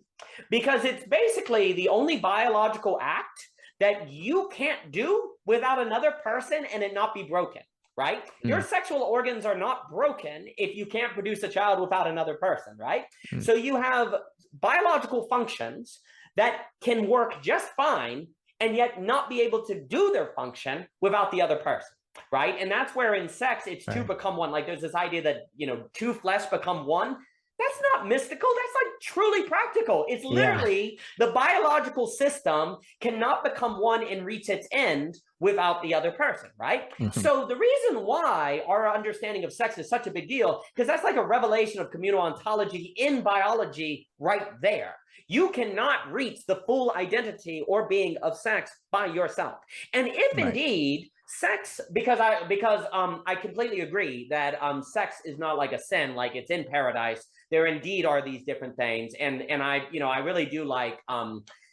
because it's basically the only biological act that you can't do without another person and it not be broken. Right? Your sexual organs are not broken if you can't produce a child without another person, right? So you have biological functions that can work just fine and yet not be able to do their function without the other person, right? And that's where in sex, it's two become one. Like there's this idea that, two flesh become one. That's not mystical. That's like truly practical. It's literally the biological system cannot become one and reach its end without the other person, right? So the reason why our understanding of sex is such a big deal, because that's like a revelation of communal ontology in biology right there. You cannot reach the full identity or being of sex by yourself. And if indeed sex, because I completely agree that sex is not like a sin, like it's in paradise. There indeed are these different things, and I really do like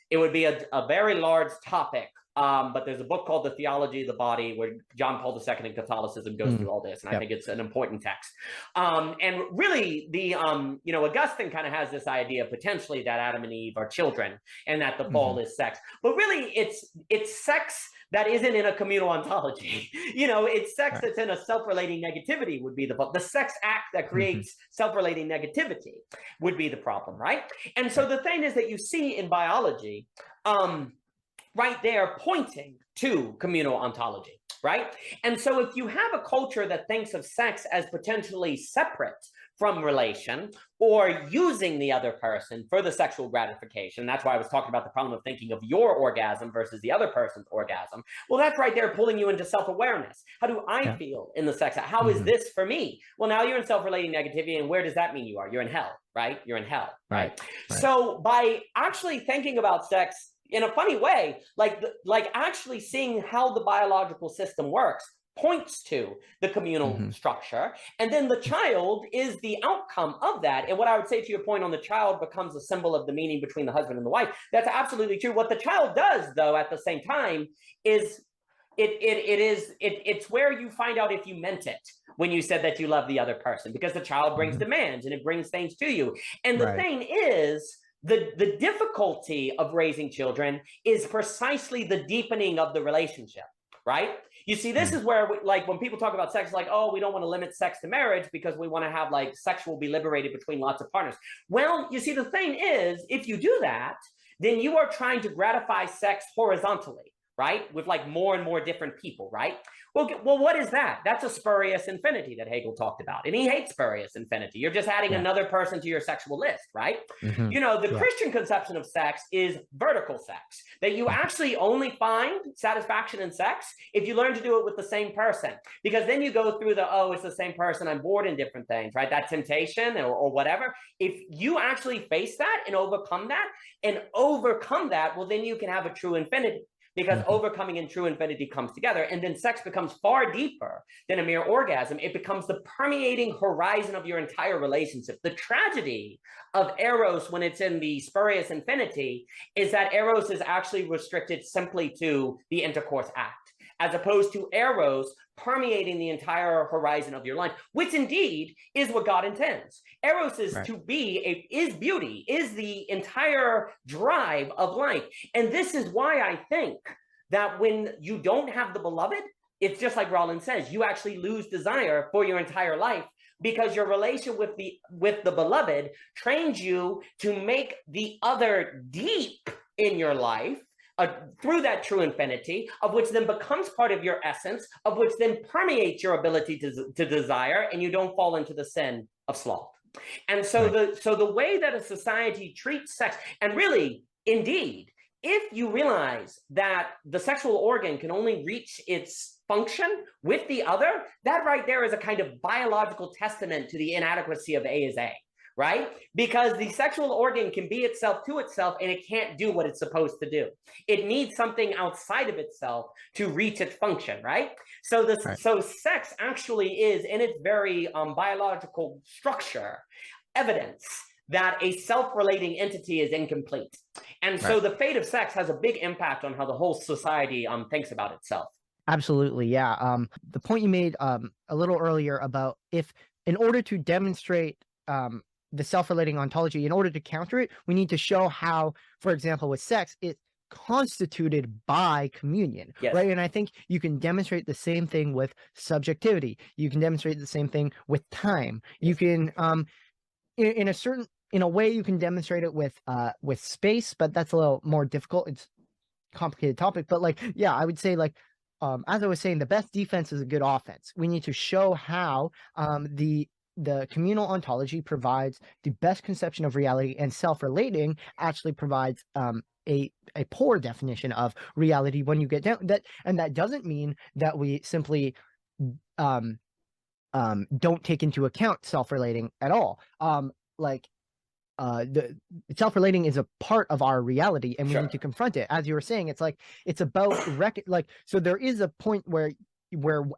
it would be a very large topic. But there's a book called The Theology of the Body where John Paul II in Catholicism goes through all this, and I think it's an important text. And really, the Augustine kind of has this idea potentially that Adam and Eve are children, and that the fall is sex. But really, it's sex that isn't in a communal ontology. It's sex that's in a self-relating negativity would be the sex act that creates self-relating negativity would be the problem, right? And so the thing is that you see in biology, right there pointing to communal ontology, right? And so if you have a culture that thinks of sex as potentially separate from relation or using the other person for the sexual gratification, that's why I was talking about the problem of thinking of your orgasm versus the other person's orgasm. Well, that's right there pulling you into self-awareness. How do I feel in the sex act? How is this for me? Well, now you're in self-relating negativity, and where does that mean you are? You're in hell, right? You're in hell, right? So by actually thinking about sex in a funny way, like actually seeing how the biological system works points to the communal structure, and then the child is the outcome of that. And what I would say to your point on the child becomes a symbol of the meaning between the husband and the wife. That's absolutely true. What the child does, though, at the same time, is it's where you find out if you meant it when you said that you love the other person, because the child brings demands and it brings things to you. And the thing is, the difficulty of raising children is precisely the deepening of the relationship, right? You see, this is where, when people talk about sex, like, oh, we don't want to limit sex to marriage because we want to have, sex will be liberated between lots of partners. Well, you see, the thing is, if you do that, then you are trying to gratify sex horizontally, right? With, more and more different people, right? Well, what is that? That's a spurious infinity that Hegel talked about. And he hates spurious infinity. You're just adding another person to your sexual list, right? The Christian conception of sex is vertical sex, that you actually only find satisfaction in sex if you learn to do it with the same person. Because then you go through it's the same person, I'm bored in different things, right? That temptation or whatever. If you actually face that and overcome that, well, then you can have a true infinity. because overcoming and true infinity comes together. And then sex becomes far deeper than a mere orgasm. It becomes the permeating horizon of your entire relationship. The tragedy of Eros when it's in the spurious infinity is that Eros is actually restricted simply to the intercourse act, as opposed to Eros permeating the entire horizon of your life, which indeed is what God intends. Eros is to be is beauty, is the entire drive of life. And this is why I think that when you don't have the beloved, it's just like Rollins says, you actually lose desire for your entire life, because your relation with the beloved trains you to make the other deep in your life, through that true infinity, of which then becomes part of your essence, of which then permeates your ability to desire, and you don't fall into the sin of sloth. And so the way that a society treats sex, and really, indeed, if you realize that the sexual organ can only reach its function with the other, that right there is a kind of biological testament to the inadequacy of A is A. Right? Because the sexual organ can be itself to itself, and it can't do what it's supposed to do. It needs something outside of itself to reach its function, right? So so sex actually is, in its very biological structure, evidence that a self-relating entity is incomplete. And so the fate of sex has a big impact on how the whole society thinks about itself. Absolutely, yeah. The point you made a little earlier about if, in order to demonstrate the self-relating ontology, in order to counter it, we need to show how, for example, with sex, it's constituted by communion, right? And I think you can demonstrate the same thing with subjectivity. You can demonstrate the same thing with time. You can, in a way, you can demonstrate it with space, but that's a little more difficult. It's a complicated topic, but like, yeah, I would say like, as I was saying, the best defense is a good offense. We need to show how the communal ontology provides the best conception of reality, and self-relating actually provides a poor definition of reality when you get down that. And that doesn't mean that we simply don't take into account self-relating at all. The self-relating is a part of our reality, and we need to confront it. As you were saying, it's like it's about so there is a point where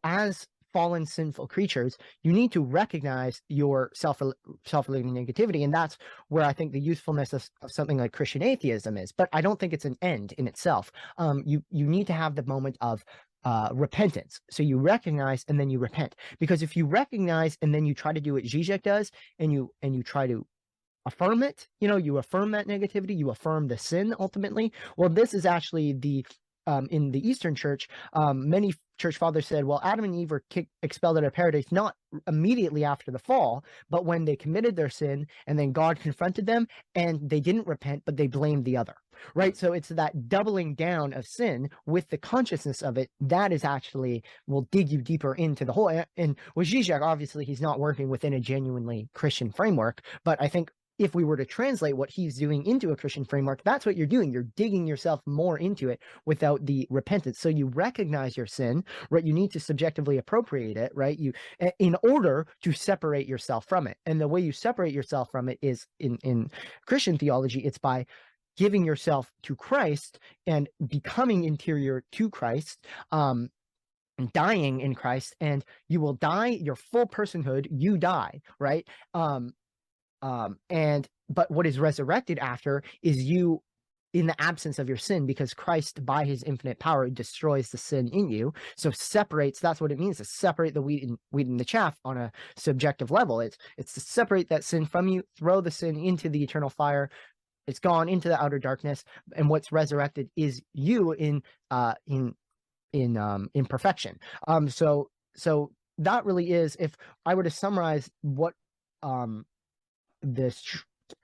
as fallen sinful creatures, you need to recognize your self-relating negativity, and that's where I think the usefulness of something like Christian atheism is. But I don't think it's an end in itself. You need to have the moment of repentance. So you recognize and then you repent, because if you recognize and then you try to do what Zizek does, and you try to affirm it, you affirm that negativity, you affirm the sin ultimately. Well, this is actually in the Eastern Church, many church fathers said, well, Adam and Eve were expelled out of paradise not immediately after the fall, but when they committed their sin, and then God confronted them, and they didn't repent, but they blamed the other, right? So it's that doubling down of sin with the consciousness of it that is actually will dig you deeper into the whole. And with Zizek, obviously, he's not working within a genuinely Christian framework, but I think if we were to translate what he's doing into a Christian framework, that's what you're doing. You're digging yourself more into it without the repentance. So you recognize your sin, right? You need to subjectively appropriate it, right? In order to separate yourself from it. And the way you separate yourself from it is in Christian theology, it's by giving yourself to Christ and becoming interior to Christ, dying in Christ, and you will die your full personhood. You die, right? But what is resurrected after is you in the absence of your sin, because Christ, by his infinite power, destroys the sin in you. So separates, that's what it means to separate the wheat and the chaff on a subjective level. It's to separate that sin from you, throw the sin into the eternal fire. It's gone into the outer darkness, and what's resurrected is you in perfection. So that really is, if I were to summarize what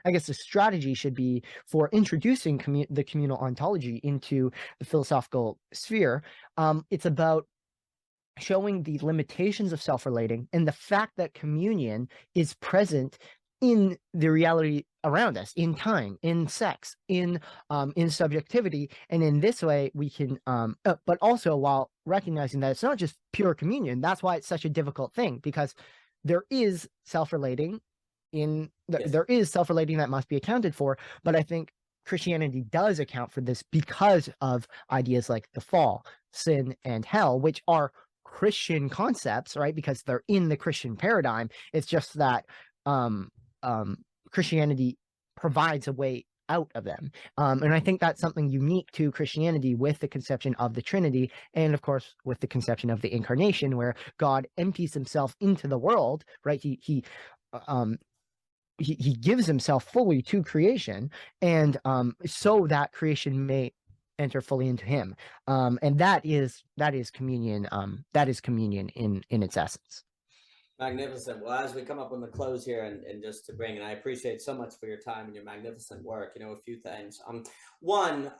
I guess the strategy should be for introducing the communal ontology into the philosophical sphere. It's about showing the limitations of self-relating and the fact that communion is present in the reality around us, in time, in sex, in subjectivity. And in this way we can but also while recognizing that it's not just pure communion. That's why it's such a difficult thing, because there is self-relating there is self-relating that must be accounted for. But I think Christianity does account for this because of ideas like the fall, sin, and hell, which are Christian concepts, right? Because they're in the Christian paradigm. It's just that Christianity provides a way out of them. And I think that's something unique to Christianity with the conception of the Trinity, and of course with the conception of the incarnation, where God empties himself into the world, right? He gives himself fully to creation, and so that creation may enter fully into him. And that is communion. That is communion in its essence. Magnificent. Well, as we come up on the close here, and just to bring, and I appreciate so much for your time and your magnificent work, a few things. One,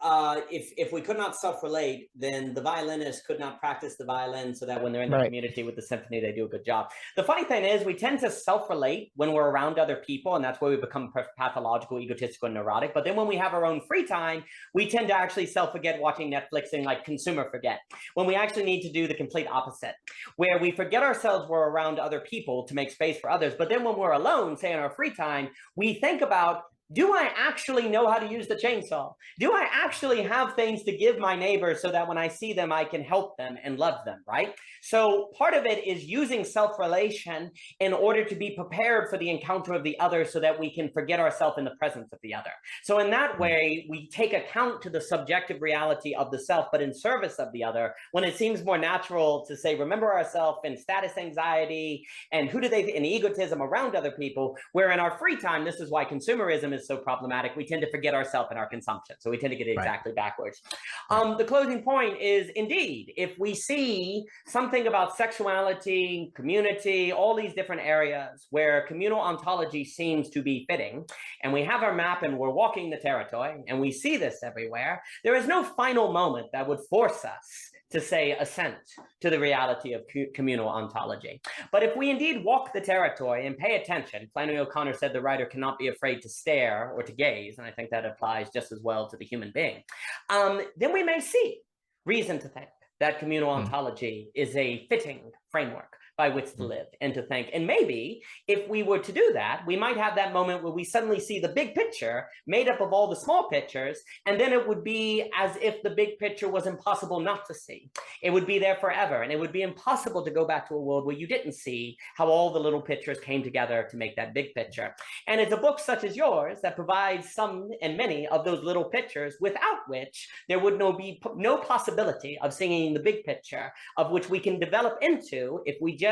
if we could not self-relate, then the violinists could not practice the violin so that when they're in the community with the symphony, they do a good job. The funny thing is we tend to self-relate when we're around other people, and that's where we become pathological, egotistical, and neurotic. But then when we have our own free time, we tend to actually self-forget watching Netflix and like consumer forget, when we actually need to do the complete opposite, where we forget ourselves, we're around other people to make space for others. But then when we're alone, say in our free time, we think about, do I actually know how to use the chainsaw? Do I actually have things to give my neighbors so that when I see them, I can help them and love them, right? So part of it is using self-relation in order to be prepared for the encounter of the other so that we can forget ourselves in the presence of the other. So in that way, we take account to the subjective reality of the self, but in service of the other, when it seems more natural to say, remember ourselves in status anxiety and in egotism around other people, where in our free time, this is why consumerism is so problematic. We tend to forget ourselves in our consumption. So we tend to get it exactly backwards. The closing point is, indeed, if we see something about sexuality, community, all these different areas where communal ontology seems to be fitting, and we have our map and we're walking the territory and we see this everywhere, there is no final moment that would force us to say assent to the reality of communal ontology. But if we indeed walk the territory and pay attention, Flannery O'Connor said the writer cannot be afraid to stare or to gaze, and I think that applies just as well to the human being, then we may see reason to think that communal ontology is a fitting framework by which to live and to think. And maybe if we were to do that, we might have that moment where we suddenly see the big picture made up of all the small pictures, and then it would be as if the big picture was impossible not to see. It would be there forever, and it would be impossible to go back to a world where you didn't see how all the little pictures came together to make that big picture. And it's a book such as yours that provides some and many of those little pictures, without which there would be no possibility of seeing the big picture, of which we can develop into if we just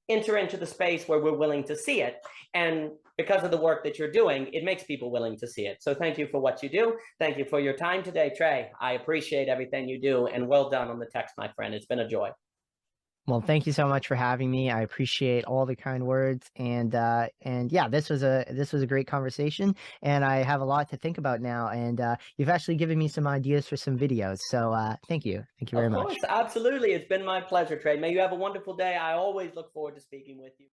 enter into the space where we're willing to see it. And because of the work that you're doing, it makes people willing to see it. So thank you for what you do. Thank you for your time today, Trey. I appreciate everything you do, and well done on the text, my friend. It's been a joy. Well, thank you so much for having me. I appreciate all the kind words, and yeah, this was a great conversation, and I have a lot to think about now. And you've actually given me some ideas for some videos, so thank you very much. Of course, absolutely. It's been my pleasure, Trey. May you have a wonderful day. I always look forward to speaking with you.